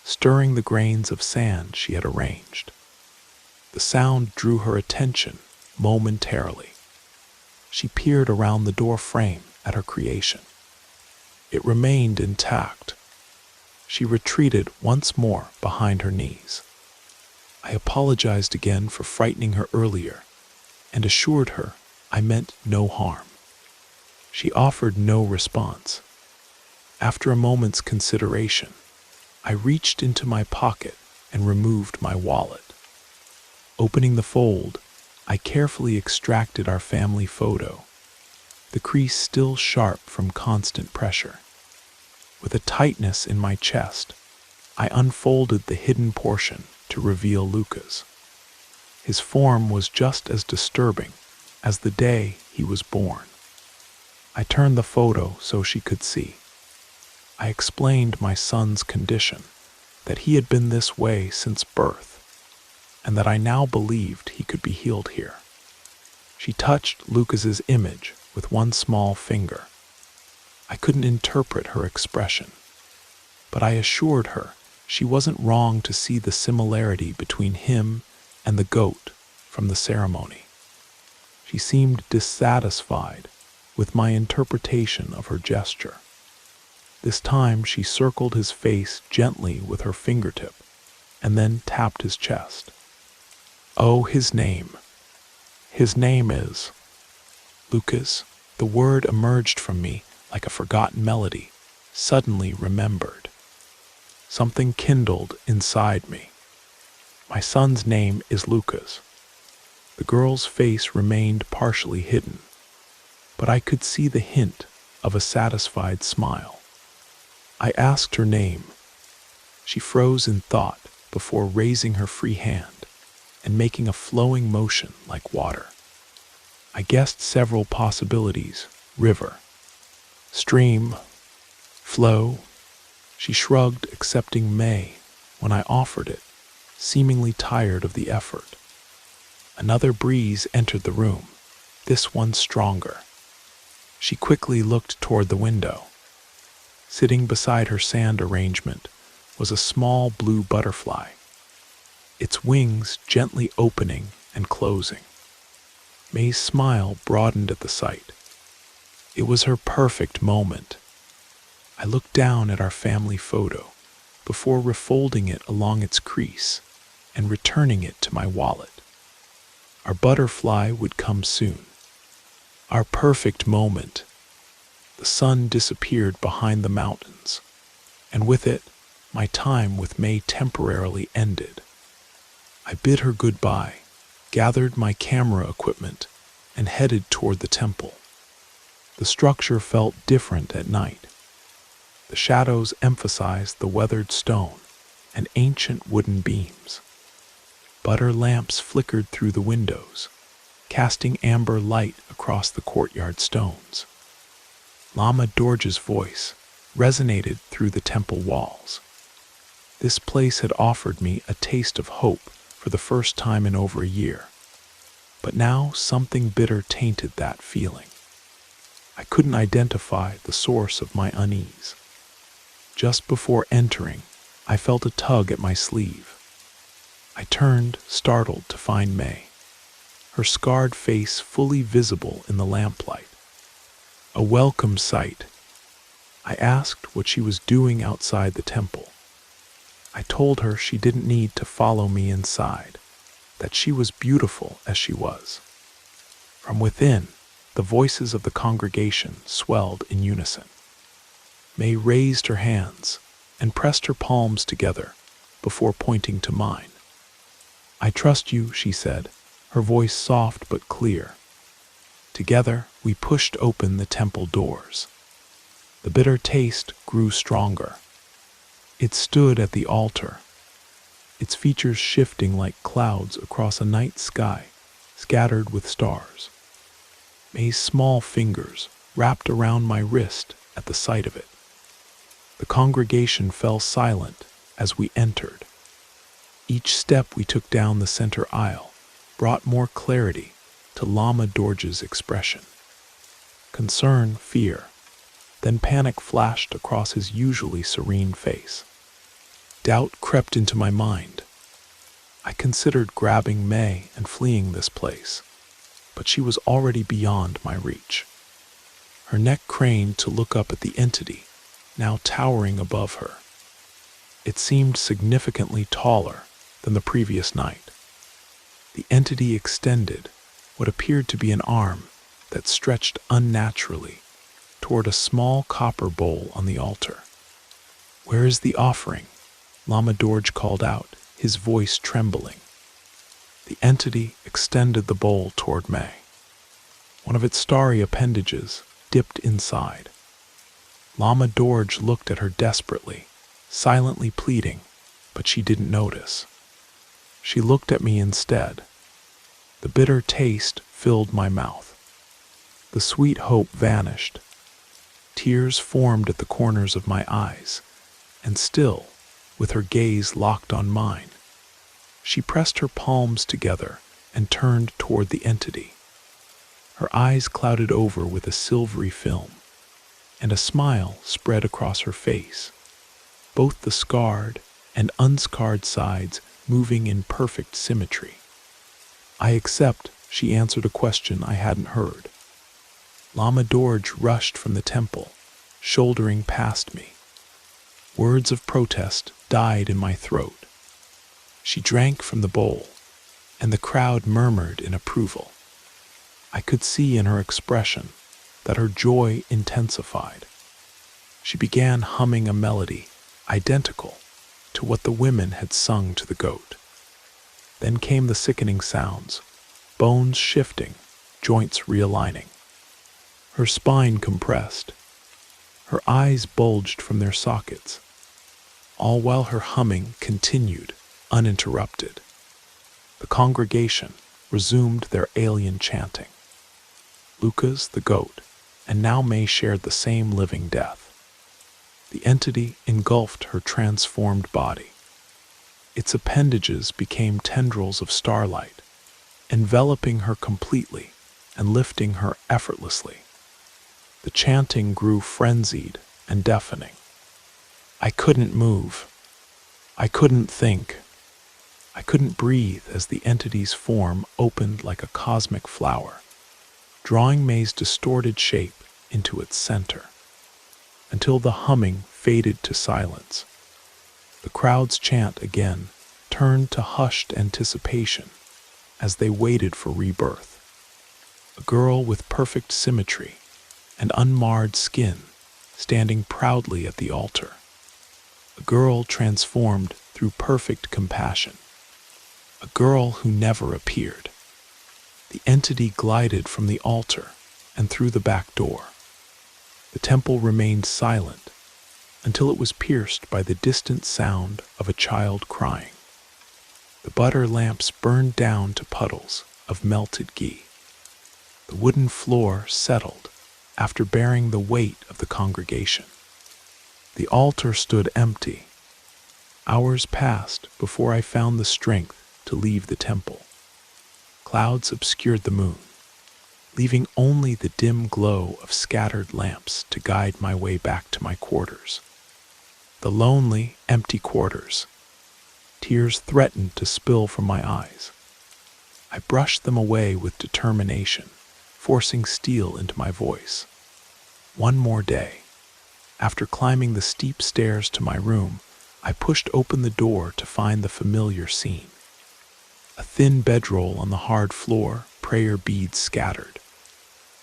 stirring the grains of sand she had arranged. The sound drew her attention momentarily. She peered around the door frame at her creation. It remained intact. She retreated once more behind her knees. I apologized again for frightening her earlier and assured her I meant no harm. She offered no response. After a moment's consideration, I reached into my pocket and removed my wallet. Opening the fold, I carefully extracted our family photo, the crease still sharp from constant pressure. With a tightness in my chest, I unfolded the hidden portion to reveal Luca's. His form was just as disturbing as the day he was born. I turned the photo so she could see. I explained my son's condition, that he had been this way since birth, and that I now believed he could be healed here. She touched Lucas's image with one small finger. I couldn't interpret her expression, but I assured her she wasn't wrong to see the similarity between him and the goat from the ceremony. She seemed dissatisfied with my interpretation of her gesture. This time she circled his face gently with her fingertip and then tapped his chest. Oh, his name. His name is Lucas. The word emerged from me like a forgotten melody, suddenly remembered. Something kindled inside me. My son's name is Lucas. The girl's face remained partially hidden, but I could see the hint of a satisfied smile. I asked her name. She froze in thought before raising her free hand and making a flowing motion like water. I guessed several possibilities: river, stream, flow. She shrugged, accepting May when I offered it, seemingly tired of the effort. Another breeze entered the room, this one stronger. She quickly looked toward the window. Sitting beside her sand arrangement was a small blue butterfly, its wings gently opening and closing. May's smile broadened at the sight. It was her perfect moment. I looked down at our family photo before refolding it along its crease and returning it to my wallet. Our butterfly would come soon. Our perfect moment. The sun disappeared behind the mountains, and with it, my time with May temporarily ended. I bid her goodbye, gathered my camera equipment, and headed toward the temple. The structure felt different at night. The shadows emphasized the weathered stone and ancient wooden beams. Butter lamps flickered through the windows, casting amber light across the courtyard stones. Lama Dorje's voice resonated through the temple walls. This place had offered me a taste of hope for the first time in over a year, but now something bitter tainted that feeling. I couldn't identify the source of my unease. Just before entering, I felt a tug at my sleeve. I turned, startled, to find May, her scarred face fully visible in the lamplight. A welcome sight. I asked what she was doing outside the temple. I told her she didn't need to follow me inside, that she was beautiful as she was. From within, the voices of the congregation swelled in unison. May raised her hands and pressed her palms together before pointing to mine. I trust you, she said, her voice soft but clear. Together, we pushed open the temple doors. The bitter taste grew stronger. It stood at the altar, its features shifting like clouds across a night sky scattered with stars. May's small fingers wrapped around my wrist at the sight of it. The congregation fell silent as we entered. Each step we took down the center aisle brought more clarity to Lama Dorj's expression. Concern, fear, then panic flashed across his usually serene face. Doubt crept into my mind. I considered grabbing May and fleeing this place, but she was already beyond my reach. Her neck craned to look up at the entity, now towering above her. It seemed significantly taller than the previous night. The entity extended what appeared to be an arm that stretched unnaturally toward a small copper bowl on the altar. "Where is the offering?" Lama Dorj called out, his voice trembling. The entity extended the bowl toward May. One of its starry appendages dipped inside. Lama Dorj looked at her desperately, silently pleading, but she didn't notice. She looked at me instead. The bitter taste filled my mouth. The sweet hope vanished. Tears formed at the corners of my eyes, and still, with her gaze locked on mine, she pressed her palms together and turned toward the entity. Her eyes clouded over with a silvery film, and a smile spread across her face, both the scarred and unscarred sides moving in perfect symmetry. "I accept," she answered a question I hadn't heard. Lama Dorj rushed from the temple, shouldering past me. Words of protest died in my throat. She drank from the bowl, and the crowd murmured in approval. I could see in her expression that her joy intensified. She began humming a melody identical to what the women had sung to the goat. Then came the sickening sounds, bones shifting, joints realigning. Her spine compressed. Her eyes bulged from their sockets, all while her humming continued, uninterrupted. The congregation resumed their alien chanting. Lucas, the goat, and now May shared the same living death. The entity engulfed her transformed body. Its appendages became tendrils of starlight, enveloping her completely and lifting her effortlessly. The chanting grew frenzied and deafening. I couldn't move. I couldn't think. I couldn't breathe as the entity's form opened like a cosmic flower, drawing May's distorted shape into its center, until the humming faded to silence. The crowd's chant again turned to hushed anticipation as they waited for rebirth. A girl with perfect symmetry and unmarred skin standing proudly at the altar. A girl transformed through perfect compassion. A girl who never appeared. The entity glided from the altar and through the back door. The temple remained silent until it was pierced by the distant sound of a child crying. The butter lamps burned down to puddles of melted ghee. The wooden floor settled after bearing the weight of the congregation. The altar stood empty. Hours passed before I found the strength to leave the temple. Clouds obscured the moon, leaving only the dim glow of scattered lamps to guide my way back to my quarters. The lonely, empty quarters. Tears threatened to spill from my eyes. I brushed them away with determination, forcing steel into my voice. One more day. After climbing the steep stairs to my room, I pushed open the door to find the familiar scene. A thin bedroll on the hard floor, prayer beads scattered.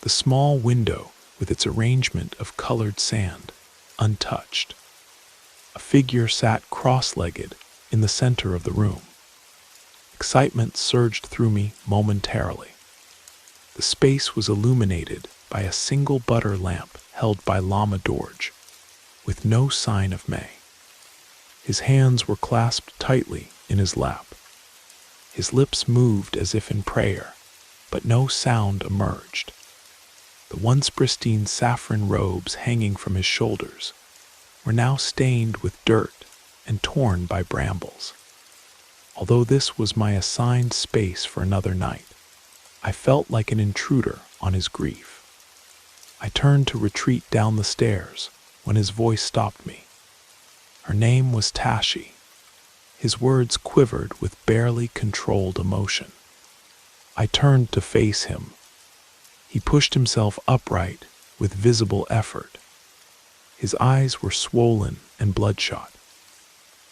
The small window with its arrangement of colored sand, untouched. A figure sat cross-legged in the center of the room. Excitement surged through me momentarily. The space was illuminated by a single butter lamp held by Lama Dorje, with no sign of May. His hands were clasped tightly in his lap. His lips moved as if in prayer, but no sound emerged. The once pristine saffron robes hanging from his shoulders were now stained with dirt and torn by brambles. Although this was my assigned space for another night, I felt like an intruder on his grief. I turned to retreat down the stairs when his voice stopped me. Her name was Tashi. His words quivered with barely controlled emotion. I turned to face him. He pushed himself upright with visible effort. His eyes were swollen and bloodshot.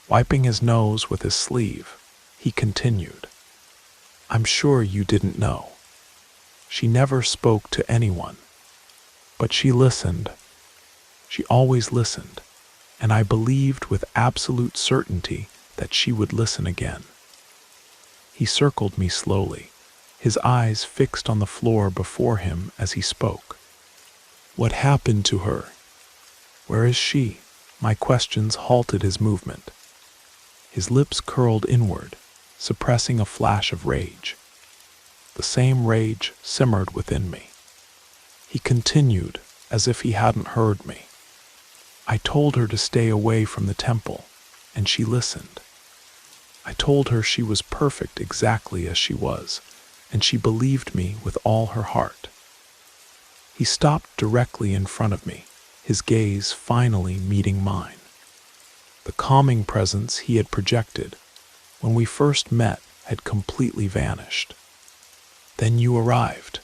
Wiping his nose with his sleeve, he continued, "I'm sure you didn't know. She never spoke to anyone, but she listened. She always listened, and I believed with absolute certainty that she would listen again." He circled me slowly, his eyes fixed on the floor before him as he spoke. "What happened to her? Where is she?" My questions halted his movement. His lips curled inward, suppressing a flash of rage. The same rage simmered within me. He continued as if he hadn't heard me. "I told her to stay away from the temple, and she listened. I told her she was perfect exactly as she was, and she believed me with all her heart." He stopped directly in front of me, his gaze finally meeting mine. The calming presence he had projected when we first met had completely vanished. "Then you arrived."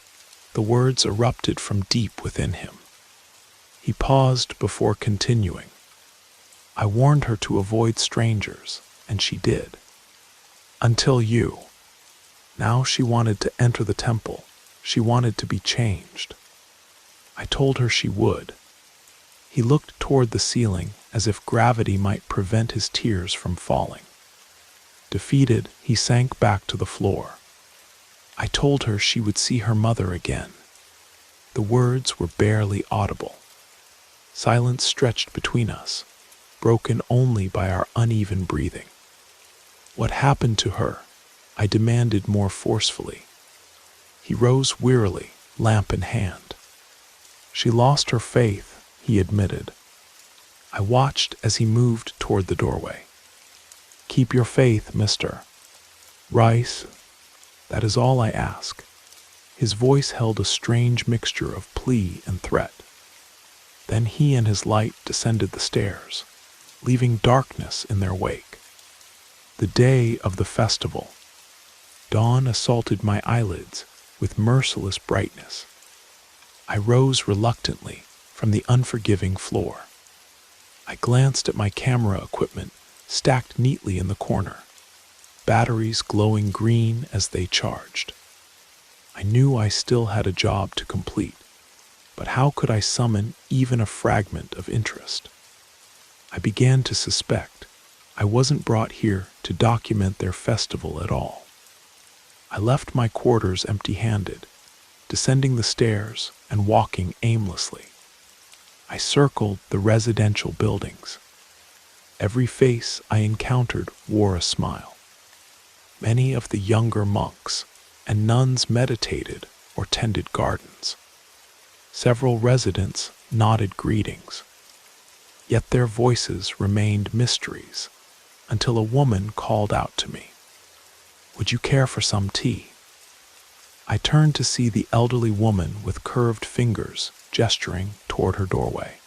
The words erupted from deep within him. He paused before continuing. "I warned her to avoid strangers, and she did. Until you. Now she wanted to enter the temple. She wanted to be changed. I told her she would." He looked toward the ceiling as if gravity might prevent his tears from falling. Defeated, he sank back to the floor. "I told her she would see her mother again." The words were barely audible. Silence stretched between us, broken only by our uneven breathing. "What happened to her?" I demanded more forcefully. He rose wearily, lamp in hand. "She lost her faith," he admitted. I watched as he moved toward the doorway. "Keep your faith, mister. Rice, that is all I ask." His voice held a strange mixture of plea and threat. Then he and his light descended the stairs, leaving darkness in their wake. The day of the festival. Dawn assaulted my eyelids with merciless brightness. I rose reluctantly from the unforgiving floor. I glanced at my camera equipment stacked neatly in the corner, batteries glowing green as they charged. I knew I still had a job to complete, but how could I summon even a fragment of interest? I began to suspect I wasn't brought here to document their festival at all. I left my quarters empty-handed, descending the stairs and walking aimlessly. I circled the residential buildings. Every face I encountered wore a smile. Many of the younger monks and nuns meditated or tended gardens. Several residents nodded greetings. Yet their voices remained mysteries until a woman called out to me, "Would you care for some tea?" I turned to see the elderly woman with curved fingers gesturing toward her doorway.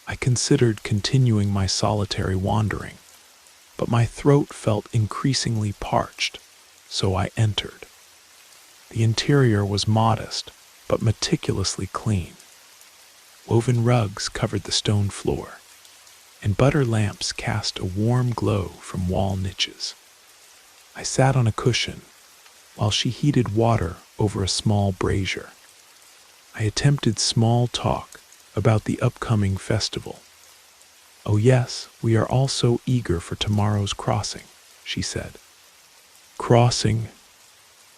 I considered continuing my solitary wandering, but my throat felt increasingly parched, so I entered. The interior was modest, but meticulously clean. Woven rugs covered the stone floor, and butter lamps cast a warm glow from wall niches. I sat on a cushion while she heated water over a small brazier. I attempted small talk about the upcoming festival. "Oh yes, we are all so eager for tomorrow's crossing," she said. "Crossing?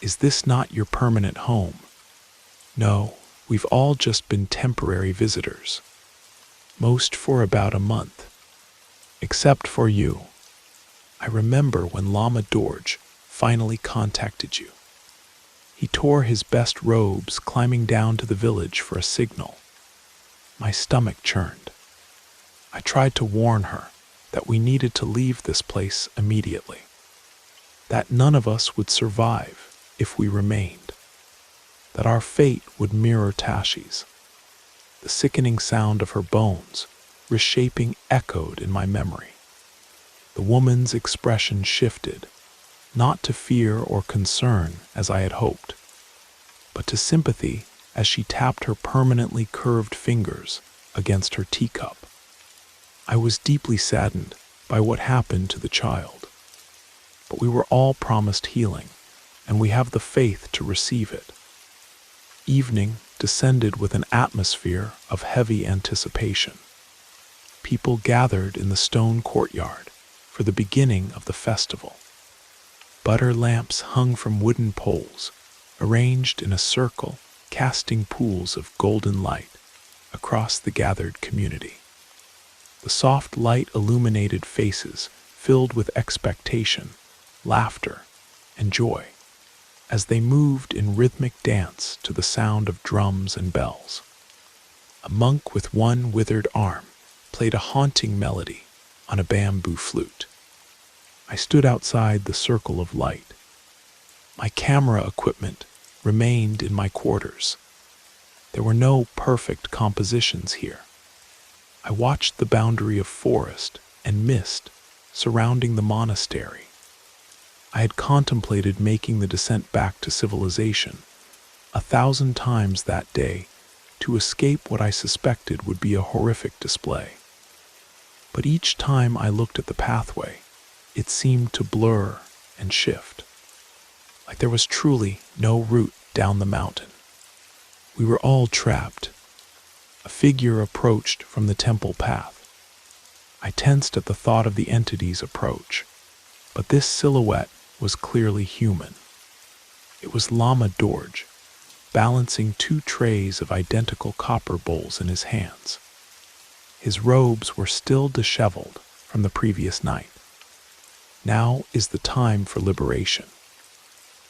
Is this not your permanent home?" No, we've all just been temporary visitors, most for about a month, except for you. I remember when Lama Dorj finally contacted you. He tore his best robes climbing down to the village for a signal. My stomach churned. I tried to warn her that we needed to leave this place immediately, that none of us would survive if we remained, that our fate would mirror Tashi's. The sickening sound of her bones, reshaping, echoed in my memory. The woman's expression shifted, not to fear or concern as I had hoped, but to sympathy as she tapped her permanently curved fingers against her teacup. I was deeply saddened by what happened to the child, but we were all promised healing, and we have the faith to receive it. Evening descended with an atmosphere of heavy anticipation. People gathered in the stone courtyard for the beginning of the festival. Butter lamps hung from wooden poles, arranged in a circle, casting pools of golden light across the gathered community. The soft light illuminated faces filled with expectation, laughter, and joy as they moved in rhythmic dance to the sound of drums and bells. A monk with one withered arm played a haunting melody on a bamboo flute. I stood outside the circle of light. My camera equipment remained in my quarters. There were no perfect compositions here. I watched the boundary of forest and mist surrounding the monastery. I had contemplated making the descent back to civilization 1,000 times that day to escape what I suspected would be a horrific display. But each time I looked at the pathway, it seemed to blur and shift, like there was truly no route down the mountain. We were all trapped. A figure approached from the temple path. I tensed at the thought of the entity's approach, but this silhouette was clearly human. It was Lama Dorj, balancing 2 trays of identical copper bowls in his hands. His robes were still disheveled from the previous night. Now is the time for liberation,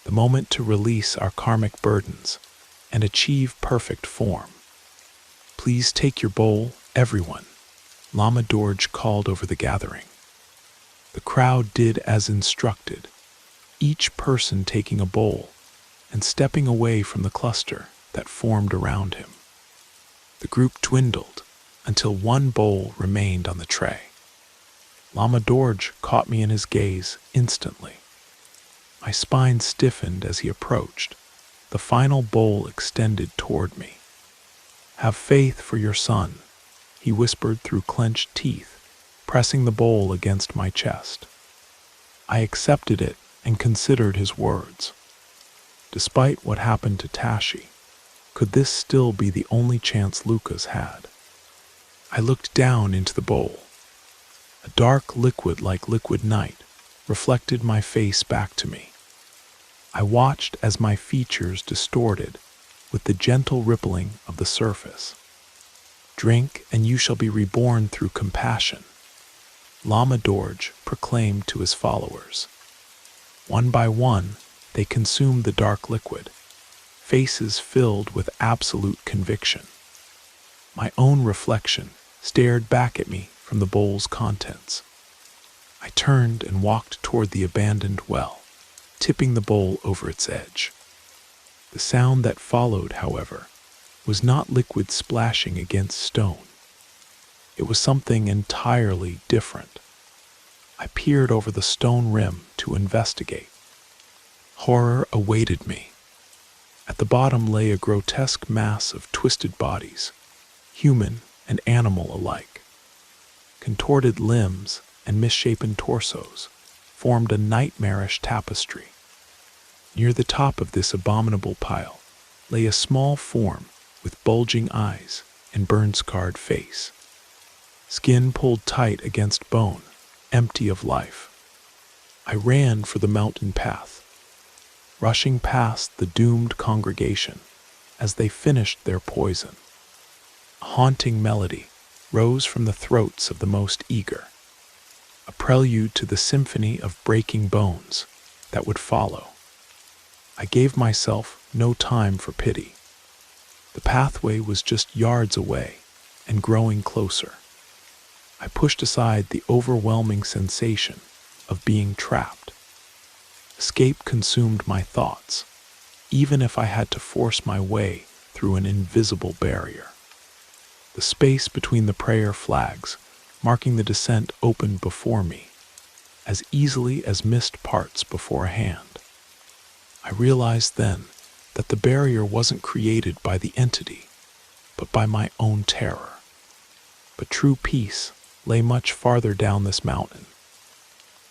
the moment to release our karmic burdens and achieve perfect form. Please take your bowl, everyone, Lama Dorj called over the gathering. The crowd did as instructed, each person taking a bowl and stepping away from the cluster that formed around him. The group dwindled until 1 bowl remained on the tray. Lama Dorj caught me in his gaze instantly. My spine stiffened as he approached. The final bowl extended toward me. "Have faith for your son," he whispered through clenched teeth, pressing the bowl against my chest. I accepted it and considered his words. Despite what happened to Tashi, could this still be the only chance Lucas had? I looked down into the bowl. A dark liquid like liquid night reflected my face back to me. I watched as my features distorted with the gentle rippling of the surface. "Drink, and you shall be reborn through compassion," Lama Dorj proclaimed to his followers. One by one, they consumed the dark liquid, faces filled with absolute conviction. My own reflection stared back at me from the bowl's contents. I turned and walked toward the abandoned well, tipping the bowl over its edge. The sound that followed, however, was not liquid splashing against stone. It was something entirely different. I peered over the stone rim to investigate. Horror awaited me. At the bottom lay a grotesque mass of twisted bodies, human and animal alike. Contorted limbs and misshapen torsos formed a nightmarish tapestry. Near the top of this abominable pile lay a small form with bulging eyes and burn-scarred face. Skin pulled tight against bone, empty of life. I ran for the mountain path, rushing past the doomed congregation, as they finished their poison. A haunting melody rose from the throats of the most eager, a prelude to the symphony of breaking bones that would follow. I gave myself no time for pity. The pathway was just yards away and growing closer. I pushed aside the overwhelming sensation of being trapped. Escape consumed my thoughts, even if I had to force my way through an invisible barrier. The space between the prayer flags, marking the descent, opened before me, as easily as missed parts before a hand. I realized then that the barrier wasn't created by the entity, but by my own terror. But true peace lay much farther down this mountain.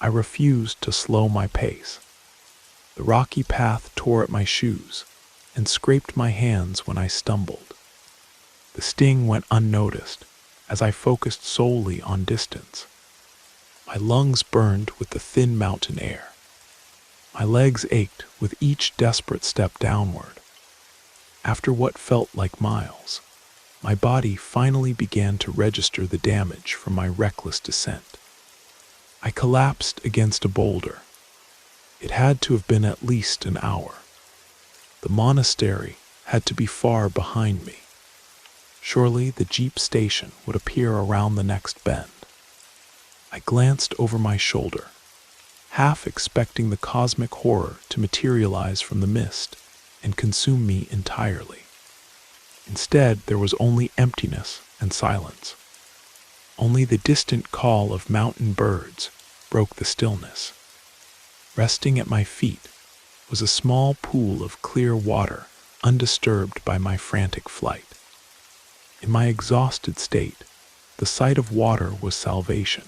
I refused to slow my pace. The rocky path tore at my shoes and scraped my hands when I stumbled. The sting went unnoticed as I focused solely on distance. My lungs burned with the thin mountain air. My legs ached with each desperate step downward. After what felt like miles, my body finally began to register the damage from my reckless descent. I collapsed against a boulder. It had to have been at least an hour. The monastery had to be far behind me. Surely the jeep station would appear around the next bend. I glanced over my shoulder, half expecting the cosmic horror to materialize from the mist and consume me entirely. Instead, there was only emptiness and silence. Only the distant call of mountain birds broke the stillness. Resting at my feet was a small pool of clear water, undisturbed by my frantic flight. In my exhausted state, the sight of water was salvation.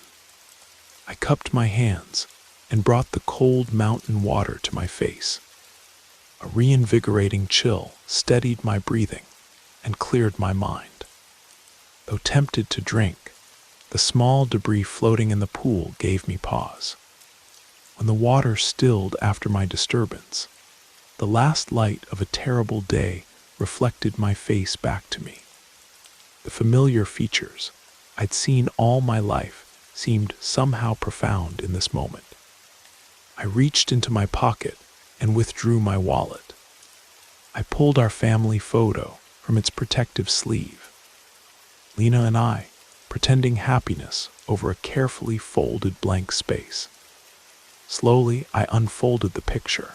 I cupped my hands and brought the cold mountain water to my face. A reinvigorating chill steadied my breathing and cleared my mind. Though tempted to drink, the small debris floating in the pool gave me pause. When the water stilled after my disturbance, the last light of a terrible day reflected my face back to me. The familiar features I'd seen all my life seemed somehow profound in this moment. I reached into my pocket and withdrew my wallet. I pulled our family photo from its protective sleeve. Lena and I, pretending happiness over a carefully folded blank space. Slowly, I unfolded the picture,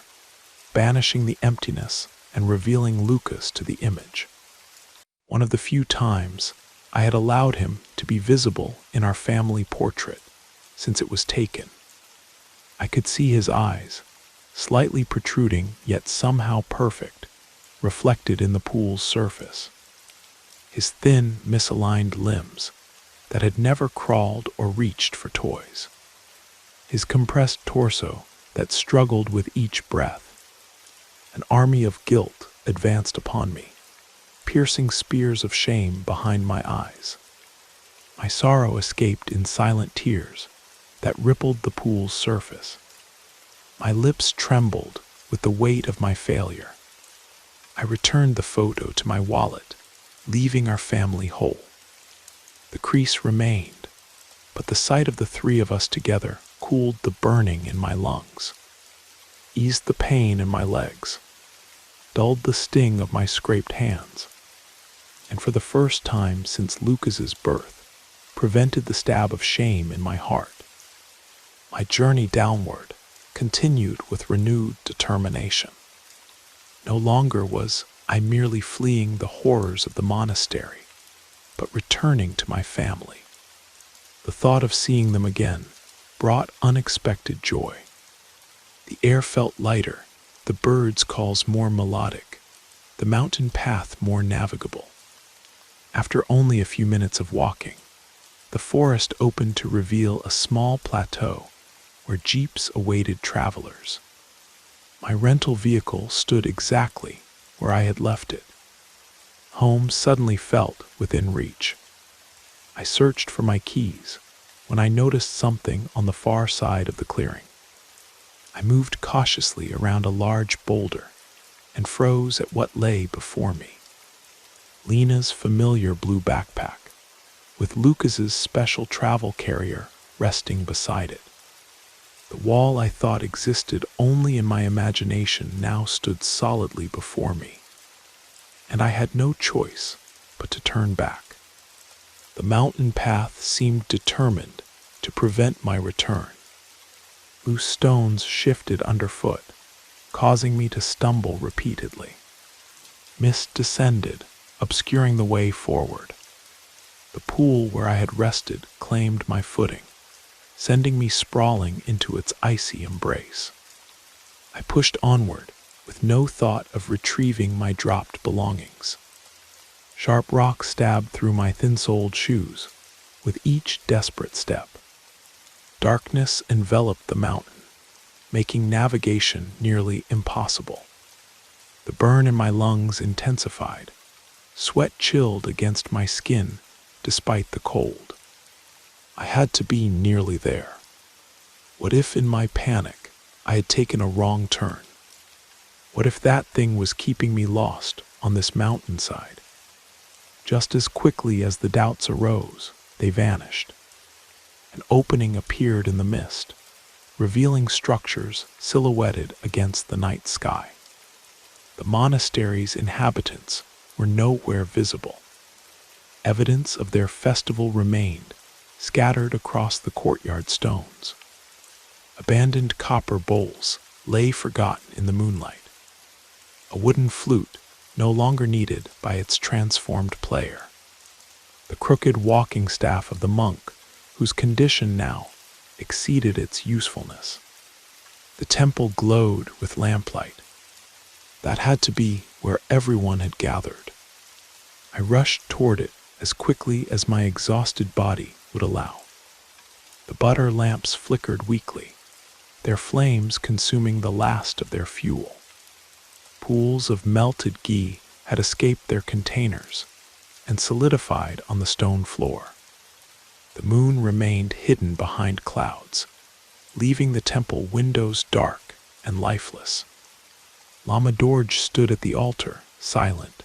banishing the emptiness and revealing Lucas to the image. One of the few times I had allowed him to be visible in our family portrait since it was taken. I could see his eyes, slightly protruding yet somehow perfect, reflected in the pool's surface. His thin, misaligned limbs that had never crawled or reached for toys. His compressed torso that struggled with each breath. An army of guilt advanced upon me, piercing spears of shame behind my eyes. My sorrow escaped in silent tears that rippled the pool's surface. My lips trembled with the weight of my failure. I returned the photo to my wallet, leaving our family whole. The crease remained, but the sight of the three of us together cooled the burning in my lungs, eased the pain in my legs, dulled the sting of my scraped hands, and for the first time since Lucas's birth, prevented the stab of shame in my heart. My journey downward continued with renewed determination. No longer was I merely fleeing the horrors of the monastery, but returning to my family. The thought of seeing them again brought unexpected joy. The air felt lighter, the birds' calls more melodic, the mountain path more navigable. After only a few minutes of walking, the forest opened to reveal a small plateau where jeeps awaited travelers. My rental vehicle stood exactly where I had left it. Home suddenly felt within reach. I searched for my keys when I noticed something on the far side of the clearing. I moved cautiously around a large boulder and froze at what lay before me. Lena's familiar blue backpack, with Lucas's special travel carrier resting beside it. The wall I thought existed only in my imagination now stood solidly before me, and I had no choice but to turn back. The mountain path seemed determined to prevent my return. Loose stones shifted underfoot, causing me to stumble repeatedly. Mist descended, obscuring the way forward. The pool where I had rested claimed my footing, sending me sprawling into its icy embrace. I pushed onward, with no thought of retrieving my dropped belongings. Sharp rocks stabbed through my thin-soled shoes, with each desperate step. Darkness enveloped the mountain, making navigation nearly impossible. The burn in my lungs intensified. Sweat chilled against my skin despite the cold. I had to be nearly there. What if in my panic I had taken a wrong turn? What if that thing was keeping me lost on this mountainside? Just as quickly as the doubts arose, they vanished. An opening appeared in the mist, revealing structures silhouetted against the night sky. The monastery's inhabitants were nowhere visible. Evidence of their festival remained, scattered across the courtyard stones. Abandoned copper bowls lay forgotten in the moonlight. A wooden flute, no longer needed by its transformed player. The crooked walking staff of the monk, whose condition now exceeded its usefulness. The temple glowed with lamplight. That had to be where everyone had gathered. I rushed toward it as quickly as my exhausted body would allow. The butter lamps flickered weakly, their flames consuming the last of their fuel. Pools of melted ghee had escaped their containers and solidified on the stone floor. The moon remained hidden behind clouds, leaving the temple windows dark and lifeless. Lama Dorje stood at the altar, silent,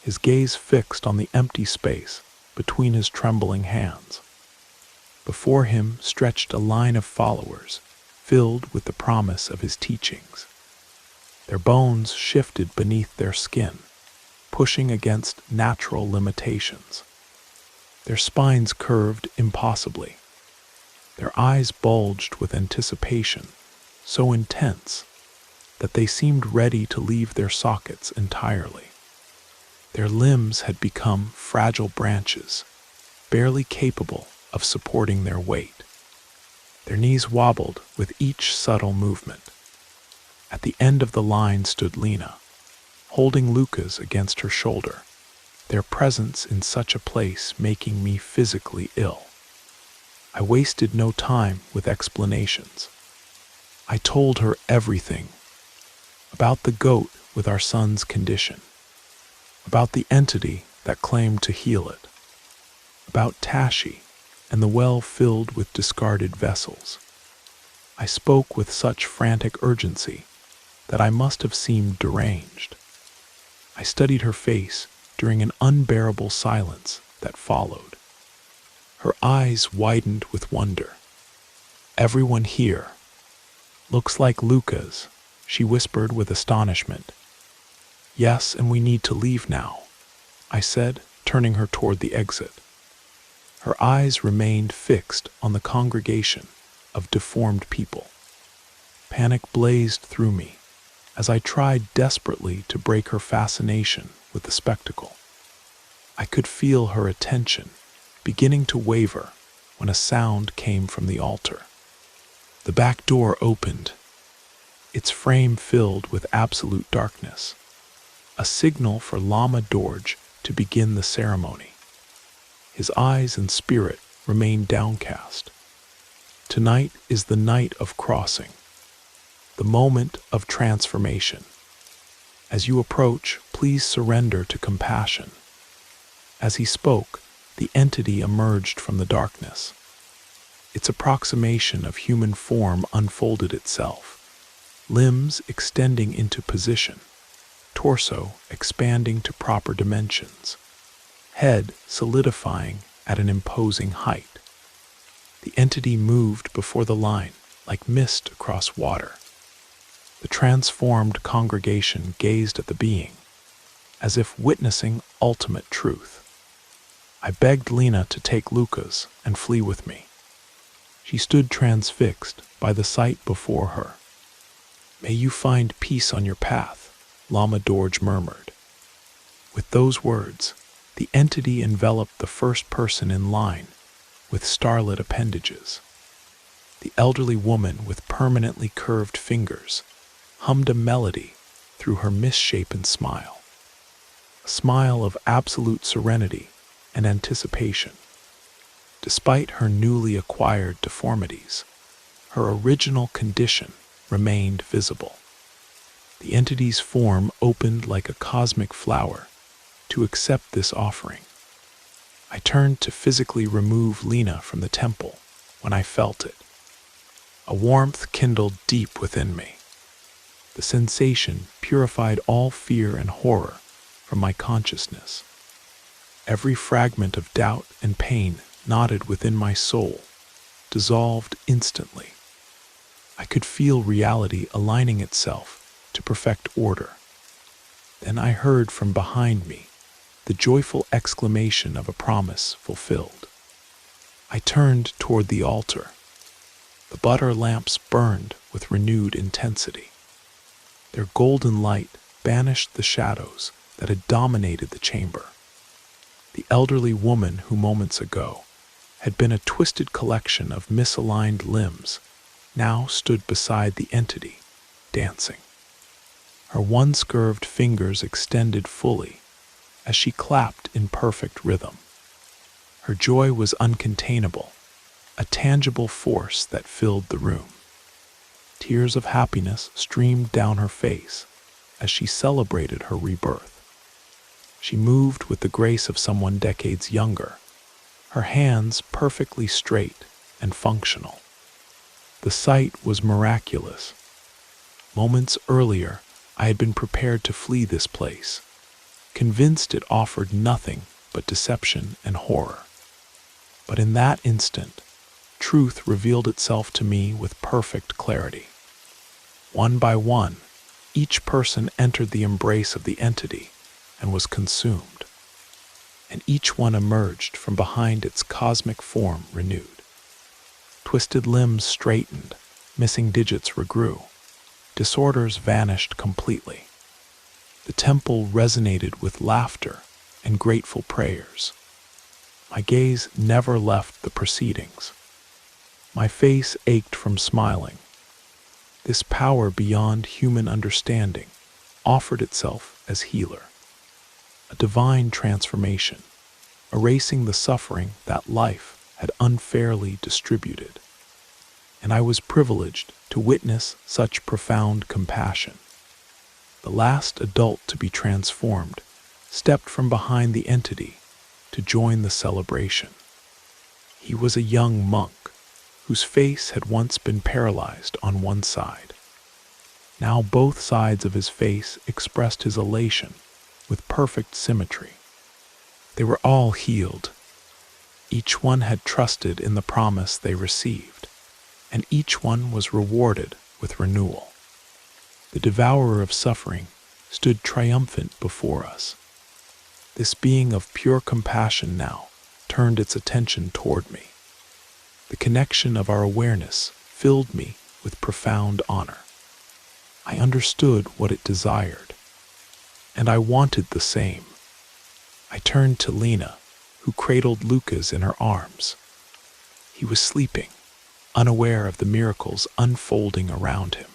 his gaze fixed on the empty space between his trembling hands. Before him stretched a line of followers, filled with the promise of his teachings. Their bones shifted beneath their skin, pushing against natural limitations. Their spines curved impossibly. Their eyes bulged with anticipation, so intense that they seemed ready to leave their sockets entirely. Their limbs had become fragile branches, barely capable of supporting their weight. Their knees wobbled with each subtle movement. At the end of the line stood Lena, holding Lucas against her shoulder, their presence in such a place making me physically ill. I wasted no time with explanations. I told her everything about the goat with our son's condition, about the entity that claimed to heal it, about Tashi and the well filled with discarded vessels. I spoke with such frantic urgency that I must have seemed deranged. I studied her face during an unbearable silence that followed. Her eyes widened with wonder. "Everyone here looks like Lucas," she whispered with astonishment. "Yes, and we need to leave now," I said, turning her toward the exit. Her eyes remained fixed on the congregation of deformed people. Panic blazed through me as I tried desperately to break her fascination with the spectacle. I could feel her attention beginning to waver when a sound came from the altar. The back door opened, its frame filled with absolute darkness, a signal for Lama Dorje to begin the ceremony. His eyes and spirit remained downcast. Tonight is the night of crossing, the moment of transformation. As you approach, please surrender to compassion. As he spoke, the entity emerged from the darkness. Its approximation of human form unfolded itself, limbs extending into position, torso expanding to proper dimensions, head solidifying at an imposing height. The entity moved before the line like mist across water. The transformed congregation gazed at the being, as if witnessing ultimate truth. I begged Lena to take Lucas and flee with me. She stood transfixed by the sight before her. "May you find peace on your path," Lama Dorje murmured. With those words, the entity enveloped the first person in line with starlit appendages. The elderly woman with permanently curved fingers hummed a melody through her misshapen smile, a smile of absolute serenity and anticipation. Despite her newly acquired deformities, her original condition remained visible. The entity's form opened like a cosmic flower to accept this offering. I turned to physically remove Lena from the temple when I felt it. A warmth kindled deep within me. The sensation purified all fear and horror from my consciousness. Every fragment of doubt and pain knotted within my soul dissolved instantly. I could feel reality aligning itself to perfect order. Then I heard from behind me the joyful exclamation of a promise fulfilled. I turned toward the altar. The butter lamps burned with renewed intensity. Their golden light banished the shadows that had dominated the chamber. The elderly woman who moments ago had been a twisted collection of misaligned limbs now stood beside the entity, dancing. Her once-curved fingers extended fully as she clapped in perfect rhythm. Her joy was uncontainable, a tangible force that filled the room. Tears of happiness streamed down her face as she celebrated her rebirth. She moved with the grace of someone decades younger, her hands perfectly straight and functional. The sight was miraculous. Moments earlier, I had been prepared to flee this place, convinced it offered nothing but deception and horror. But in that instant, truth revealed itself to me with perfect clarity. One by one, each person entered the embrace of the entity and was consumed, and each one emerged from behind its cosmic form renewed. Twisted limbs straightened, missing digits regrew, disorders vanished completely. The temple resonated with laughter and grateful prayers. My gaze never left the proceedings. My face ached from smiling. This power beyond human understanding offered itself as healer, a divine transformation, erasing the suffering that life had unfairly distributed. And I was privileged to witness such profound compassion. The last adult to be transformed stepped from behind the entity to join the celebration. He was a young monk whose face had once been paralyzed on one side. Now both sides of his face expressed his elation with perfect symmetry. They were all healed. Each one had trusted in the promise they received, and each one was rewarded with renewal. The devourer of suffering stood triumphant before us. This being of pure compassion now turned its attention toward me. The connection of our awareness filled me with profound honor. I understood what it desired, and I wanted the same. I turned to Lena, who cradled Lucas in her arms. He was sleeping, unaware of the miracles unfolding around him.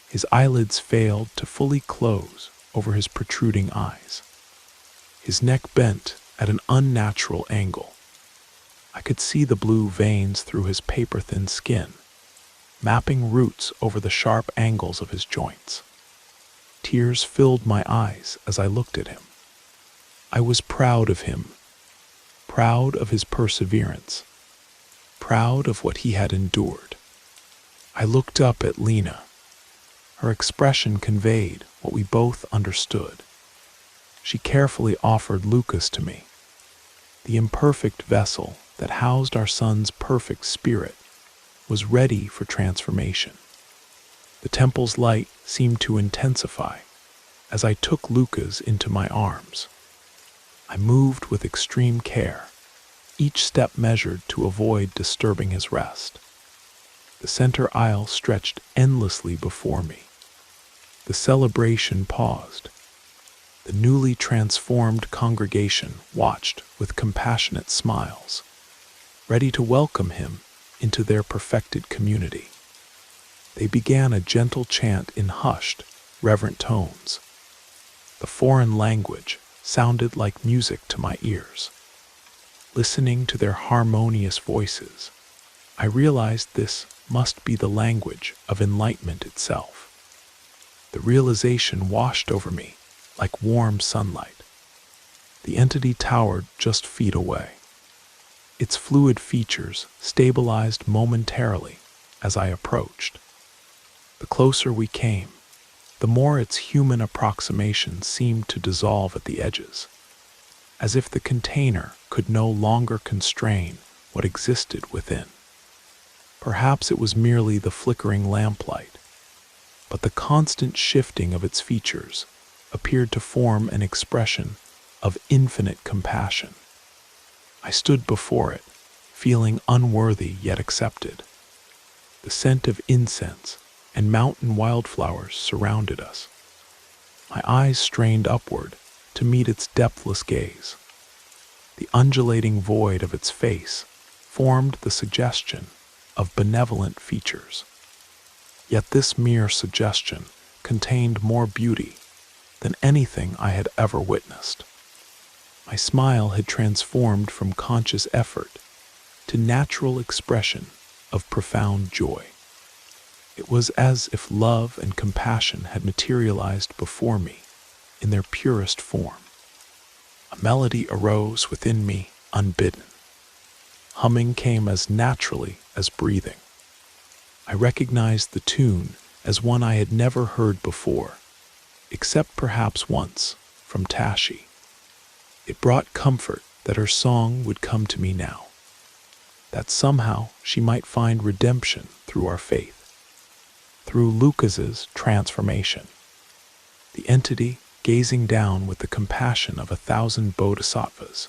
His eyelids failed to fully close over his protruding eyes. His neck bent at an unnatural angle. I could see the blue veins through his paper-thin skin, mapping roots over the sharp angles of his joints. Tears filled my eyes as I looked at him. I was proud of him, proud of his perseverance, proud of what he had endured. I looked up at Lena. Her expression conveyed what we both understood. She carefully offered Lucas to me, the imperfect vessel that housed our son's perfect spirit was ready for transformation. The temple's light seemed to intensify as I took Lucas into my arms. I moved with extreme care, each step measured to avoid disturbing his rest. The center aisle stretched endlessly before me. The celebration paused. The newly transformed congregation watched with compassionate smiles, ready to welcome him into their perfected community. They began a gentle chant in hushed, reverent tones. The foreign language sounded like music to my ears. Listening to their harmonious voices, I realized this must be the language of enlightenment itself. The realization washed over me like warm sunlight. The entity towered just feet away. Its fluid features stabilized momentarily as I approached. The closer we came, the more its human approximation seemed to dissolve at the edges, as if the container could no longer constrain what existed within. Perhaps it was merely the flickering lamplight, but the constant shifting of its features appeared to form an expression of infinite compassion. I stood before it, feeling unworthy yet accepted. The scent of incense and mountain wildflowers surrounded us. My eyes strained upward to meet its depthless gaze. The undulating void of its face formed the suggestion of benevolent features. Yet this mere suggestion contained more beauty than anything I had ever witnessed. My smile had transformed from conscious effort to natural expression of profound joy. It was as if love and compassion had materialized before me in their purest form. A melody arose within me unbidden. Humming came as naturally as breathing. I recognized the tune as one I had never heard before, except perhaps once from Tashi. It brought comfort that her song would come to me now, that somehow she might find redemption through our faith, through Lucas's transformation. The entity, gazing down with the compassion of 1,000 bodhisattvas,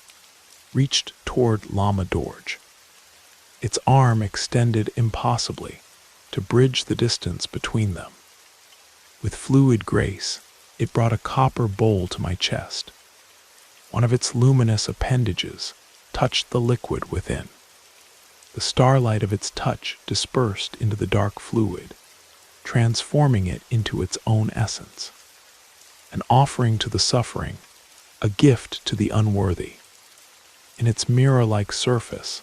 reached toward Lama Dorje. Its arm extended impossibly to bridge the distance between them. With fluid grace, it brought a copper bowl to my chest. One of its luminous appendages touched the liquid within. The starlight of its touch dispersed into the dark fluid, transforming it into its own essence. An offering to the suffering, a gift to the unworthy. In its mirror-like surface,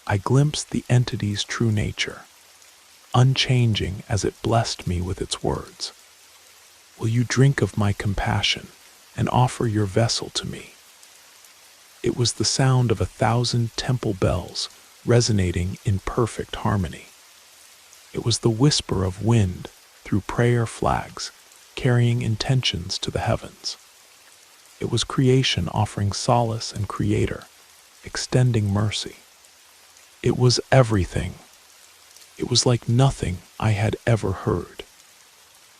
I glimpsed the entity's true nature, unchanging as it blessed me with its words. Will you drink of my compassion and offer your vessel to me? It was the sound of 1,000 temple bells resonating in perfect harmony. It was the whisper of wind through prayer flags, carrying intentions to the heavens. It was creation offering solace and creator, extending mercy. It was everything. It was like nothing I had ever heard.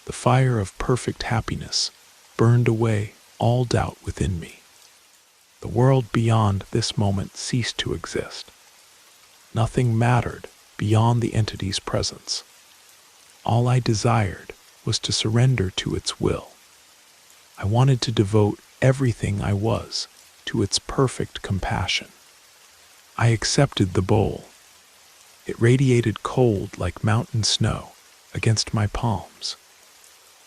The fire of perfect happiness burned away all doubt within me. The world beyond this moment ceased to exist. Nothing mattered beyond the entity's presence. All I desired was to surrender to its will. I wanted to devote everything I was to its perfect compassion. I accepted the bowl. It radiated cold like mountain snow against my palms.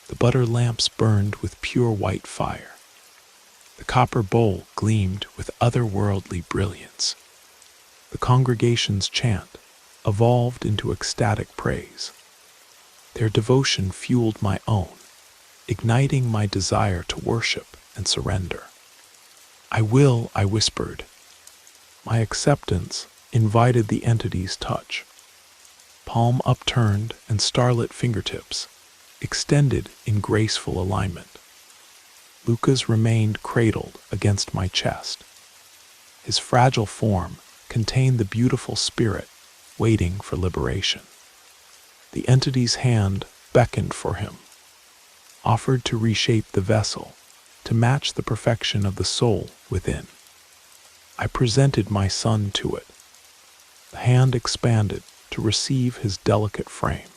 The butter lamps burned with pure white fire. The copper bowl gleamed with otherworldly brilliance. The congregation's chant evolved into ecstatic praise. Their devotion fueled my own, igniting my desire to worship and surrender. I will, I whispered. My acceptance invited the entity's touch. Palm upturned and starlit fingertips, extended in graceful alignment. Lucas remained cradled against my chest. His fragile form contained the beautiful spirit waiting for liberation. The entity's hand beckoned for him, offered to reshape the vessel to match the perfection of the soul within. I presented my son to it. The hand expanded to receive his delicate frame.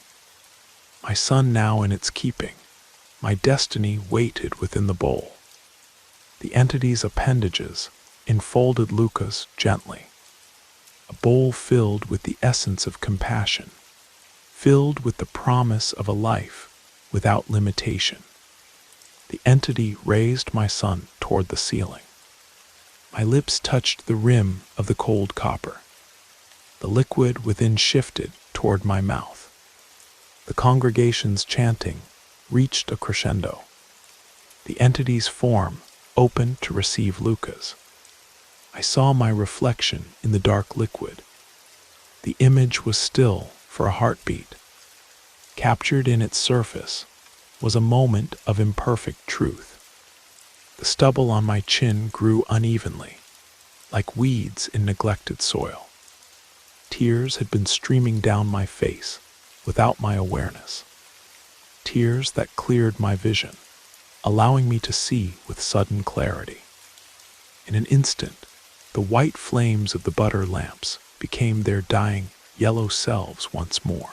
My son now in its keeping, my destiny waited within the bowl. The entity's appendages enfolded Lucas gently. A bowl filled with the essence of compassion, filled with the promise of a life without limitation. The entity raised my son toward the ceiling. My lips touched the rim of the cold copper. The liquid within shifted toward my mouth. The congregation's chanting reached a crescendo. The entity's form opened to receive Lucas. I saw my reflection in the dark liquid. The image was still for a heartbeat. Captured in its surface was a moment of imperfect truth. The stubble on my chin grew unevenly, like weeds in neglected soil. Tears had been streaming down my face without my awareness. Tears that cleared my vision, allowing me to see with sudden clarity. In an instant, the white flames of the butter lamps became their dying yellow selves once more.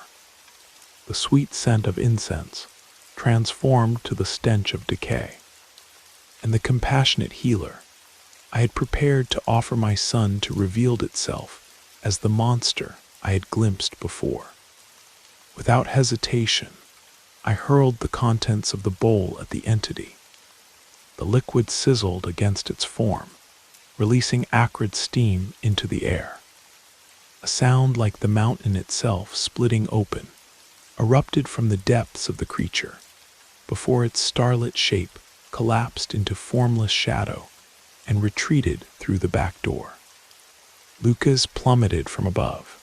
The sweet scent of incense transformed to the stench of decay. And the compassionate healer I had prepared to offer my son to revealed itself as the monster I had glimpsed before. Without hesitation, I hurled the contents of the bowl at the entity. The liquid sizzled against its form, releasing acrid steam into the air. A sound like the mountain itself splitting open erupted from the depths of the creature, before its starlit shape collapsed into formless shadow and retreated through the back door. Lucas plummeted from above.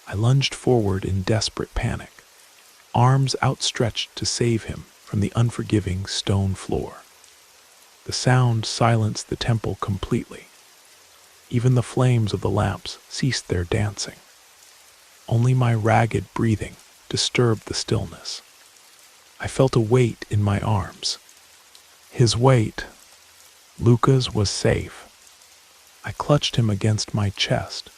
I lunged forward in desperate panic, arms outstretched to save him from the unforgiving stone floor. The sound silenced the temple completely. Even the flames of the lamps ceased their dancing. Only my ragged breathing disturbed the stillness. I felt a weight in my arms. His weight. Lucas was safe. I clutched him against my chest,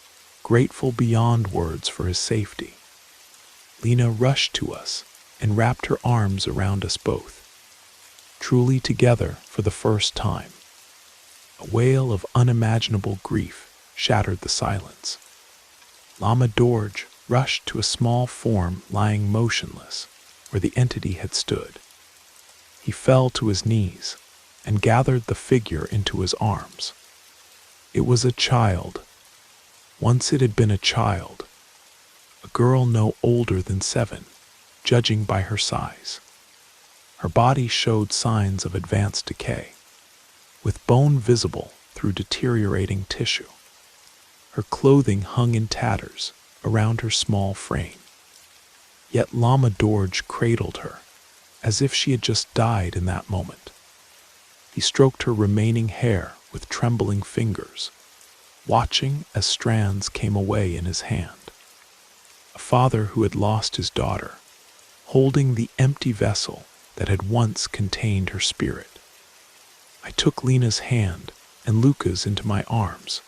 grateful beyond words for his safety. Lena rushed to us and wrapped her arms around us both, truly together for the first time. A wail of unimaginable grief shattered the silence. Lama Dorj rushed to a small form lying motionless where the entity had stood. He fell to his knees and gathered the figure into his arms. It was a child. Once it had been a child, a girl no older than 7, judging by her size. Her body showed signs of advanced decay, with bone visible through deteriorating tissue. Her clothing hung in tatters around her small frame. Yet Lama Dorj cradled her, as if she had just died in that moment. He stroked her remaining hair with trembling fingers, watching as strands came away in his hand. A father who had lost his daughter, holding the empty vessel that had once contained her spirit. I took Lena's hand and Luca's into my arms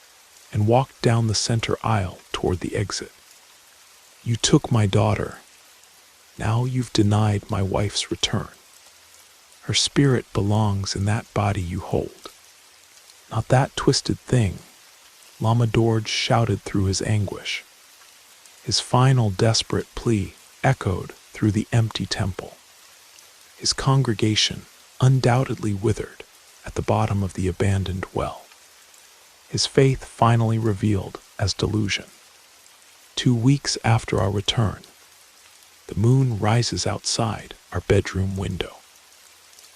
and walked down the center aisle toward the exit. You took my daughter. Now you've denied my wife's return. Her spirit belongs in that body you hold. Not that twisted thing, Lama Dorj shouted through his anguish. His final desperate plea echoed through the empty temple. His congregation undoubtedly withered at the bottom of the abandoned well. His faith finally revealed as delusion. 2 weeks after our return, the moon rises outside our bedroom window.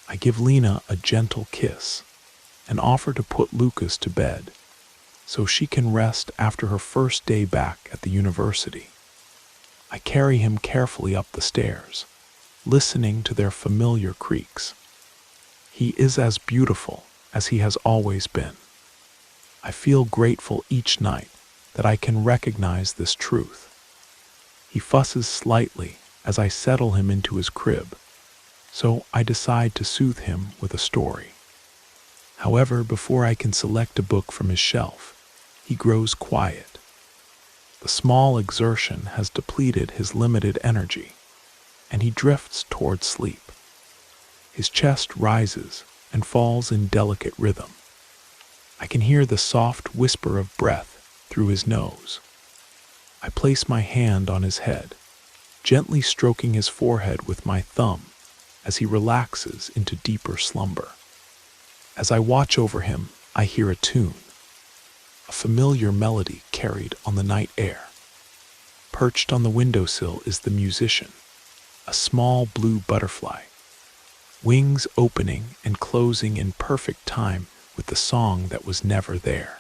I give Lena a gentle kiss and offer to put Lucas to bed so she can rest after her first day back at the university. I carry him carefully up the stairs, listening to their familiar creaks. He is as beautiful as he has always been. I feel grateful each night that I can recognize this truth. He fusses slightly as I settle him into his crib, so I decide to soothe him with a story. However, before I can select a book from his shelf, he grows quiet. The small exertion has depleted his limited energy, and he drifts toward sleep. His chest rises and falls in delicate rhythm. I can hear the soft whisper of breath through his nose. I place my hand on his head, gently stroking his forehead with my thumb as he relaxes into deeper slumber. As I watch over him, I hear a tune, a familiar melody carried on the night air. Perched on the windowsill is the musician, a small blue butterfly, wings opening and closing in perfect time with the song that was never there.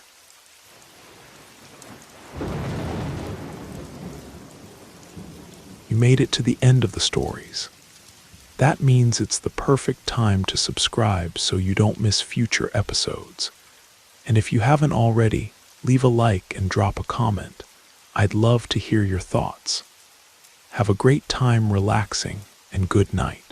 You made it to the end of the stories. That means it's the perfect time to subscribe so you don't miss future episodes. And if you haven't already, leave a like and drop a comment. I'd love to hear your thoughts. Have a great time relaxing, and good night.